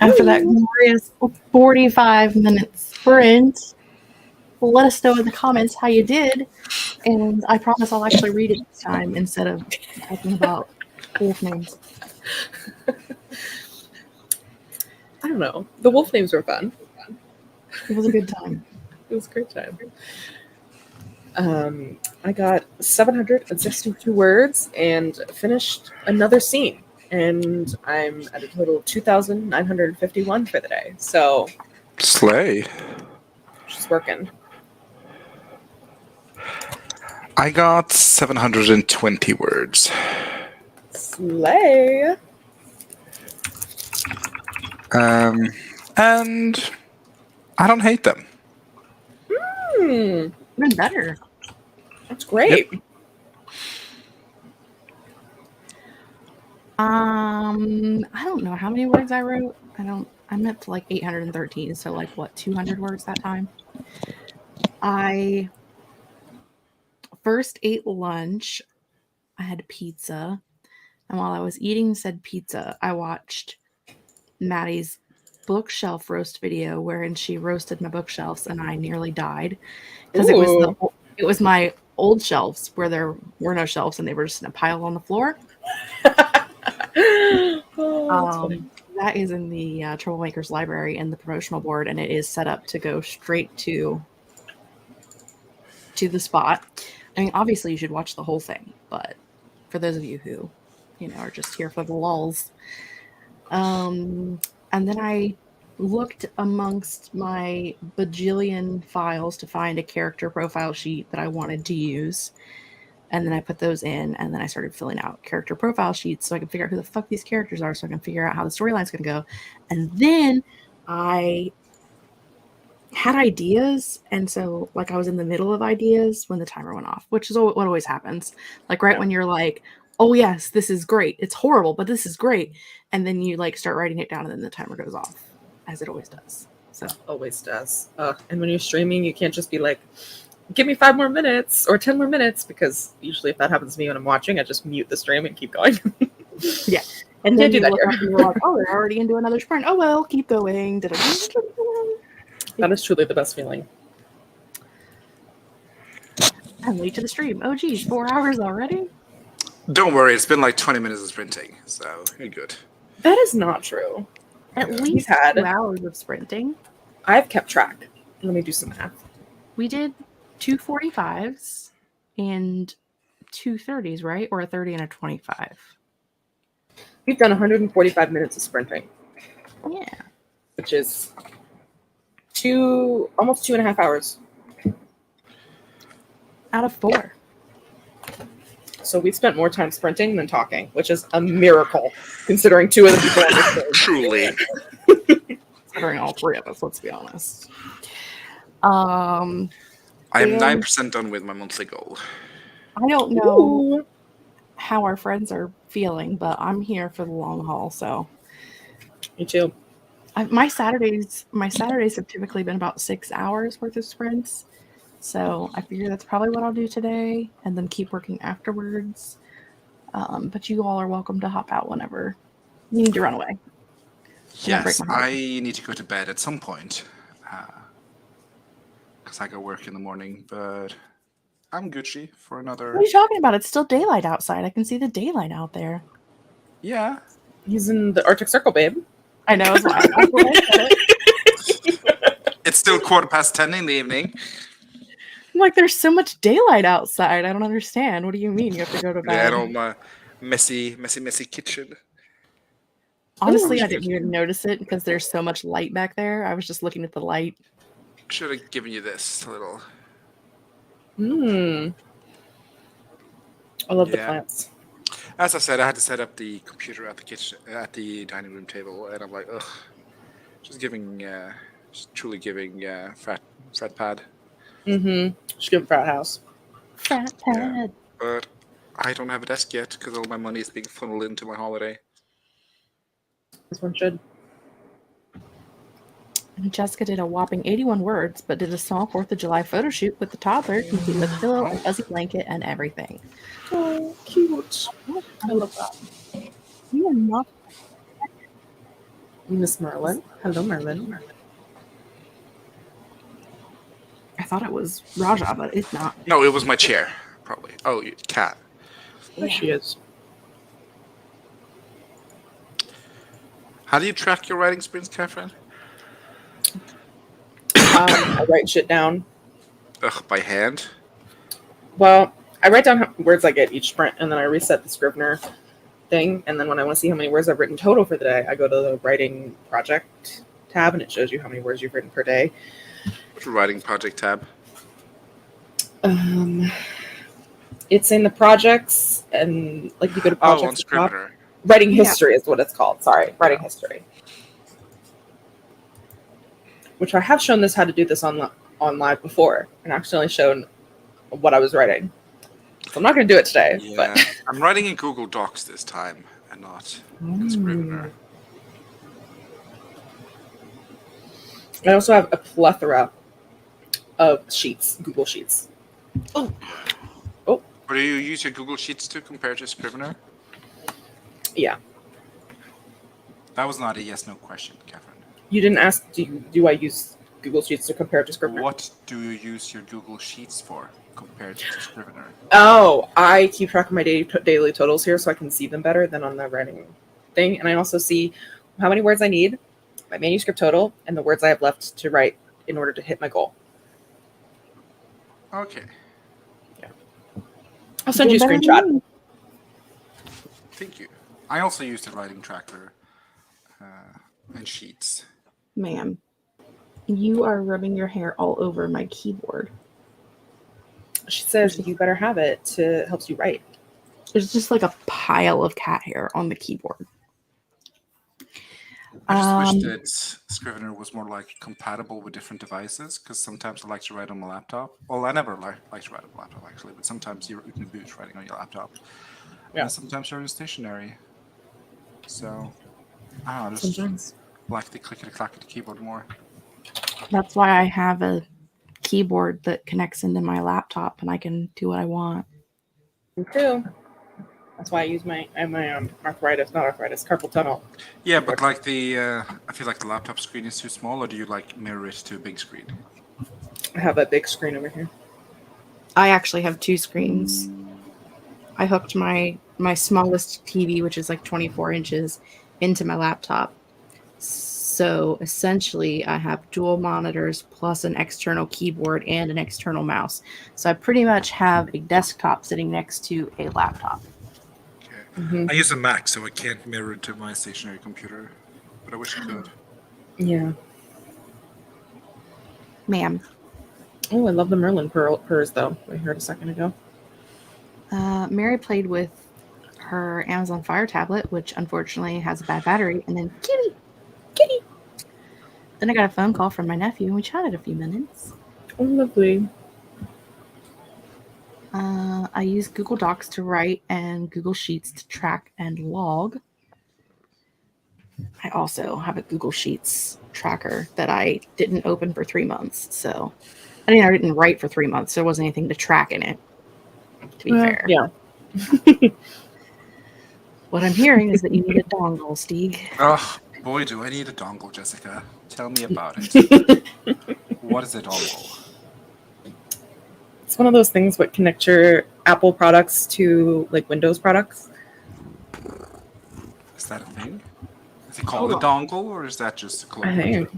After that glorious 45-minute sprint, let us know in the comments how you did. And I promise I'll actually read it this time instead of talking about wolf names. I don't know. The wolf names were fun. It was a good time. It was a great time. I got 762 words and finished another scene. And I'm at a total of 2,951 for the day. So, Slay. she's working. I got 720 words. Slay. And I don't hate them. Hmm. Even better. That's great. Yep. I don't know how many words I wrote. I'm up to like 813, so like what, 200 words that time? I first ate lunch. I had pizza. And while I was eating said pizza, I watched Maddie's bookshelf roast video wherein she roasted my bookshelves and I nearly died because it was my old shelves where there were no shelves and they were just in a pile on the floor. That is in the Troublemakers library and the promotional board, and it is set up to go straight to the spot. I mean, obviously you should watch the whole thing, but for those of you who, are just here for the lulls. And then I looked amongst my bajillion files to find a character profile sheet that I wanted to use. And then I put those in, and then I started filling out character profile sheets so I can figure out who the fuck these characters are, so I can figure out how the storyline's going to go. And then I had ideas, and so like I was in the middle of ideas when the timer went off, which is what always happens. Like when you're like, oh yes, this is great. It's horrible, but this is great. And then you like start writing it down, and then the timer goes off, as it always does. So Always does. And when you're streaming, you can't just be like, give me 5 more minutes or 10 more minutes, because usually if that happens to me when I'm watching, I just mute the stream and keep going. yeah. And then Can't do you that look here. up and you're like, oh, they're already into another sprint. Oh well, keep going. That is truly the best feeling. I'm late to the stream. Oh geez, 4 hours already? Don't worry, it's been like 20 minutes of sprinting, so you're good. That is not true. At We've least had- 2 hours of sprinting. I've kept track. Let me do some math. We did 2 45s and 2 30s, right? Or a 30 and a 25. We've done 145 minutes of sprinting, Yeah. which is almost 2.5 hours. Out of 4. So we spent more time sprinting than talking, which is a miracle considering 2 of the people on this stage. Truly. Considering all 3 of us, let's be honest. I am And 9% done with my monthly goal. I don't know Ooh. how our friends are feeling, but I'm here for the long haul, so Me too. my Saturdays have typically been about 6 hours worth of sprints. So I figure that's probably what I'll do today, and then keep working afterwards. But you all are welcome to hop out whenever you need to run away. Yes, I need to go to bed at some point. Because I go work in the morning, but I'm Gucci for another... What are you talking about? It's still daylight outside. I can see the daylight out there. Yeah. He's in the Arctic Circle, babe. I know. That's why I It's still 10:15 in the evening. I'm like, there's so much daylight outside. I don't understand. What do you mean you have to go to bed? Yeah, and all my messy kitchen. Honestly, I didn't even notice it because there's so much light back there. I was just looking at the light. Should have given you this little... I love the Yeah. plants. As I said, I had to set up the computer at the kitchen, at the dining room table, and I'm like, ugh. Just truly giving frat pad. Just give frat house. Frat pad. Yeah. But I don't have a desk yet because all my money is being funneled into my holiday. This one should. Jessica did a whopping 81 words, but did a small 4th of July photo shoot with the toddler, complete with pillow, a fuzzy blanket, and everything. Oh, cute. I love that. You are not Miss Merlin. Hello, Merlin. I thought it was Raja, but it's not. No, it was my chair, probably. Oh, cat. There she is. How do you track your writing sprints, Catherine? I write shit down. Ugh, by hand? Well, I write down words I get each sprint, and then I reset the Scrivener thing. And then when I want to see how many words I've written total for the day, I go to the writing project tab, and it shows you how many words you've written per day. What's your writing project tab? It's in the projects, and like you go to projects. Oh, on Scrivener. Writing history is what it's called. Sorry, writing history. Which I have shown this how to do this on live before, and accidentally shown what I was writing. So I'm not going to do it today. Yeah, But I'm writing in Google Docs this time, and not in Scrivener. I also have a plethora of sheets, Google Sheets. Or do you use your Google Sheets to compare to Scrivener? Yeah. That was not a yes/no question, Catherine. You didn't ask, do I use Google Sheets to compare to Scrivener? What do you use your Google Sheets for compared to Scrivener? Oh, I keep track of my daily totals here so I can see them better than on the writing thing. And I also see how many words I need, my manuscript total, and the words I have left to write in order to hit my goal. Okay. Yeah. I'll send you a screenshot. Thank you. I also use the writing tracker and Sheets. Ma'am, you are rubbing your hair all over my keyboard. She says you better have it to help you write. There's just like a pile of cat hair on the keyboard. I just wish that Scrivener was more like compatible with different devices, because sometimes I like to write on my laptop. Well, I never like to write on my laptop actually, but sometimes you can boot writing on your laptop. Yeah. And sometimes you're in stationary. So I don't know, just Sometimes. like the clickety-clackety keyboard more. That's why I have a keyboard that connects into my laptop and I can do what I want. Me too. That's why I use my carpal tunnel. Yeah, but like I feel like the laptop screen is too small, or do you like mirror it to a big screen? I have a big screen over here. I actually have two screens. I hooked my smallest TV, which is like 24 inches, into my laptop. So essentially, I have dual monitors plus an external keyboard and an external mouse. So I pretty much have a desktop sitting next to a laptop. Okay. Mm-hmm. I use a Mac, so I can't mirror it to my stationary computer, but I wish I could. Yeah. Ma'am. Oh, I love the Merlin purrs, though. I heard a second ago. Mary played with her Amazon Fire tablet, which unfortunately has a bad battery, and then kitty. Then I got a phone call from my nephew, and we chatted a few minutes. Oh, lovely. I use Google Docs to write and Google Sheets to track and log. I also have a Google Sheets tracker that I didn't open for 3 months. So, I didn't write for 3 months. There wasn't anything to track in it, to be fair. Yeah. What I'm hearing is that you need a dongle, Stieg. Oh, boy, do I need a dongle, Jessica. Tell me about it. What is a dongle? It's one of those things that connect your Apple products to like Windows products. Is that a thing? Is it called a dongle, or is that just a colloquial I think.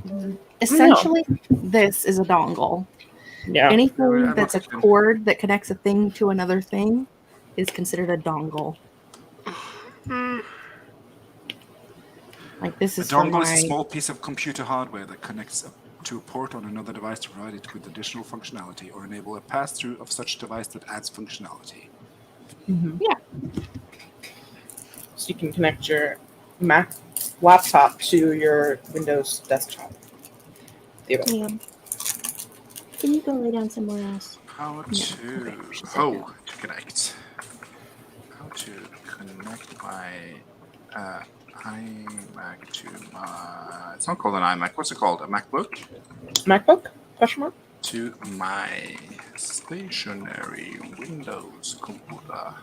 term? Essentially, this is a dongle. Yeah. Anything that's a cord that connects a thing to another thing is considered a dongle. Like this is A dongle for is my... a small piece of computer hardware that connects to a port on another device to provide it with additional functionality or enable a pass-through of such device that adds functionality. Mm-hmm. Yeah. So you can connect your Mac laptop to your Windows desktop. Yeah. Can you go lay down somewhere else? How to connect. How to connect my iMac to my... It's not called an iMac. What's it called? A MacBook? MacBook? Question mark? To my stationary Windows computer.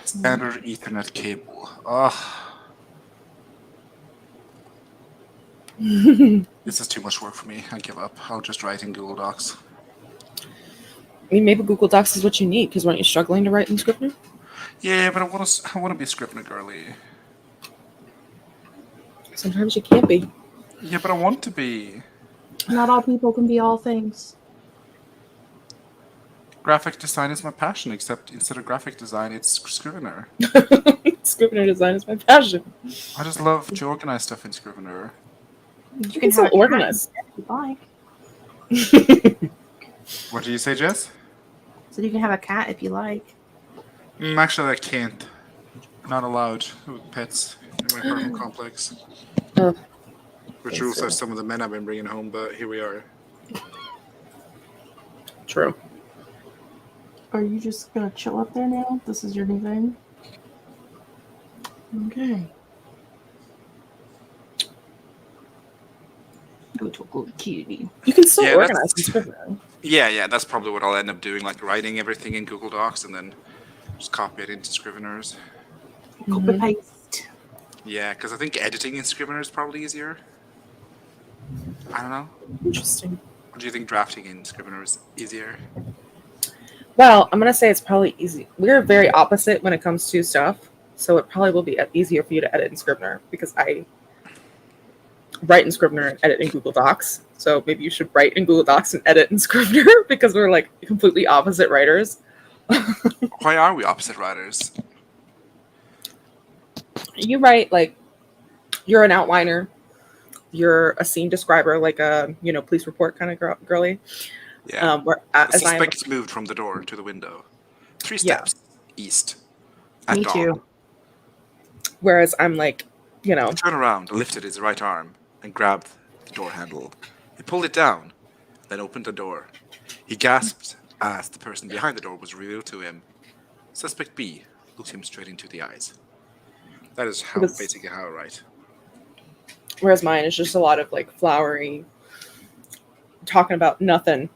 Standard Ethernet cable. Ugh. This is too much work for me. I give up. I'll just write in Google Docs. I mean, maybe Google Docs is what you need, because weren't you struggling to write in Scrivener? Yeah, but I want to be a Scrivener girly. Sometimes you can't be. Yeah, but I want to be. Not all people can be all things. Graphic design is my passion, except instead of graphic design, it's Scrivener. Scrivener design is my passion. I just love to organize stuff in Scrivener. You can still have a organize. cat if you like. What do you say, Jess? So you can have a cat if you like. Actually, I can't. Not allowed with pets in my apartment complex. Oh. Which rules out some of the men I've been bringing home, but here we are. True. Are you just gonna chill up there now? This is your new thing? Okay. Go to a little cutie. You can still Yeah, organize in that's- Scrivener. Yeah, that's probably what I'll end up doing, like writing everything in Google Docs and then just copy it into Scriveners. Copy paste. Yeah, because I think editing in Scrivener is probably easier. I don't know. Interesting. Or do you think drafting in Scrivener is easier? Well, I'm going to say it's probably easy. We're very opposite when it comes to stuff. So it probably will be easier for you to edit in Scrivener because I write in Scrivener and edit in Google Docs. So maybe you should write in Google Docs and edit in Scrivener because we're like completely opposite writers. Why are we opposite writers? You write like you're an outliner. You're a scene describer, like a police report kind of girly. Yeah. Where The as I am, suspect moved from the door to the window. 3 Yeah. steps east. At Me dawn. too. whereas I'm like, He turned around, lifted his right arm, and grabbed the door handle. He pulled it down, then opened the door. He gasped as the person behind the door was revealed to him. Suspect B looked him straight into the eyes. That is basically how I write. whereas mine is just a lot of like flowery, talking about nothing,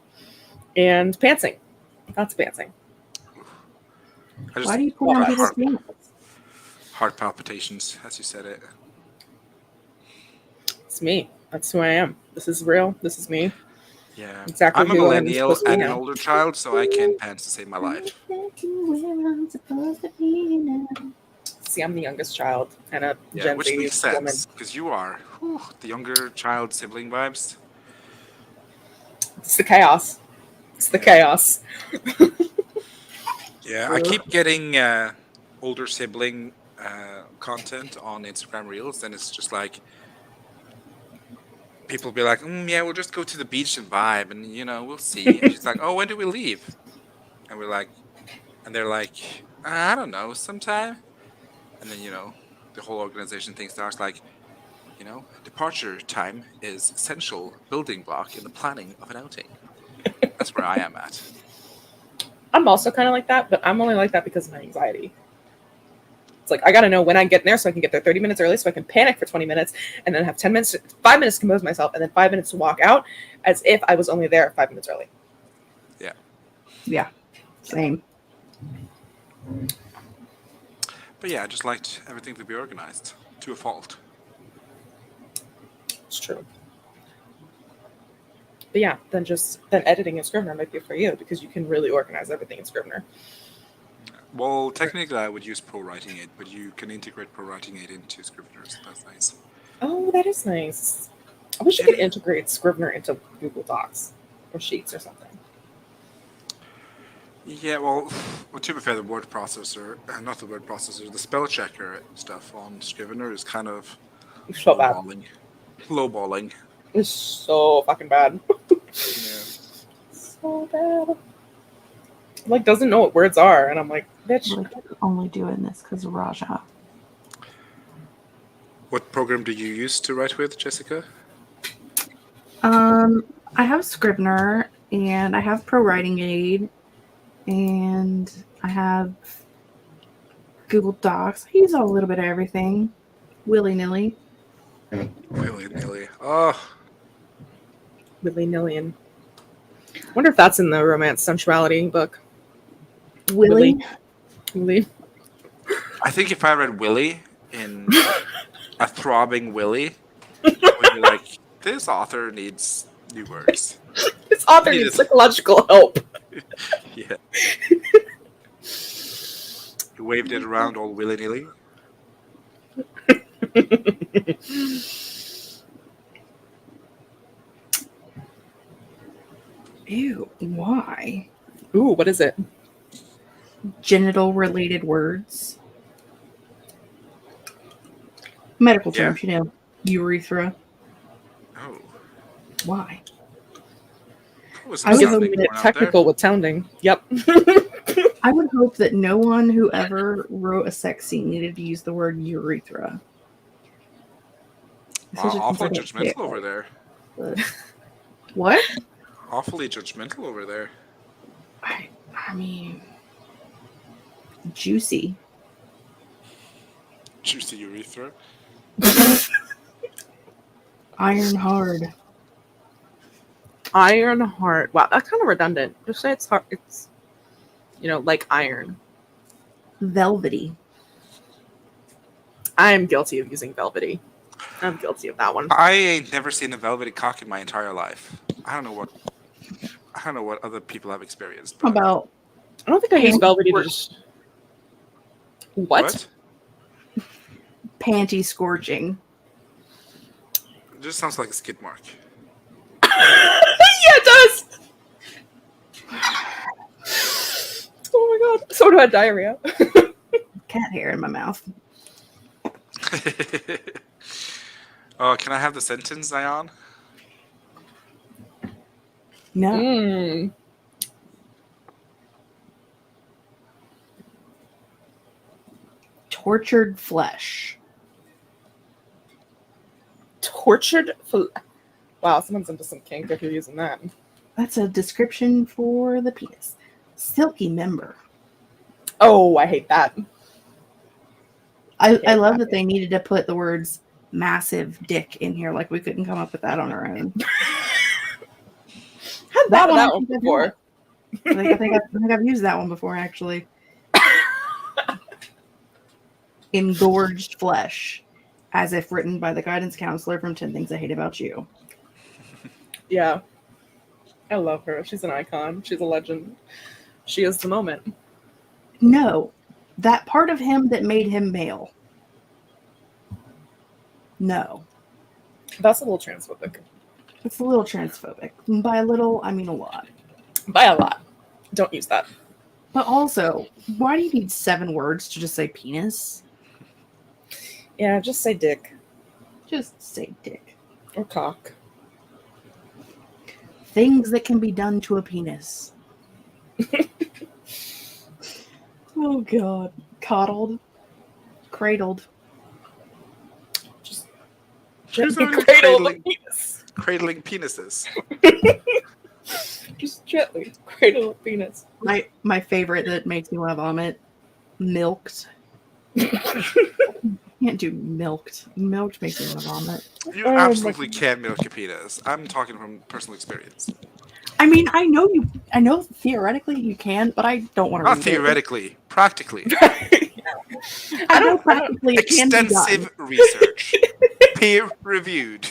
and pantsing. That's pantsing. I just Why do you pull on people's heart, pants? heart palpitations as you said it. It's me. That's who I am. This is real. This is me. Yeah. Exactly I'm a who I'm millennial supposed to be and an now. older child, so I can't pants to save my life. See, I'm the youngest child and a Yeah, Gen which Z makes woman. sense because you are the younger child sibling vibes. It's the chaos. It's the chaos. Yeah, I keep getting older sibling content on Instagram Reels, and it's just like people be like, "Yeah, we'll just go to the beach and vibe, and we'll see." And she's like, "Oh, when do we leave?" And we're like, and they're like, "I don't know, sometime." And then the whole organization thing starts like, departure time is essential building block in the planning of an outing. That's where I am at. I'm also kind of like that, but I'm only like that because of my anxiety. It's like I gotta know when I get there so I can get there 30 minutes early so I can panic for 20 minutes and then have 5 minutes to compose myself and then 5 minutes to walk out as if I was only there 5 minutes early. Yeah. Same. But yeah, I just liked everything to be organized to a fault. It's true. But yeah, then editing in Scrivener might be for you because you can really organize everything in Scrivener. Well, technically, I would use ProWriting Aid, but you can integrate ProWriting Aid into Scrivener, so that's nice. Oh, that is nice. I wish you could integrate Scrivener into Google Docs or Sheets or something. Yeah, well, to be fair, the word processor, not the word processor, the spell checker stuff on Scrivener is kind of It's so bad. Lowballing. It's so fucking bad. Yeah. So bad. Like doesn't know what words are, and I'm like, bitch. We're only doing this because of Raja. What program do you use to write with, Jessica? I have Scrivener and I have ProWriting Aid and I have Google Docs. I use a little bit of everything, willy-nilly. Willy-nilly. Oh, Willy-nilly. Wonder if that's in the romance sensuality book. Willy? Willy. I think if I read Willy in a throbbing Willy, I would be like, this author needs new words. This author needs psychological help. Yeah. He waved it around all willy-nilly. Ew, why? Ooh, what is it? Genital related words. Medical Yeah. terms, you know. Urethra. Oh. Why? Was I would hope sounding that born out there? Technical with sounding. Yep. I would hope that no one who ever wrote a sex scene needed to use the word urethra. Wow, Especially since I awfully don't say it judgmental over there. right. What? Awfully judgmental over there. I mean, juicy. Juicy urethra. Iron hard. Iron heart. Wow, that's kind of redundant. Just say it's hard. It's, like iron. Velvety. I'm guilty of using velvety. I'm guilty of that one. I ain't never seen a velvety cock in my entire life. I don't know what other people have experienced. How but- about I don't think I use Panty velvety to squirt. just. What? panty scorching? It just sounds like a skid mark. Yeah, it does. Oh my god. So do I have diarrhea. Cat hair in my mouth. Oh, can I have the sentence, Zion? No. Mm. Tortured flesh. Tortured. Wow, someone's into some kink if you're using that. That's a description for the penis. Silky member. Oh, I hate that. I love that they needed to put the words massive dick in here. Like we couldn't come up with that on our own. Had That one I that one think I've before. I think I've used that one before, actually. Engorged flesh, as if written by the guidance counselor from 10 Things I Hate About You. Yeah. I love her. She's an icon. She's a legend. She is the moment. No, that part of him that made him male. No, That's a little transphobic. it's a little transphobic. By a little, I mean a lot. By a lot. Don't use that. But also, why do you need 7 words to just say penis? Yeah, just say dick Just say dick. or cock. Things that can be done to a penis. Oh god. Coddled. Cradled. Just She's gently already cradle the cradling- penis. Cradling penises. Just gently cradle the penis. My favorite that makes me want to vomit. Milked. Can't do milked. Milked makes me want to vomit. You Oh my absolutely can milk a penis. I'm talking from personal experience. I mean, I know theoretically you can, but I don't want to. Not theoretically, practically. I know practically it can be done. Extensive research. Peer reviewed.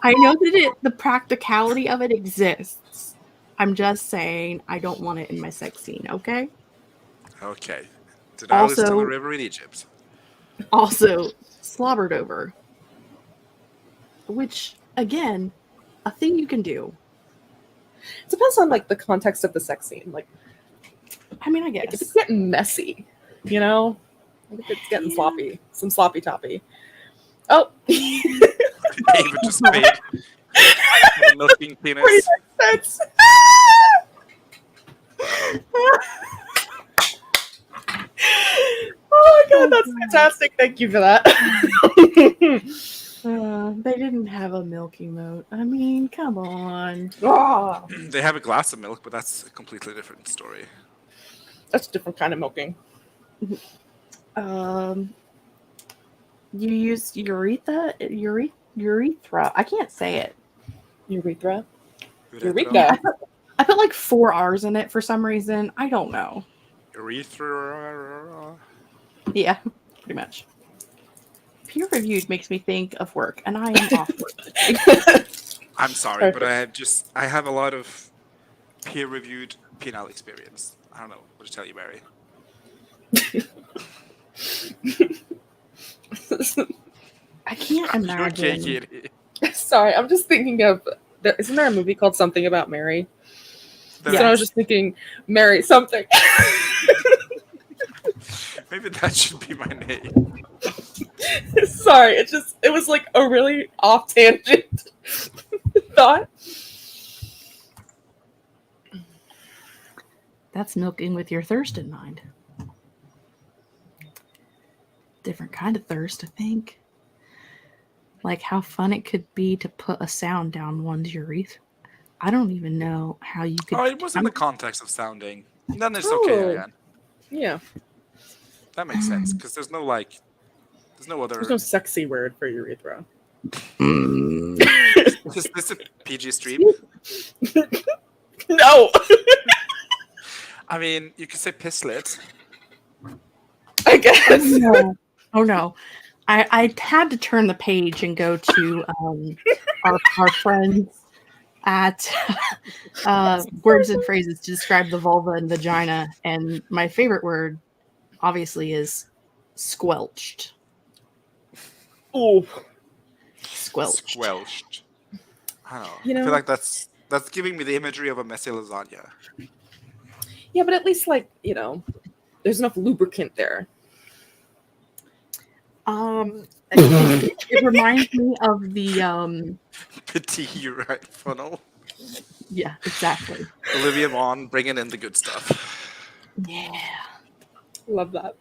I know that the practicality of it exists. I'm just saying I don't want it in my sex scene, okay? Okay. The Nile is still Also- a river in Egypt. Also, slobbered over. Which, again, a thing you can do. It depends on the context of the sex scene. I mean, I If guess. it's getting messy, I think it's getting sloppy. Some sloppy toppy. Oh, David just made a milking penis. pretty makes sense. Oh my god, that's fantastic. Thank you for that. They didn't have a milking moat. I mean, come on. Ah, They have a glass of milk, but that's a completely different story. that's a different kind of milking. You used urethra. I can't say it. Urethra. Urethra. I put like 4 R's in it for some reason. I don't know. Urethra. Yeah, pretty much. Peer-reviewed makes me think of work, and I am off work. I'm sorry, but I have a lot of peer-reviewed P&L experience. I don't know what to tell you, Mary. I can't imagine. You're Katie. Sorry, I'm just thinking of. Isn't there a movie called Something About Mary? So I was just thinking, Mary something. Maybe that should be my name. Sorry, it was like a really off tangent thought. That's milking with your thirst in mind. Different kind of thirst, I think. Like how fun it could be to put a sound down one's urethra. I don't even know how you could. Oh, it was in the context of sounding. Then it's okay, Ian. Yeah. That makes sense, because there's no other. There's no sexy word for urethra. Is this a PG stream? No! I mean, you could say pisslet. I guess. Oh no. I had to turn the page and go to our friends at Words and Phrases to describe the vulva and vagina. And my favorite word, obviously, is squelched. Oh. Squelched. Squelched. I don't know. You know, I feel like that's giving me the imagery of a messy lasagna. Yeah, but at least, like, there's enough lubricant there. It reminds me of the Petit urine funnel. yeah, exactly. Olivia Munn bringing in the good stuff. Yeah. Love that.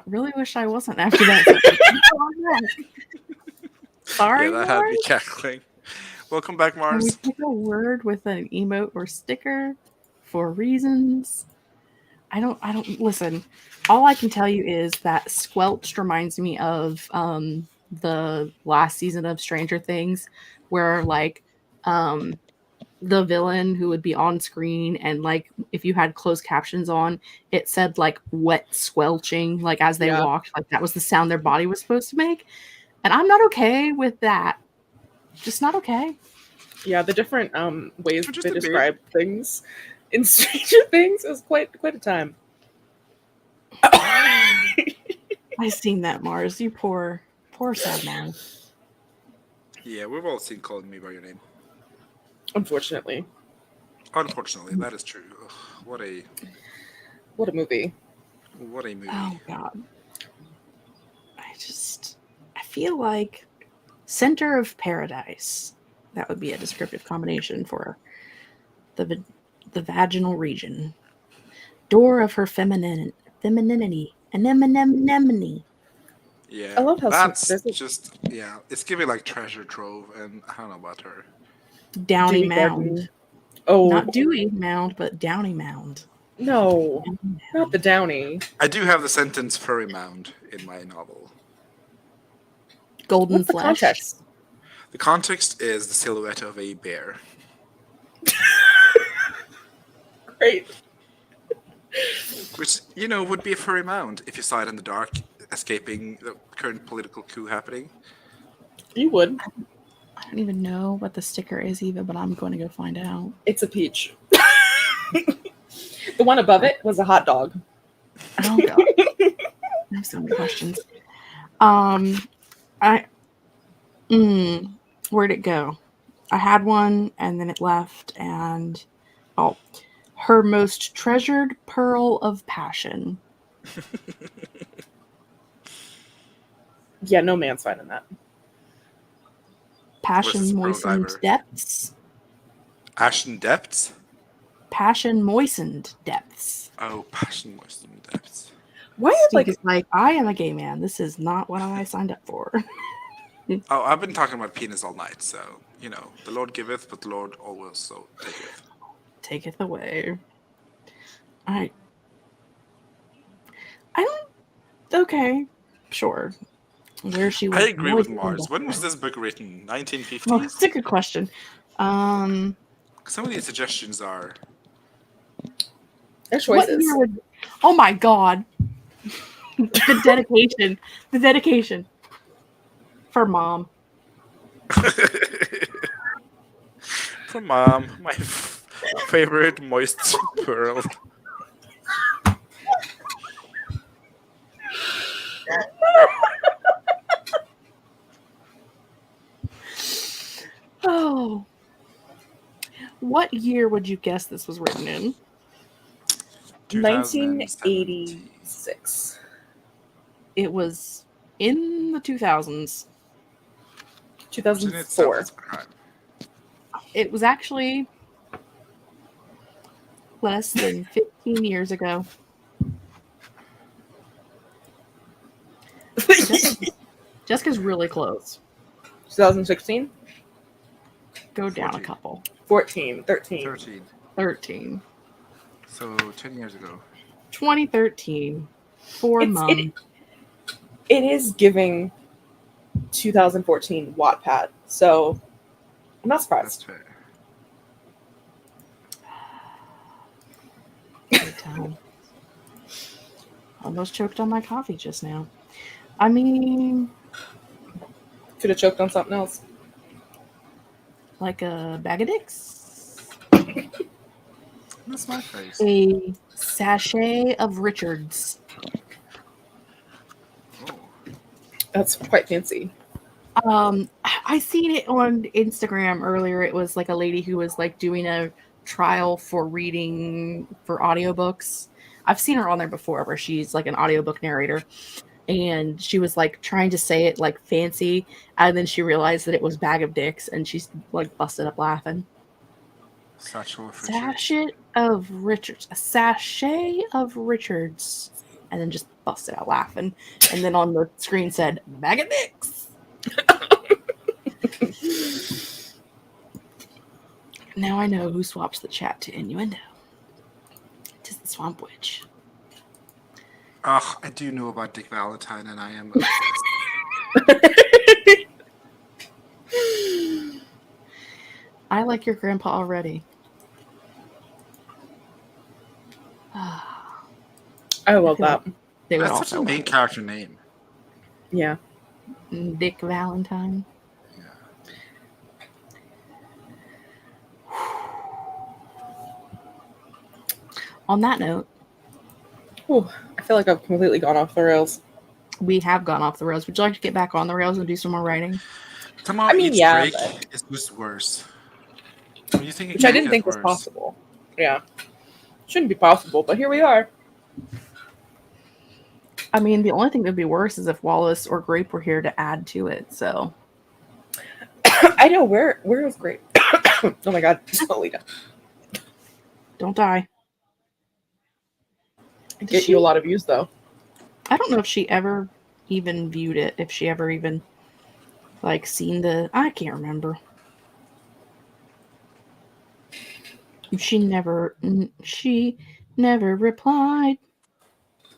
Really wish I wasn't after that. Sorry. Yeah, that had me cackling. Welcome back, Can Mars. we pick a word with an emote or sticker for reasons? I don't listen. All I can tell you is that squelched reminds me of the last season of Stranger Things, where like the villain who would be on screen, and like if you had closed captions on, it said like wet squelching, like as they walked, like that was the sound their body was supposed to make. And I'm not okay with that. Just not okay. Yeah, the different ways they describe things in Stranger Things is quite a time. I've seen that, Mars. You poor sad man. Yeah, we've all seen Calling Me by Your Name. Unfortunately. Unfortunately, that is true. Ugh, what a movie. What a movie. Oh god. I feel like Center of Paradise. That would be a descriptive combination for the vaginal region. Door of her femininity. Anemone. Yeah, I love how that's just it's giving like treasure trove, and I don't know about her. Downy Dewey Mound. Garden. Oh, Not Dewey Mound, but Downy Mound. No, not the Downy. I do have the sentence furry mound in my novel. Golden What's the flesh. context? The context is the silhouette of a bear. Great. Which, would be a furry mound if you saw it in the dark, escaping the current political coup happening. You would. I don't even know what the sticker is, Eva, but I'm going to go find out. It's a peach. The one above it was a hot dog. Oh god. I have so many questions. Where'd it go? I had one and then it left, and her most treasured pearl of passion. Yeah, no man's finding that. Passion moistened depths. Ashen depths? Passion moistened depths. Oh, passion moistened depths. Why Steve is like, I am a gay man. This is not what I signed up for. Oh, I've been talking about penis all night, so, the Lord giveth, but the Lord always so taketh. Taketh away. I don't. Okay, sure. Where she was. I agree with Mars. When was this book written? 1950s? Well, that's a good question. Some of these suggestions are. Their choices. Oh my god! The dedication. The dedication. For mom. For mom, my favorite moist pearl. Oh. What year would you guess this was written in? 1986. It was in the 2000s. 2004. It was actually less than 15 years ago. Jessica's really close. 2016? Go down 14. a couple. 14. 13. 13. So 10 years ago. 2013. For mom. It is giving 2014 Wattpad, so I'm not surprised. That's fair. Good time. Almost choked on my coffee just now. I mean, Could have choked on something else. like a bag of dicks. That's my face. A sachet of Richards. Oh. That's quite fancy. I seen it on Instagram earlier. It was like a lady who was like doing a trial for reading for audiobooks. I've seen her on there before where she's like an audiobook narrator, and she was like trying to say it like fancy, and then she realized that it was bag of dicks, and she's like busted up laughing. Sachet of Richards. A sachet of Richards. And then just busted out laughing. And then on the screen said, bag of dicks. Now I know who swaps the chat to innuendo. Tis the Swamp Witch. Ugh, I do know about Dick Valentine, and I am I like your grandpa already. I love that. They would That's such also a main character name. Yeah. Dick Valentine. On that note, Ooh, I feel like I've completely gone off the rails. we have gone off the rails. Would you like to get back on the rails and do some more writing? Somehow I mean, each yeah, break but- is just worse. When you think it Which I can didn't get think was worse. possible. Yeah. Shouldn't be possible, but here we are. I mean, the only thing that would be worse is if Wallace or Grape were here to add to it. So I know, where is Grape? Oh my god, Alita. don't die. Get you a lot of views though. I don't know if she ever even viewed it. If she ever even like seen the. I can't remember. She never replied.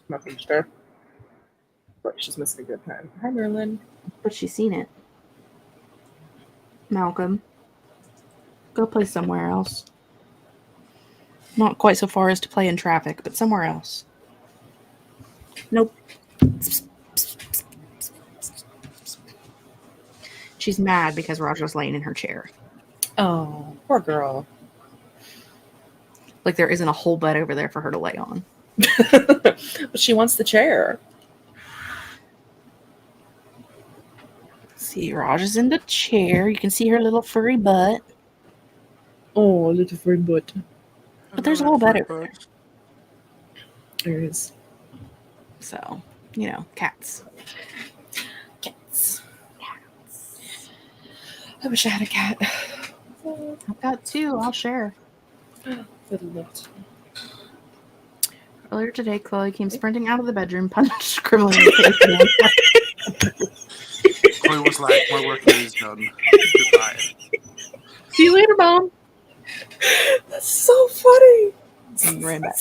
Messaged her. But she's missing a good time. Hi, Merlin. But she's seen it. Malcolm, go play somewhere else. Not quite so far as to play in traffic, but somewhere else. Nope. She's mad because Roger's laying in her chair. Oh, poor girl. Like there isn't a whole bed over there for her to lay on. But she wants the chair. See, Roger's in the chair. You can see her little furry butt. Oh, little friend butt. But there's a whole bed over there. There is. So, you know, cats. Cats. I wish I had a cat. I've got two. I'll share. Little note. Earlier today, Chloe came sprinting out of the bedroom, punched scribbling in the face. Chloe was like, my work here is done. Goodbye. See you later, Mom. That's so funny. And ran back.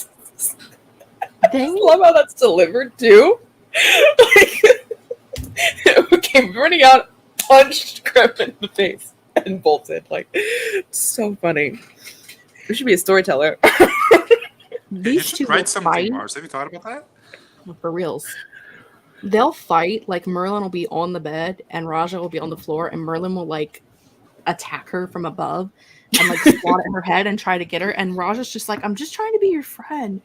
I Dang it. love how that's delivered too. Like, it came running out, punched Grim in the face, and bolted. Like, so funny. We should be a storyteller. These you two should write will something, fight. Mars. Have you thought about that? For reals. They'll fight. Like Merlin will be on the bed and Raja will be on the floor, and Merlin will like attack her from above and like swat at her head and try to get her. And Raja's just like, I'm just trying to be your friend.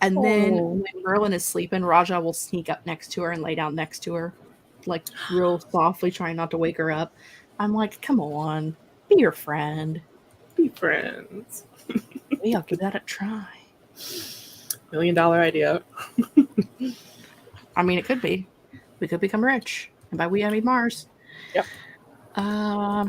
And then when Merlin is sleeping, Raja will sneak up next to her and lay down next to her, like real softly, trying not to wake her up. I'm like, come on, be your friend. Be friends. Maybe I'll give that a try. $1 million idea. I mean, it could be. We could become rich. And by we, I mean Mars. Yep.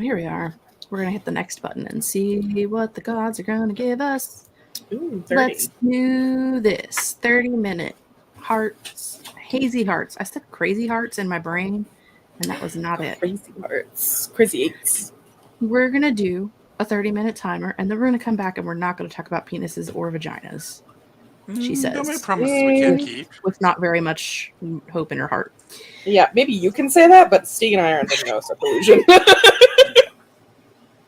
Here we are. We're going to hit the next button and see what the gods are going to give us. Ooh, 30. Let's do this. 30-minute hearts. Hazy hearts. I said crazy hearts in my brain, and that was not it. Crazy hearts. Crazy eights. We're going to do a 30-minute timer, and then we're going to come back, and we're not going to talk about penises or vaginas. She says. Don't make promises we can't keep. With not very much hope in her heart. Yeah, maybe you can say that, but Steve and I are under no such illusion.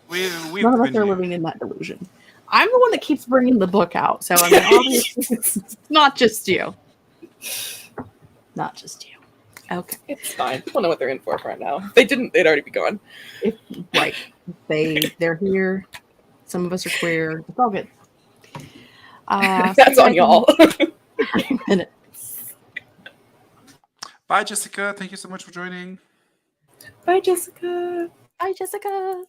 We've None of us been are here. living in that delusion. I'm the one that keeps bringing the book out, so I mean, obviously, it's not just you. Not just you. Okay. It's fine. People know what they're in for right now. If they didn't, they'd already be gone. Right. They're here. Some of us are queer. It's all good. That's on y'all. Bye, Jessica. Thank you so much for joining. Bye, Jessica. Bye, Jessica.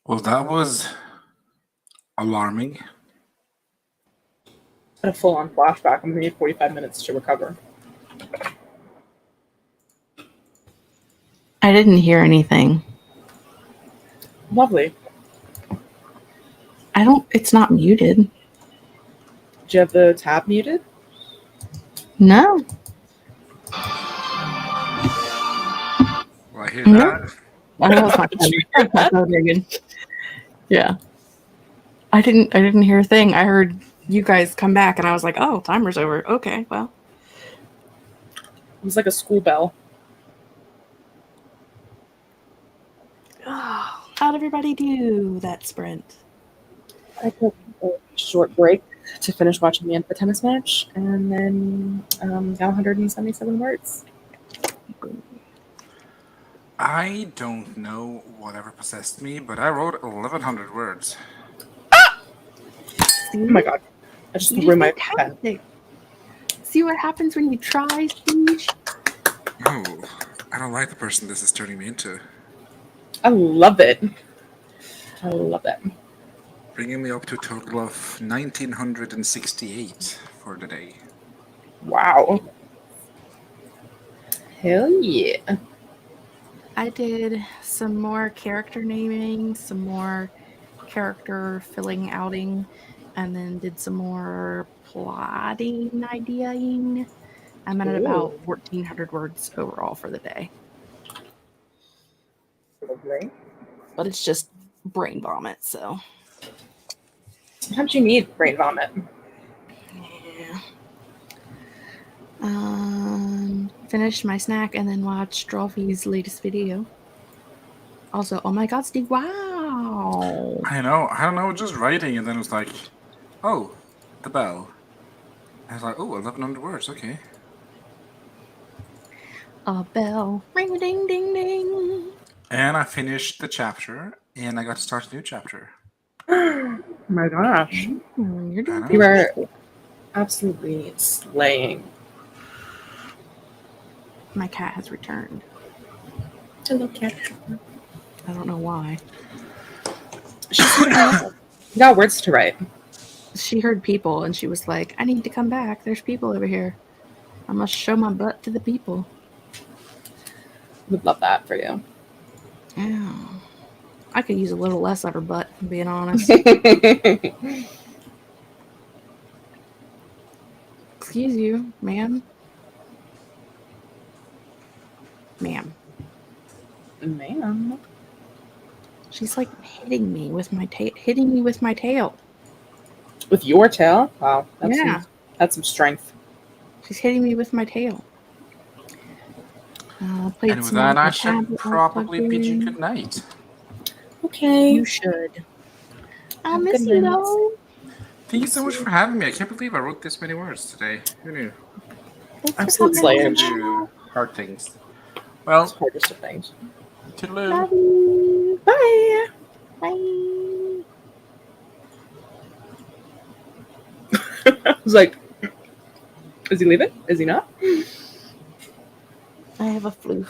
Well, that was alarming. A full-on flashback. I'm gonna need 45 minutes to recover. I didn't hear anything. Lovely. It's not muted. Do you have the tab muted? No. Well, I hear No. that. I know it's not Did you hear that? Yeah. I didn't hear a thing. I heard you guys come back and I was like, oh, timer's over. Okay, well. It was like a school bell. Oh, how'd everybody do that sprint? I took a short break to finish watching the end of the tennis match, and then got 177 words. I don't know whatever possessed me, but I wrote 1,100 words. Oh my god. I just threw my pen. Fantastic. See what happens when you try, Steve? Oh, I don't like the person this is turning me into. I love it. I love it. Bringing me up to a total of 1,968 for the day. Wow. Hell yeah. I did some more character naming, some more character filling outing, and then did some more plotting ideaing. I'm at about 1,400 words overall for the day. Lovely. But it's just brain vomit, so. Sometimes you need brain vomit. Yeah. Finished my snack and then watched Drawfee's latest video. Also, oh my god, Steve, wow! I don't know, just writing, and then it was like, oh, the bell. I was like, oh, 1,100 words, okay. A bell. Ring a ding ding ding. And I finished the chapter, and I got to start a new chapter. Oh my gosh. You're doing I You know. are absolutely slaying. My cat has returned. Hello, cat. I don't know why. You got words to write. She heard people and she was like, I need to come back. There's people over here. I must show my butt to the people. Would love that for you. Yeah. I could use a little less of her butt, being honest. Excuse you, ma'am. Ma'am. Ma'am. She's like hitting me with my tail. With your tail? Wow. Yeah. That's some strength. She's hitting me with my tail. Played And with some that, more I should tablet probably bid you plugging. good night. Okay. You should. I Have miss good you night. though. Thank you so much for having me. I can't believe I wrote this many words today. Who knew? Absolute I slayer. can do hard things. Well, It's hardest of things. toodaloo. Love you. Bye. Bye. I was like, is he leaving? Is he not? I have a floof.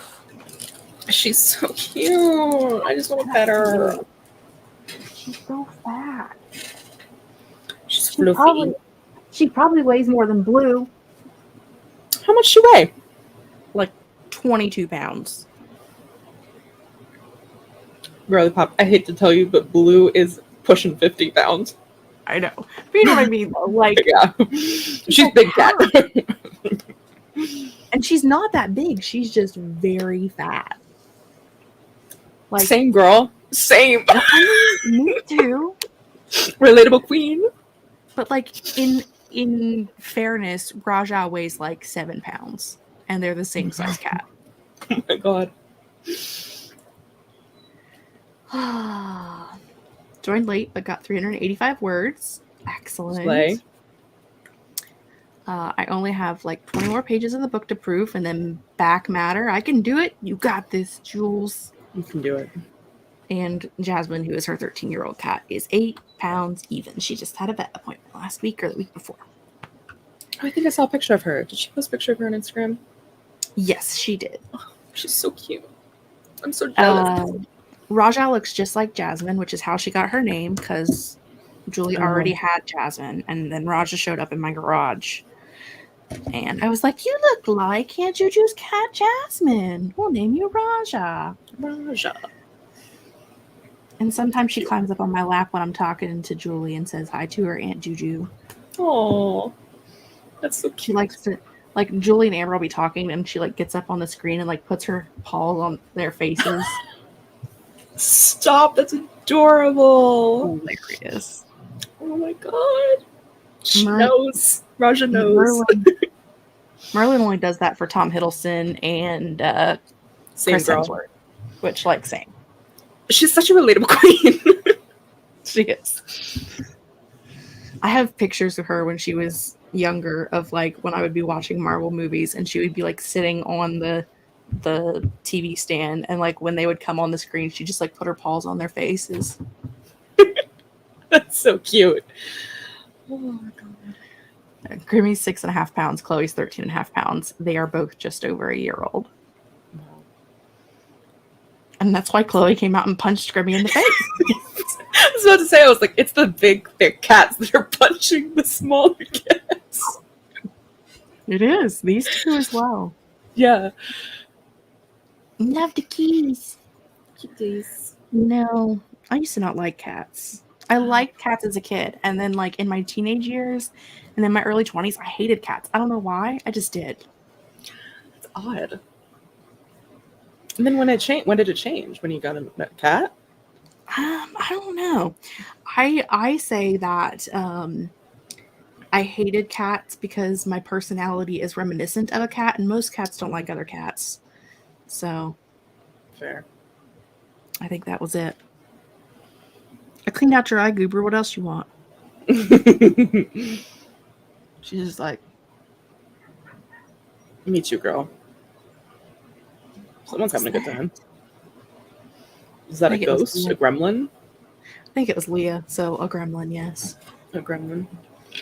She's so cute. I just want to pet her. She's so fat. She's fluffy. She probably weighs more than Blue. How much she weigh? Like 22 pounds. Girly pop, I hate to tell you, but Blue is pushing 50 pounds. I know. But you know what I mean, though. Like, Yeah. She's big cat. and she's not that big. She's just very fat. Like, Same girl. Same. I mean, me too. Relatable queen. But like in fairness, Raja weighs like 7 pounds, and they're the same size cat. Oh my god. Joined late, but got 385 words. Excellent. Slay. I only have like 20 more pages of the book to proof, and then back matter. I can do it. You got this, Jules. You can do it. And Jasmine, who is her 13-year-old cat, is 8 pounds even. She just had a vet appointment last week or the week before. Oh, I think I saw a picture of her. Did she post a picture of her on Instagram? Yes, she did. Oh, she's so cute. I'm so jealous. Raja looks just like Jasmine, which is how she got her name, because Julie already had Jasmine, and then Raja showed up in my garage. And I was like, you look like Aunt Juju's cat Jasmine. We'll name you Raja. Raja. And sometimes she climbs up on my lap when I'm talking to Julie and says hi to her Aunt Juju. Oh, that's so cute. She likes to, like, Julie and Amber will be talking, and she, like, gets up on the screen and, like, puts her paws on their faces. Stop, that's adorable. Hilarious. Oh my god. She knows. Raja knows. Merlin only does that for Tom Hiddleston and Same Chris girl. Hemsworth, which, like, same. She's such a relatable queen. She is. I have pictures of her when she was younger of, like, when I would be watching Marvel movies and she would be, like, sitting on the TV stand, and, like, when they would come on the screen, she just, like, put her paws on their faces. That's so cute. Oh my god. Grimmy's 6.5 pounds, Chloe's 13.5 pounds. They are both just over a year old. And that's why Chloe came out and punched Grimmy in the face. I was about to say, I was like, it's the big, thick cats that are punching the smaller cats. It is. These two as well. Yeah. Love the keys. Kitties. No, I used to not like cats. I liked cats as a kid. And then, like, in my teenage years and then my early 20s, I hated cats. I don't know why. I just did. It's odd. And then when did it change? When you got a cat? I don't know. I say that I hated cats because my personality is reminiscent of a cat, and most cats don't like other cats. So Fair. I think that was it. I cleaned out your eye, Goober. What else you want? She's just like, Me too, girl. Someone's having a good time. Is that I a think it was ghost? Leah. A gremlin? I think it was Leah, so a gremlin, yes. A gremlin.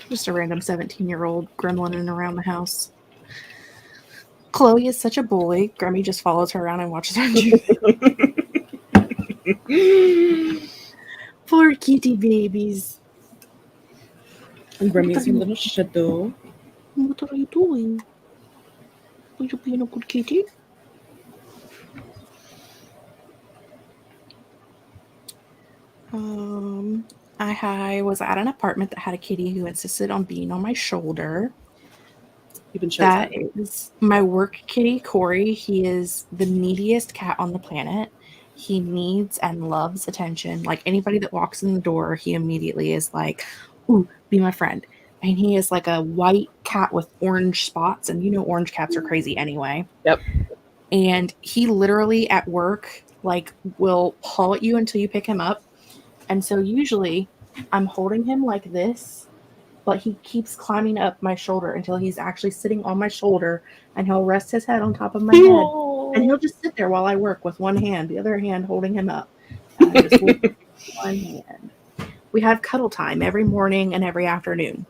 Just a random 17-year-old gremlin around the house. Chloe is such a bully. Grammy just follows her around and watches her do. Poor kitty babies. And Gremmy's a little shadow. What are you doing? Are you being a good kitty? I was at an apartment that had a kitty who insisted on being on my shoulder. You've been chosen. That is my work kitty, Corey. He is the neediest cat on the planet. He needs and loves attention. Like, anybody that walks in the door, he immediately is like, ooh, be my friend. And he is like a white cat with orange spots. And you know orange cats are crazy anyway. Yep. And he literally at work, like, will paw at you until you pick him up. And so usually I'm holding him like this, but he keeps climbing up my shoulder until he's actually sitting on my shoulder, and he'll rest his head on top of my head. And he'll just sit there while I work with one hand, the other hand holding him up. Just with one hand. We have cuddle time every morning and every afternoon.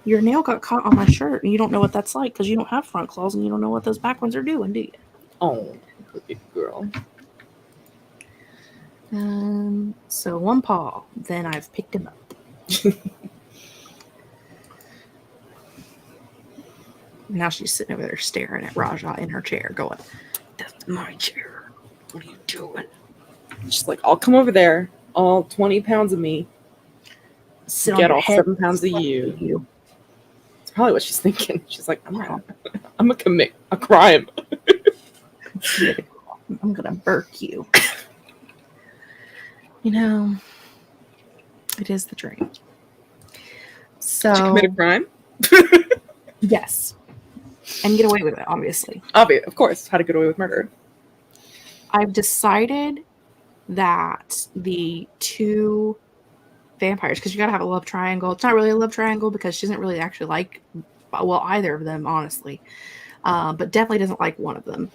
Your nail got caught on my shirt, and you don't know what that's like because you don't have front claws and you don't know what those back ones are doing, do you? Oh, good girl. So one paw, then I've picked him up. Now she's sitting over there staring at Raja in her chair going, that's my chair. What are you doing? She's like, I'll come over there. All 20 pounds of me. Sit Get on all your head. 7 pounds of you. It's probably what she's thinking. She's like, I'm gonna commit a crime. I'm gonna burk you. You know, it is the dream. So Did you commit a crime? yes. And get away with it, obviously. Obvious, of course. How to get away with murder. I've decided that the two vampires, because you gotta have a love triangle. It's not really a love triangle because she doesn't really actually like, well, either of them, honestly. But definitely doesn't like one of them.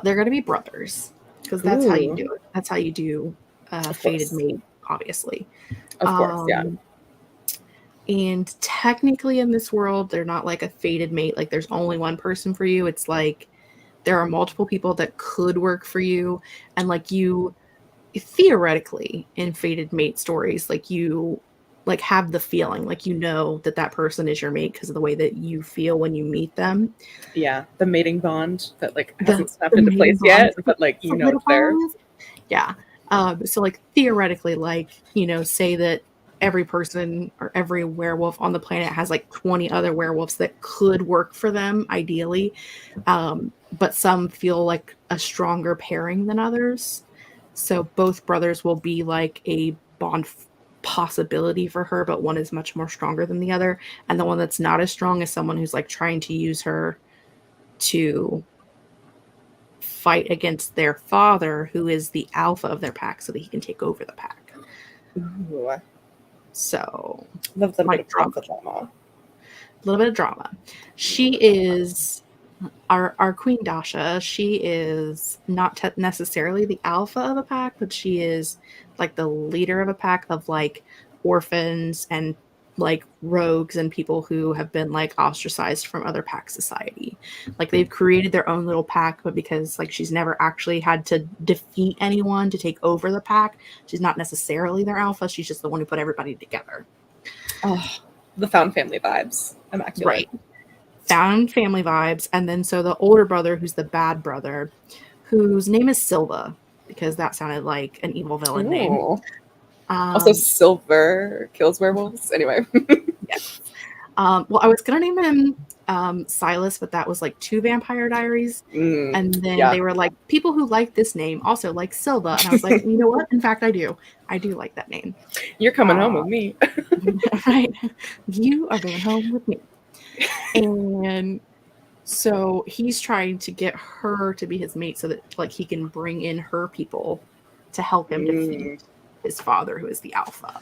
They're gonna be brothers because that's how you do it. That's how you do fated mate, obviously. Of course, yeah. And technically in this world, they're not like a fated mate. Like, there's only one person for you. It's like there are multiple people that could work for you. And like, you theoretically in fated mate stories, like you like have the feeling, like you know that that person is your mate because of the way that you feel when you meet them. Yeah, the mating bond that like The- hasn't snapped the into mating place yet, bond but like you know it's there. Yeah. So like theoretically, like, you know, say that every person or every werewolf on the planet has like 20 other werewolves that could work for them ideally. But some feel like a stronger pairing than others. So both brothers will be like a bond possibility for her, but one is much more stronger than the other. And the one that's not as strong is someone who's like trying to use her to fight against their father, who is the alpha of their pack, so that he can take over the pack. Ooh, I So love that Mic bit of drop. drama. a little bit of drama. She is our Queen Dasha. She is not necessarily the alpha of a pack, but she is like the leader of a pack of like orphans and like rogues and people who have been like ostracized from other pack society. Like they've created their own little pack, but because like she's never actually had to defeat anyone to take over the pack, she's not necessarily their alpha. She's just the one who put everybody together. Oh, the found family vibes. Immaculate. Right. Found family vibes. And then so the older brother, who's the bad brother, whose name is Silva, because that sounded like an evil villain name. Ooh. Also, silver kills werewolves. Anyway. Yes. Well, I was gonna name him Silas, but that was like 2 Vampire Diaries. And then yeah. they were like, people who like this name also like Silva. And I was like, you know what? In fact, I do. I do like that name. You're coming home with me. Right. You are going home with me. And so he's trying to get her to be his mate so that like he can bring in her people to help him defeat his father, who is the alpha.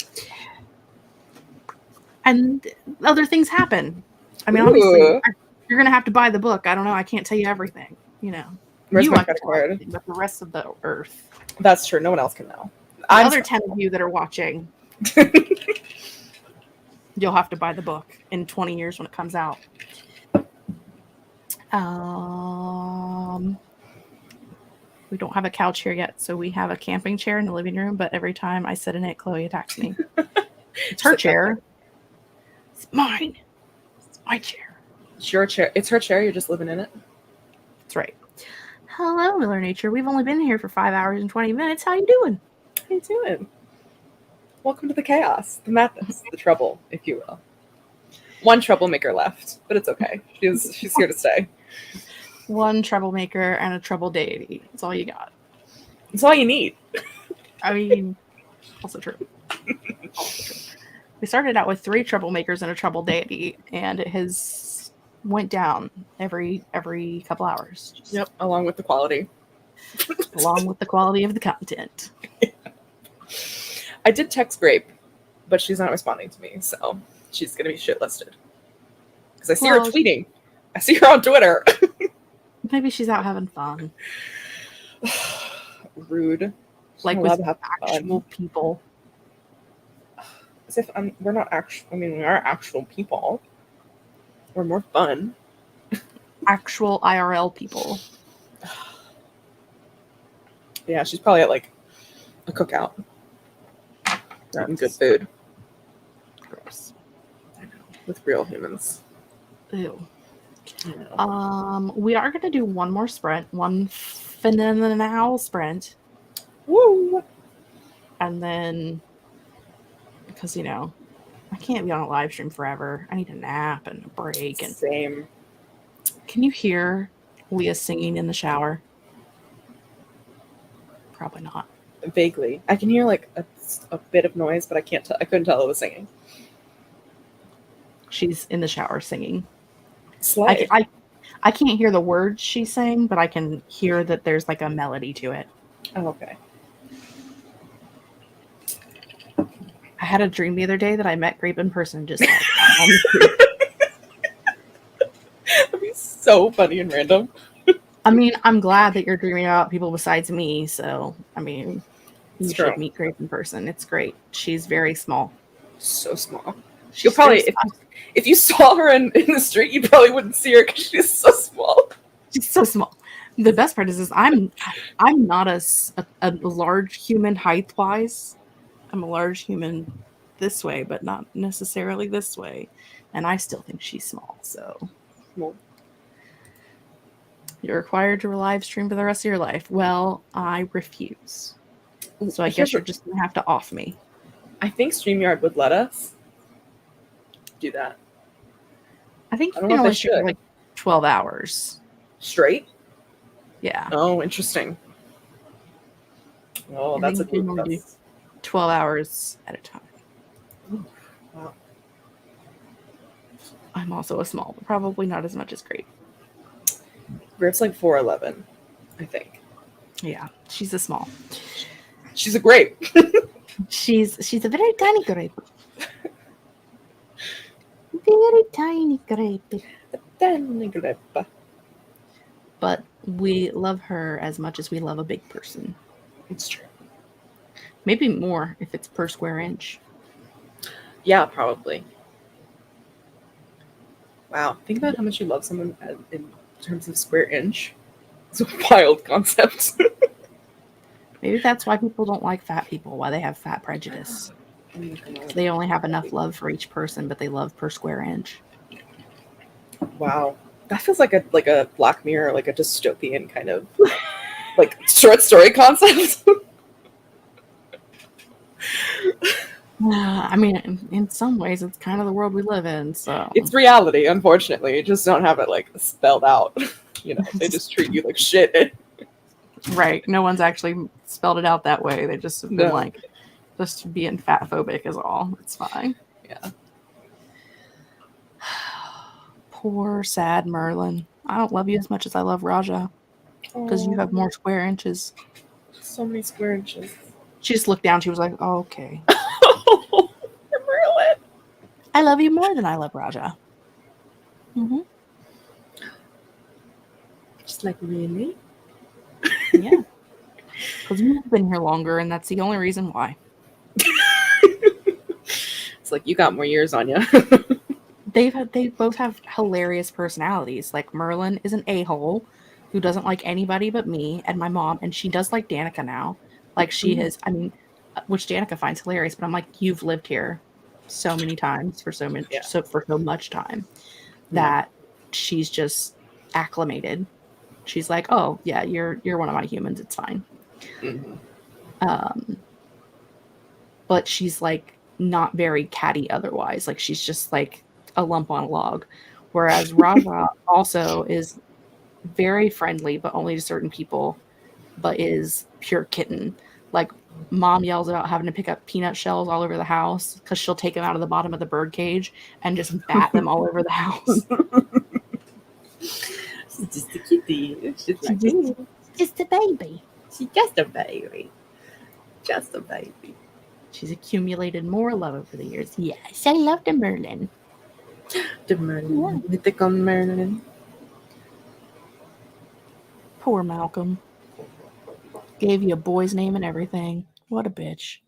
And other things happen. I mean, obviously, you're going to have to buy the book. I don't know. I can't tell you everything, you know. Where's you my have credit to card? everything, but the rest of the earth. That's true. No one else can know. The other 10 of you that are watching, you'll have to buy the book in 20 years when it comes out. We don't have a couch here yet, so we have a camping chair in the living room, but every time I sit in it, Chloe attacks me. It's her chair. It's mine. It's my chair. It's your chair. It's her chair. You're just living in it. That's right. Hello, Miller Nature. We've only been here for 5 hours and 20 minutes. How you doing? How you doing? Welcome to the chaos, the madness, the trouble, if you will. One troublemaker left, but it's okay. She's here to stay. One troublemaker and a trouble deity. That's all you got. That's all you need. I mean, also true. Also true. We started out with 3 troublemakers and a trouble deity, and it has went down every couple hours. Yep, along with the quality. Along with the quality of the content. I did text Grape, but she's not responding to me, so she's going to be shitlisted. Because I see her tweeting. I see her on Twitter. Maybe she's out having fun. Rude. Like with actual people. As if we're not actual. I mean, we are actual people. We're more fun. Actual IRL people. Yeah, she's probably at like a cookout. Eating good food. Gross. I know. With real humans. Ew. We are going to do one more sprint. One phenomenal sprint. Woo! And then, because, you know, I can't be on a live stream forever. I need a nap and a break. And Same. Can you hear Leah singing in the shower? Probably not. Vaguely. I can hear like a bit of noise, but I can't tell. I couldn't tell it was singing. She's in the shower singing. Slay. I can't hear the words she's saying, but I can hear that there's like a melody to it. Oh, okay. I had a dream the other day that I met Grape in person, just like That'd be so funny and random. I mean, I'm glad that you're dreaming about people besides me, so I mean, you should meet Grape in person. It's great. She's very small. So small. You'll probably, if you saw her in the street, you probably wouldn't see her because she's so small. She's so small. The best part is I'm not a large human height wise. I'm a large human this way, but not necessarily this way. And I still think she's small. So Well, you're required to live stream for the rest of your life. Well, I refuse. So I guess you're just gonna have to off me. I think StreamYard would let us do that. I think I you don't know can if only they stream for should. like 12 hours. Straight? Yeah. Oh, interesting. Oh, I that's a think you can only do that's 12 hours at a time. wow. I'm also a small, but probably not as much as Grape. Grape's like 4'11", I think. Yeah, she's a small. She's a grape. She's a very tiny grape. Very tiny grape. Tiny grape. But we love her as much as we love a big person. It's true. Maybe more if it's per square inch. Yeah, probably. Wow. Think about how much you love someone in terms of square inch. It's a wild concept. Maybe that's why people don't like fat people, why they have fat prejudice. They only have enough love for each person, but they love per square inch. Wow. That feels like a Black Mirror, like a dystopian kind of like short story concept. I mean, in some ways, it's kind of the world we live in. So It's reality, unfortunately. You just don't have it like spelled out. You know, they just treat you like shit. right, no one's actually spelled it out that way. They just have been No. like, just being fat phobic is all. It's fine. Yeah. Poor sad Merlin. I don't love you as much as I love Raja because you have more square inches. So many square inches. She just looked down. She was like, oh, okay. Merlin. I love you more than I love Raja. Mm-hmm. Just like, really? Yeah. Because you've been here longer, and that's the only reason why. It's like, you got more years on you. They both have hilarious personalities. Like Merlin is an a-hole who doesn't like anybody but me and my mom, and she does like Danica now. Like she is, I mean, which Danica finds hilarious, but I'm like, you've lived here so many times for so much time that she's just acclimated. She's like, oh yeah, you're one of my humans. It's fine. Mm-hmm. But she's like not very catty otherwise. Like she's just like a lump on a log. Whereas Raja also is very friendly, but only to certain people, but is pure kitten. Like mom yells about having to pick up peanut shells all over the house because she'll take them out of the bottom of the bird cage and just bat them all over the house. She's just a kitty. She's like, Just a baby. she's just a baby. Just a baby. She's accumulated more love over the years. Yes, I love the Merlin. The Merlin. Mythical Merlin. Poor Malcolm. Gave you a boy's name and everything. What a bitch.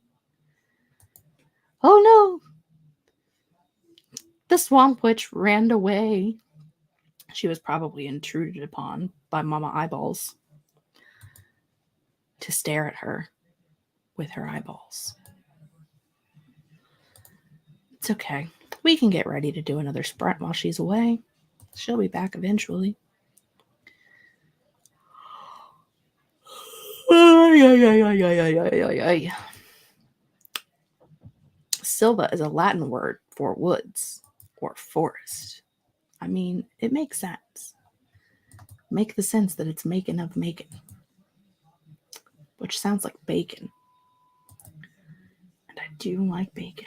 Oh no! The swamp witch ran away. She was probably intruded upon by Mama Eyeballs to stare at her with her eyeballs. It's okay. We can get ready to do another sprint while she's away. She'll be back eventually. Silva is a Latin word for woods or forest. I mean, it makes sense. Make the sense that it's making of making, which sounds like bacon. And I do like bacon.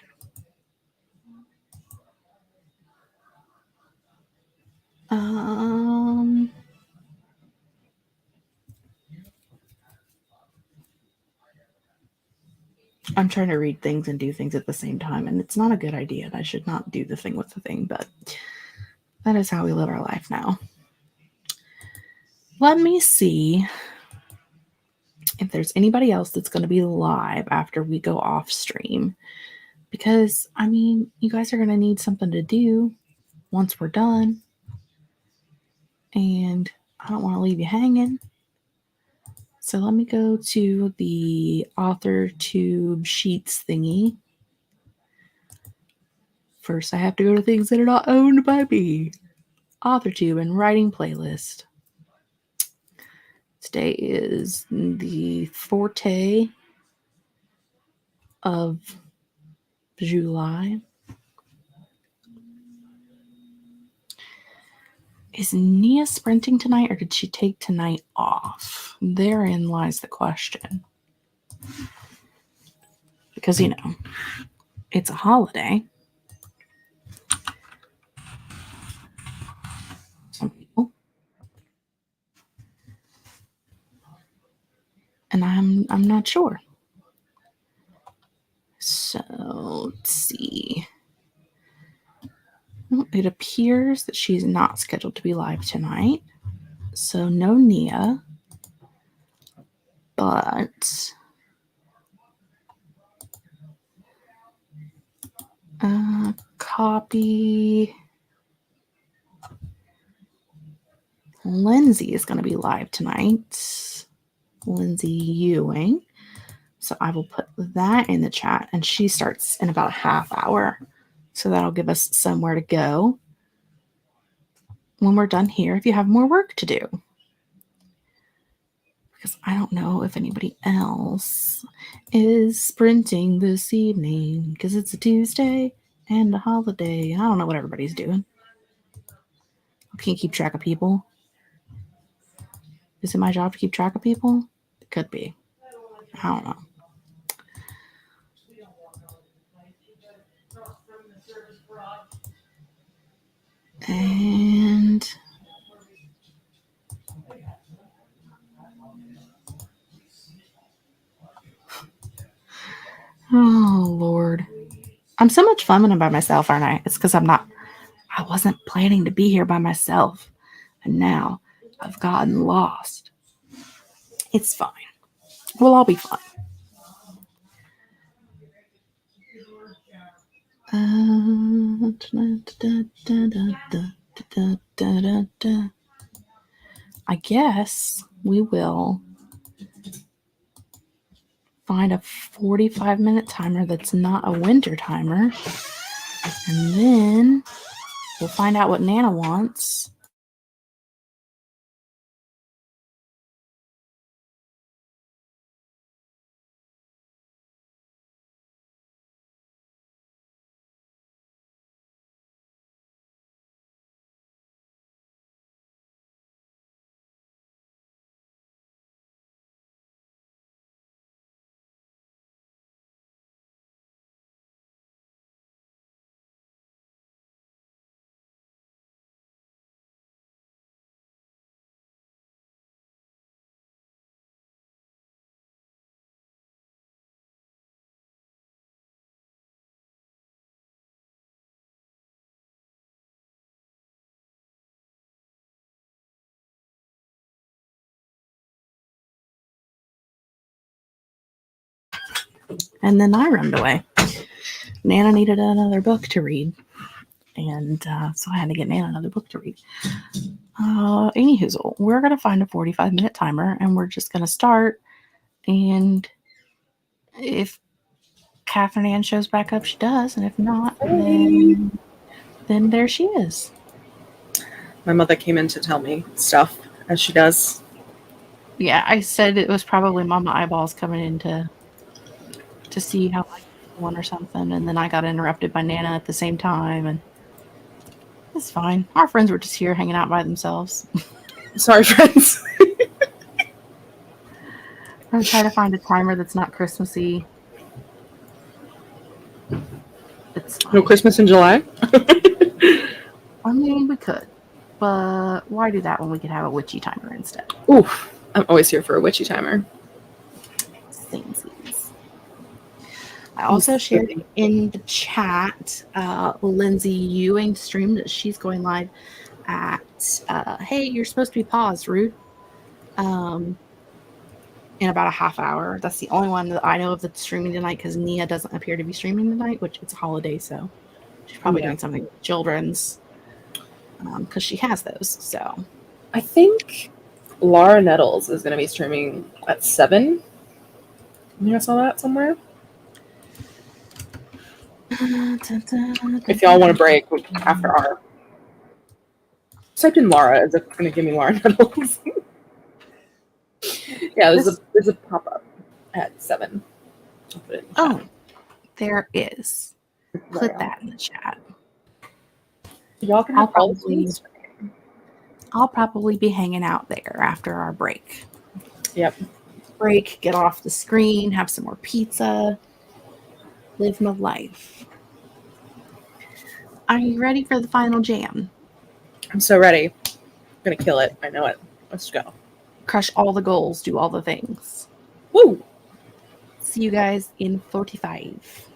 I'm trying to read things and do things at the same time, and it's not a good idea. I should not do the thing with the thing, but that is how we live our life now. Let me see if there's anybody else that's going to be live after we go off stream. Because, I mean, you guys are going to need something to do once we're done. And I don't want to leave you hanging. So let me go to the Authortube Sheets thingy. First, I have to go to things that are not owned by me. Authortube and writing playlist. Today is the Forte of July. Is Nia sprinting tonight, or did she take tonight off? Therein lies the question. Because, you know, it's a holiday. Some people. And I'm not sure. So, let's see. Well, it appears that she's not scheduled to be live tonight. So, no Nia. But copy. Lindsay is going to be live tonight. Lindsay Ewing. So I will put that in the chat, and she starts in about a half hour. So that'll give us somewhere to go when we're done here if you have more work to do. Because I don't know if anybody else is sprinting this evening because it's a Tuesday and a holiday. I don't know what everybody's doing. I can't keep track of people. Is it my job to keep track of people? It could be. I don't know. And oh Lord, I'm so much fun when I'm by myself, aren't I? It's because I wasn't planning to be here by myself, and now I've gotten lost. It's fine. We'll all be fine. I guess we will find a 45-minute timer that's not a winter timer, and then we'll find out what Nana wants. And then I run away. Nana needed another book to read. And so I had to get Nana another book to read. Anyhoozle, we're going to find a 45-minute timer, and we're just going to start. And if Catherine Ann shows back up, she does. And if not, then there she is. My mother came in to tell me stuff, as she does. Yeah, I said it was probably Mama Eyeballs coming in to see how I won or something, and then I got interrupted by Nana at the same time, and it's fine. Our friends were just here hanging out by themselves. Sorry, friends. I'm gonna try to find a timer that's not Christmassy. It's fine. No Christmas in July? I mean, we could, but why do that when we could have a witchy timer instead? Oof. I'm always here for a witchy timer. Samesies. I also shared in the chat Lindsay Ewing stream that she's going live at, hey, you're supposed to be paused, Rude, in about a half hour. That's the only one that I know of that's streaming tonight because Nia doesn't appear to be streaming tonight, which it's a holiday, so she's probably doing something with children's because she has those. So I think Laura Nettles is going to be streaming at 7. I think I saw that somewhere. If y'all want to break after our... Typed in Laura. Is it going to give me Laura Nettles? Yeah, there's a pop-up at 7. I'll put it in the Oh, chat. there is. Put that in the chat. Y'all can I'll have all the probably- streams. I'll probably be hanging out there after our break. Yep. Break, get off the screen, have some more pizza, live my life. Are you ready for the final jam? I'm so ready. I'm going to kill it. I know it. Let's go. Crush all the goals, do all the things. Woo! See you guys in 45.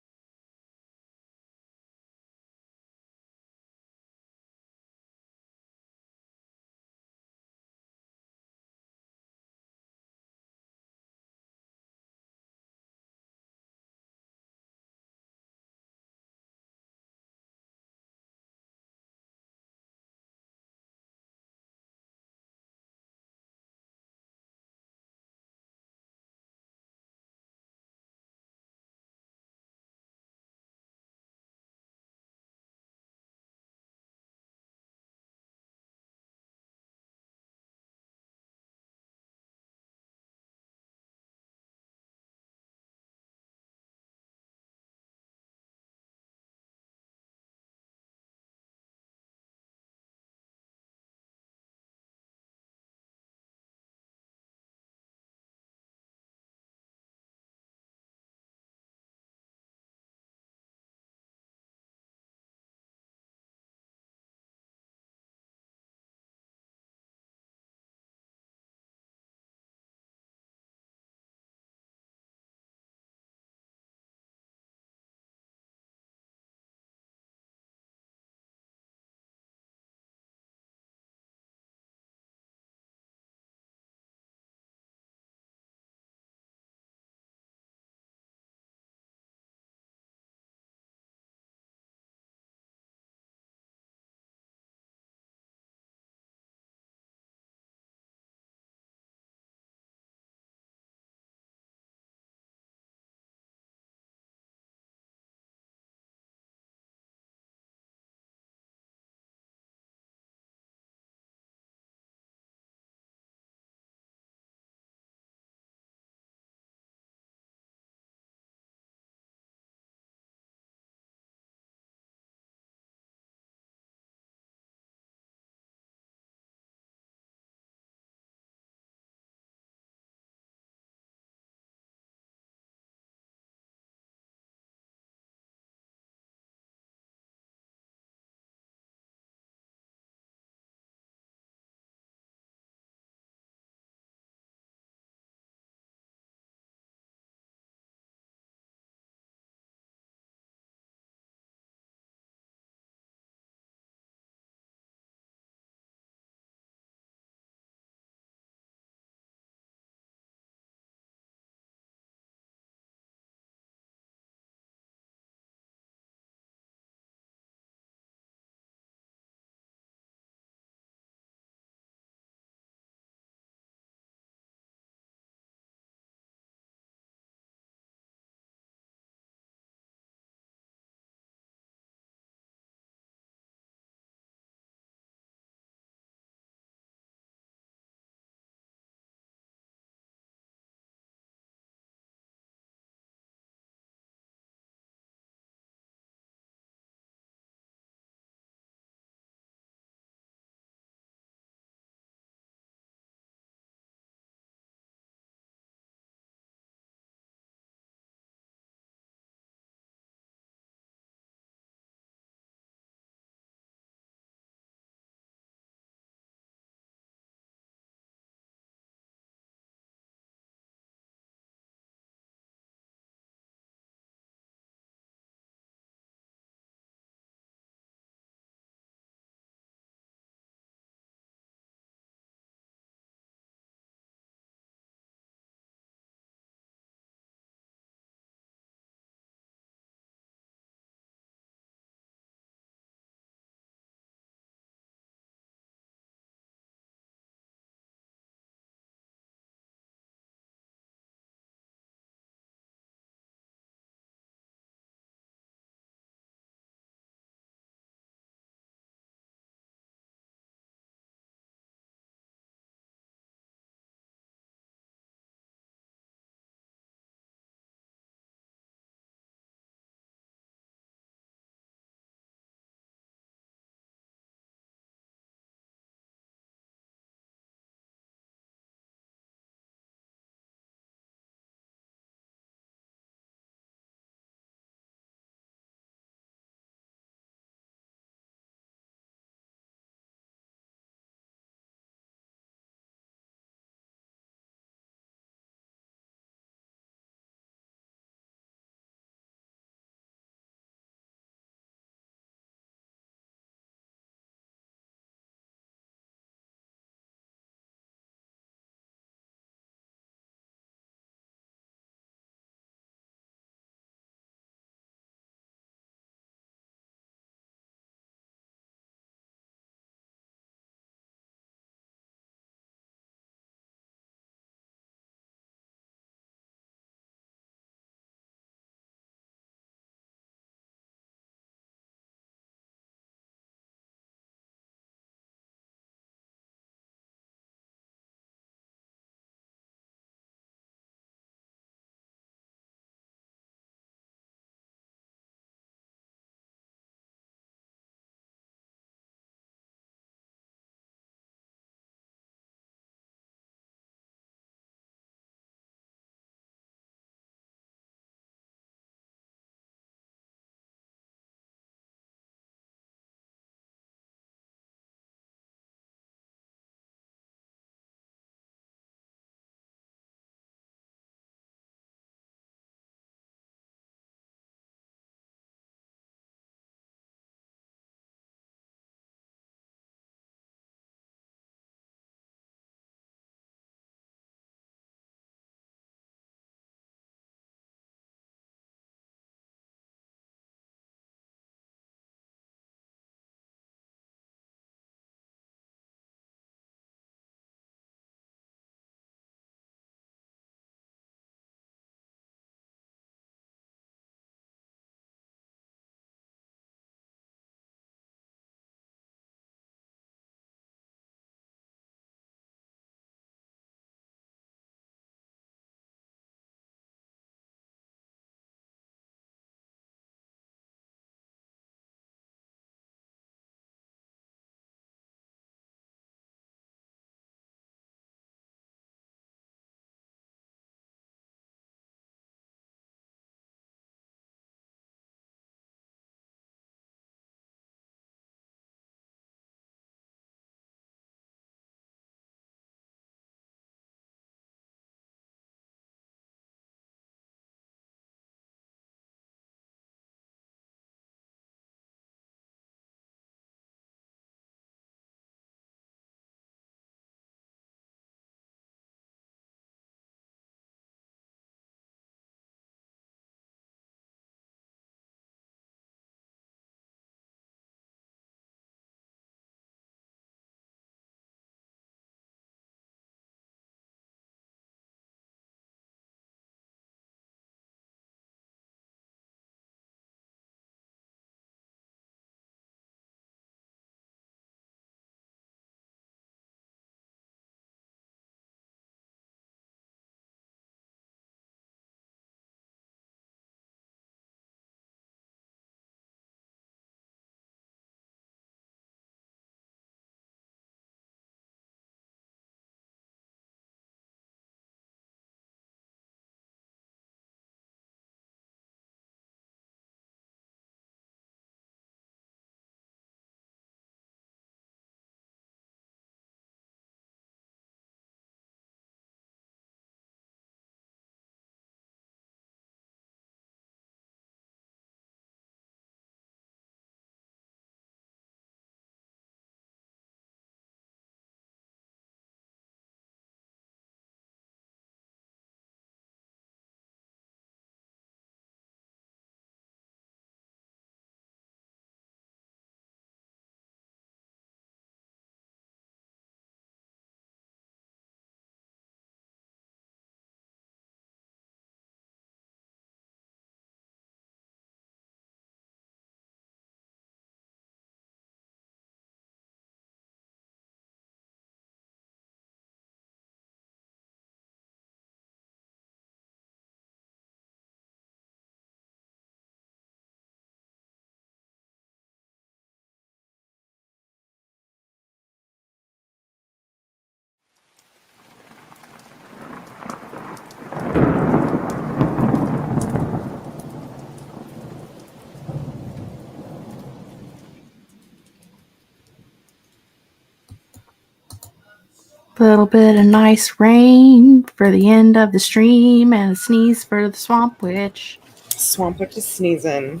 Little bit of nice rain for the end of the stream and a sneeze for the swamp witch. Swamp Witch is sneezing.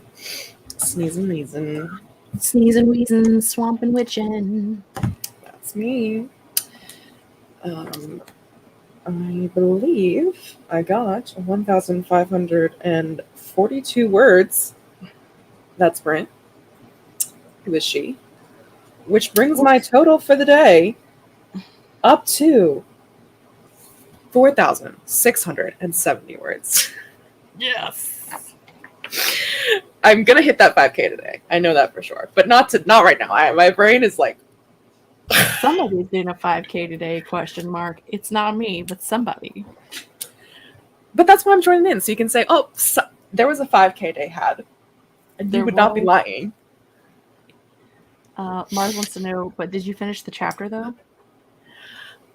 Sneezing, wheezing. Sneezing, wheezing, swamping, witching. That's me. I believe I got 1,542 words. That's Brent. Who is she? Which brings my total for the day up to 4,670 words. Yes. I'm gonna hit that 5K today. I know that for sure, but not right now. My brain is like, Somebody's doing a 5K today, question mark. It's not me, but somebody. but that's why I'm joining in. So you can say, oh, there was a 5K day had, and you would not be lying. Mars wants to know, but did you finish the chapter though?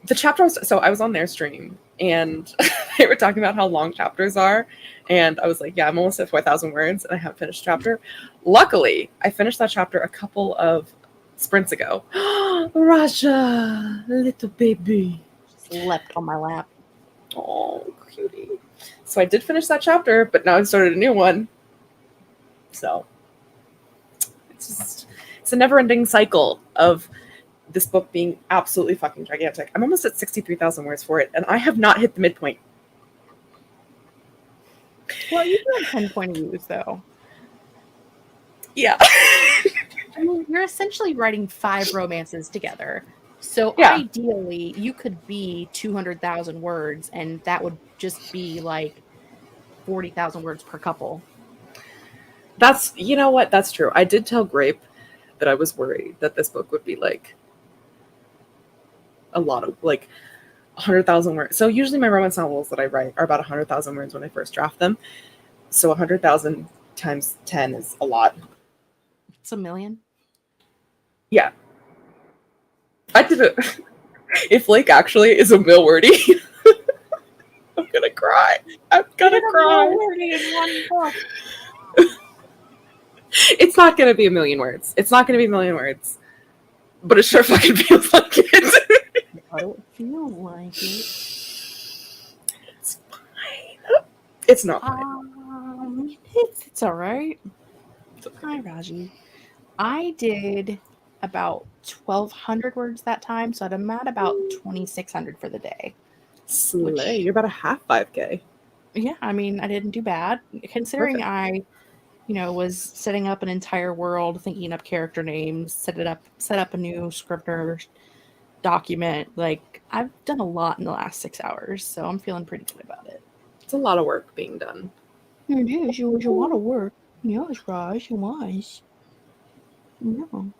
The chapter I was on their stream, and they were talking about how long chapters are, and I was like, yeah, I'm almost at 4,000 words, and I haven't finished the chapter. Luckily, I finished that chapter a couple of sprints ago. Raja, little baby. Just leapt on my lap. Oh, cutie. So I did finish that chapter, but now I've started a new one. So it's a never-ending cycle of this book being absolutely fucking gigantic. I'm almost at 63,000 words for it, and I have not hit the midpoint. Well, you do have 10 point of views, though. Yeah. I mean, you're essentially writing 5 romances together. So Yeah. ideally, you could be 200,000 words, and that would just be like 40,000 words per couple. You know what? That's true. I did tell Grape that I was worried that this book would be like a lot of like 100,000 words. So usually my romance novels that I write are about 100,000 words when I first draft them. So 100,000 times 10 is a lot. It's a million. Yeah. I did it. If Lake actually is a mill wordy, I'm gonna cry. I'm gonna cry. It's not gonna be a million words. It's not gonna be a million words. But it sure fucking feels like it. I don't feel like it. It's fine. It's not fine. It's all right. Hi, Raji. I did about 1,200 words that time, so I'm at about 2,600 for the day. Slay. You're about a half 5K. Yeah, I mean, I didn't do bad. Considering Perfect. I was setting up an entire world, thinking up character names, set up a new Scrivener document. Like, I've done a lot in the last 6 hours, so I'm feeling pretty good about it. It's a lot of work being done. It is. It was a lot of work. Yes, Raj, it was. No.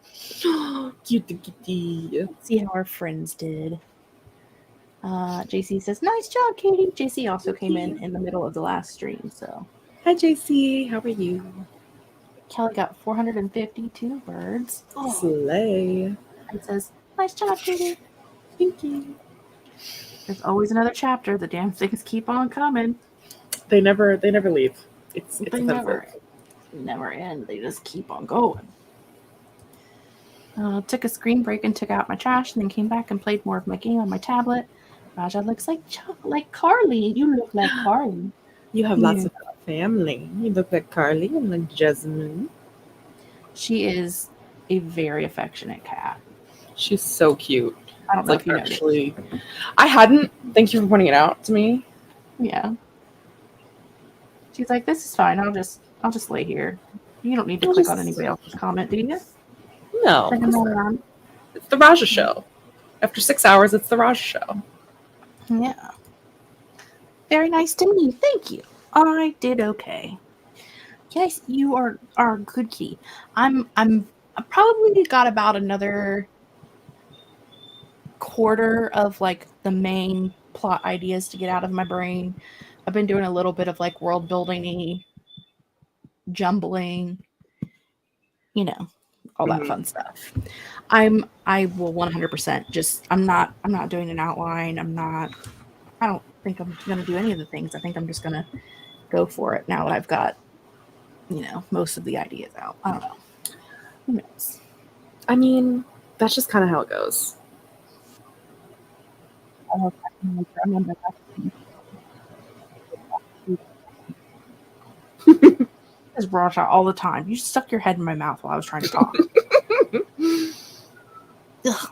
Cutie kitty. Let's see how our friends did. JC says, nice job, Katie. JC also came in the middle of the last stream, so. Hi, JC. How are you? Kelly got 452 words. Slay. And says, nice job, Katie. Thank you. There's always another chapter. The damn things keep on coming. They never leave. It's They offensive. never end. They just keep on going. Took a screen break and took out my trash, and then came back and played more of my game on my tablet. Raja looks like Carly. You look like Carly. You have lots of family. You look like Carly and like Jasmine. She is a very affectionate cat. She's so cute. I don't know Like, if you noticed. actually, I hadn't. Thank you for pointing it out to me. Yeah. She's like, this is fine. I'll just lay here. You don't need to click on anybody else's comment, do you? No. It's the Raja show. After 6 hours, it's the Raja show. Yeah. Very nice to me. Thank you. I did okay. Yes, you are a good key. I probably got about another quarter of like the main plot ideas to get out of my brain. I've been doing a little bit of like world building-y, jumbling, all that fun stuff. I will 100% just I'm not doing an outline. I don't think I'm gonna do any of the things. I think I'm just gonna go for it now that I've got most of the ideas out. I don't know. Who knows? I mean, that's just kind of how it goes. all the time. I remember that. It's Raja all the time. You stuck your head in my mouth while I was trying to talk. Ugh.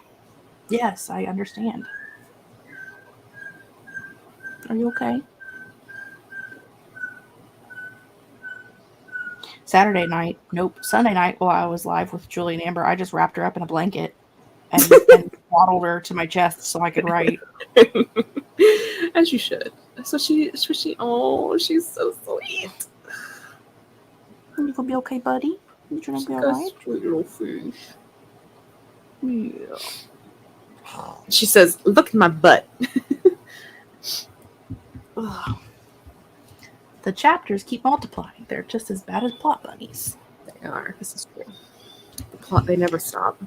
Yes, I understand. Are you okay? Saturday night, nope. Sunday night, while I was live with Julie and Amber, I just wrapped her up in a blanket and swaddled her to my chest so I could write. As you should. So she. Oh, she's so sweet. You gonna be okay, buddy? You gonna be Like a alright? sweet little fish. Yeah. She says, "Look at my butt." Ugh. The chapters keep multiplying. They're just as bad as plot bunnies. They are. This is true. The plot, they never stop.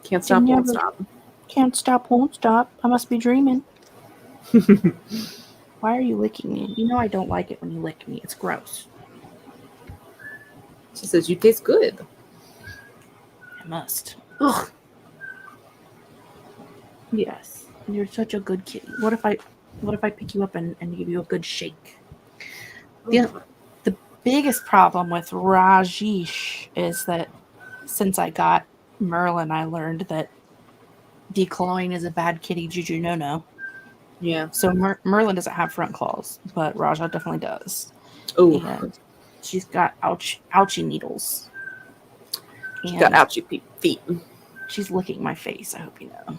Can't stop, won't stop. Can't stop, won't stop. I must be dreaming. Why are you licking me? You know I don't like it when you lick me. It's gross. She says, "You taste good." I must. Ugh. Yes. You're such a good kitty. What if I pick you up and give you a good shake? The biggest problem with Rajesh is that since I got Merlin, I learned that declawing is a bad kitty juju no-no. Yeah. So Merlin doesn't have front claws, but Raja definitely does. Oh, And she's got ouchie needles. she got ouchie feet. She's licking my face, I hope you know.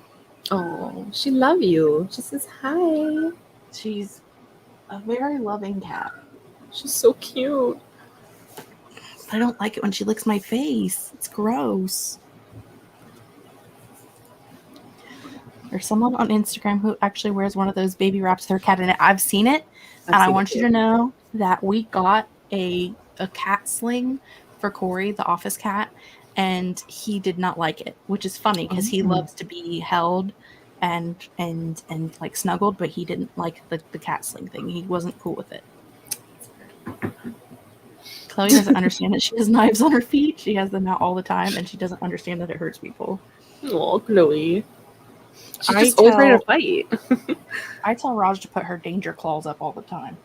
Oh, she love you. She says hi. She's a very loving cat. She's so cute. I don't like it when she licks my face. It's gross. There's someone on Instagram who actually wears one of those baby wraps their cat in it. I've seen it, and I want you to know that we got a cat sling for Corey, the office cat, and he did not like it, which is funny because he loves to be held and like snuggled, but he didn't like the cat sling thing. He wasn't cool with it. Chloe doesn't understand that she has knives on her feet. She has them out all the time, and she doesn't understand that it hurts people. Oh, Chloe. She's just always ready to fight. I tell Raj to put her danger claws up all the time.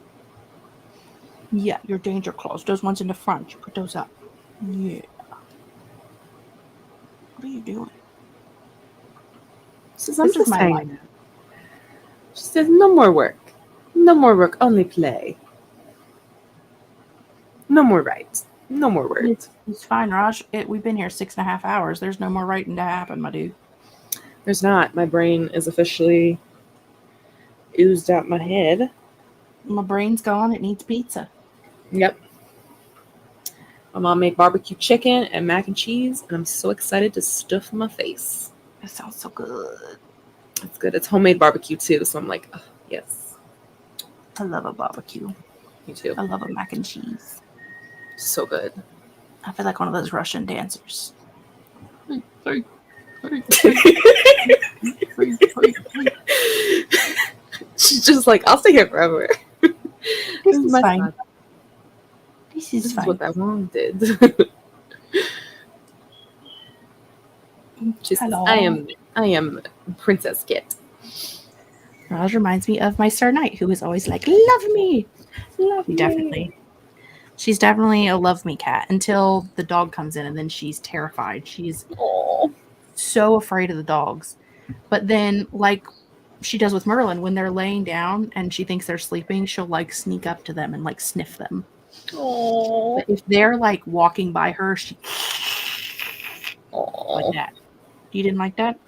Yeah, your danger claws. Those ones in the front. You put those up. Yeah. What are you doing? She says, This is my life. She says, "No more work. No more work, only play. No more write. No more words." It's fine, Raj. We've been here 6.5 hours. There's no more writing to happen, my dude. There's not. My brain is officially oozed out my head. My brain's gone. It needs pizza. Yep. My mom made barbecue chicken and mac and cheese, and I'm so excited to stuff my face. That sounds so good. It's good. It's homemade barbecue too, so I'm like, oh, yes. I love a barbecue. Me too. I love a mac and cheese. So good. I feel like one of those Russian dancers. She's just like, I'll stay here forever. This is my fine. son. This This is is fine. what I wanted. She says, Hello. I am Princess Kit. Raj reminds me of my Star Knight, who is always like, love me. Love me. Definitely. She's definitely a love me cat until the dog comes in, and then she's terrified. She's Aw. so afraid of the dogs. But then, like she does with Merlin, when they're laying down and she thinks they're sleeping, she'll like sneak up to them and like sniff them. Aw. But if they're like walking by her, she Aw. like that. You didn't like that?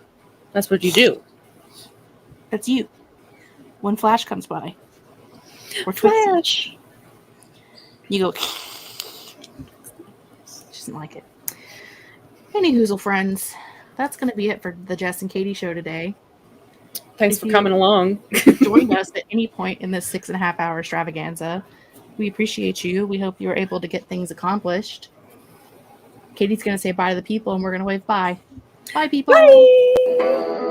That's what you do. That's you. When Flash comes by. Or Twixie. Flash. You go. She doesn't like it. Any Hoozle friends, that's going to be it for the Jess and Katie show today. Thanks If for you coming along. joined us at any point in this 6.5 hour extravaganza, we appreciate you. We hope you were able to get things accomplished. Katie's going to say bye to the people, and we're going to wave bye. Bye, people. Bye.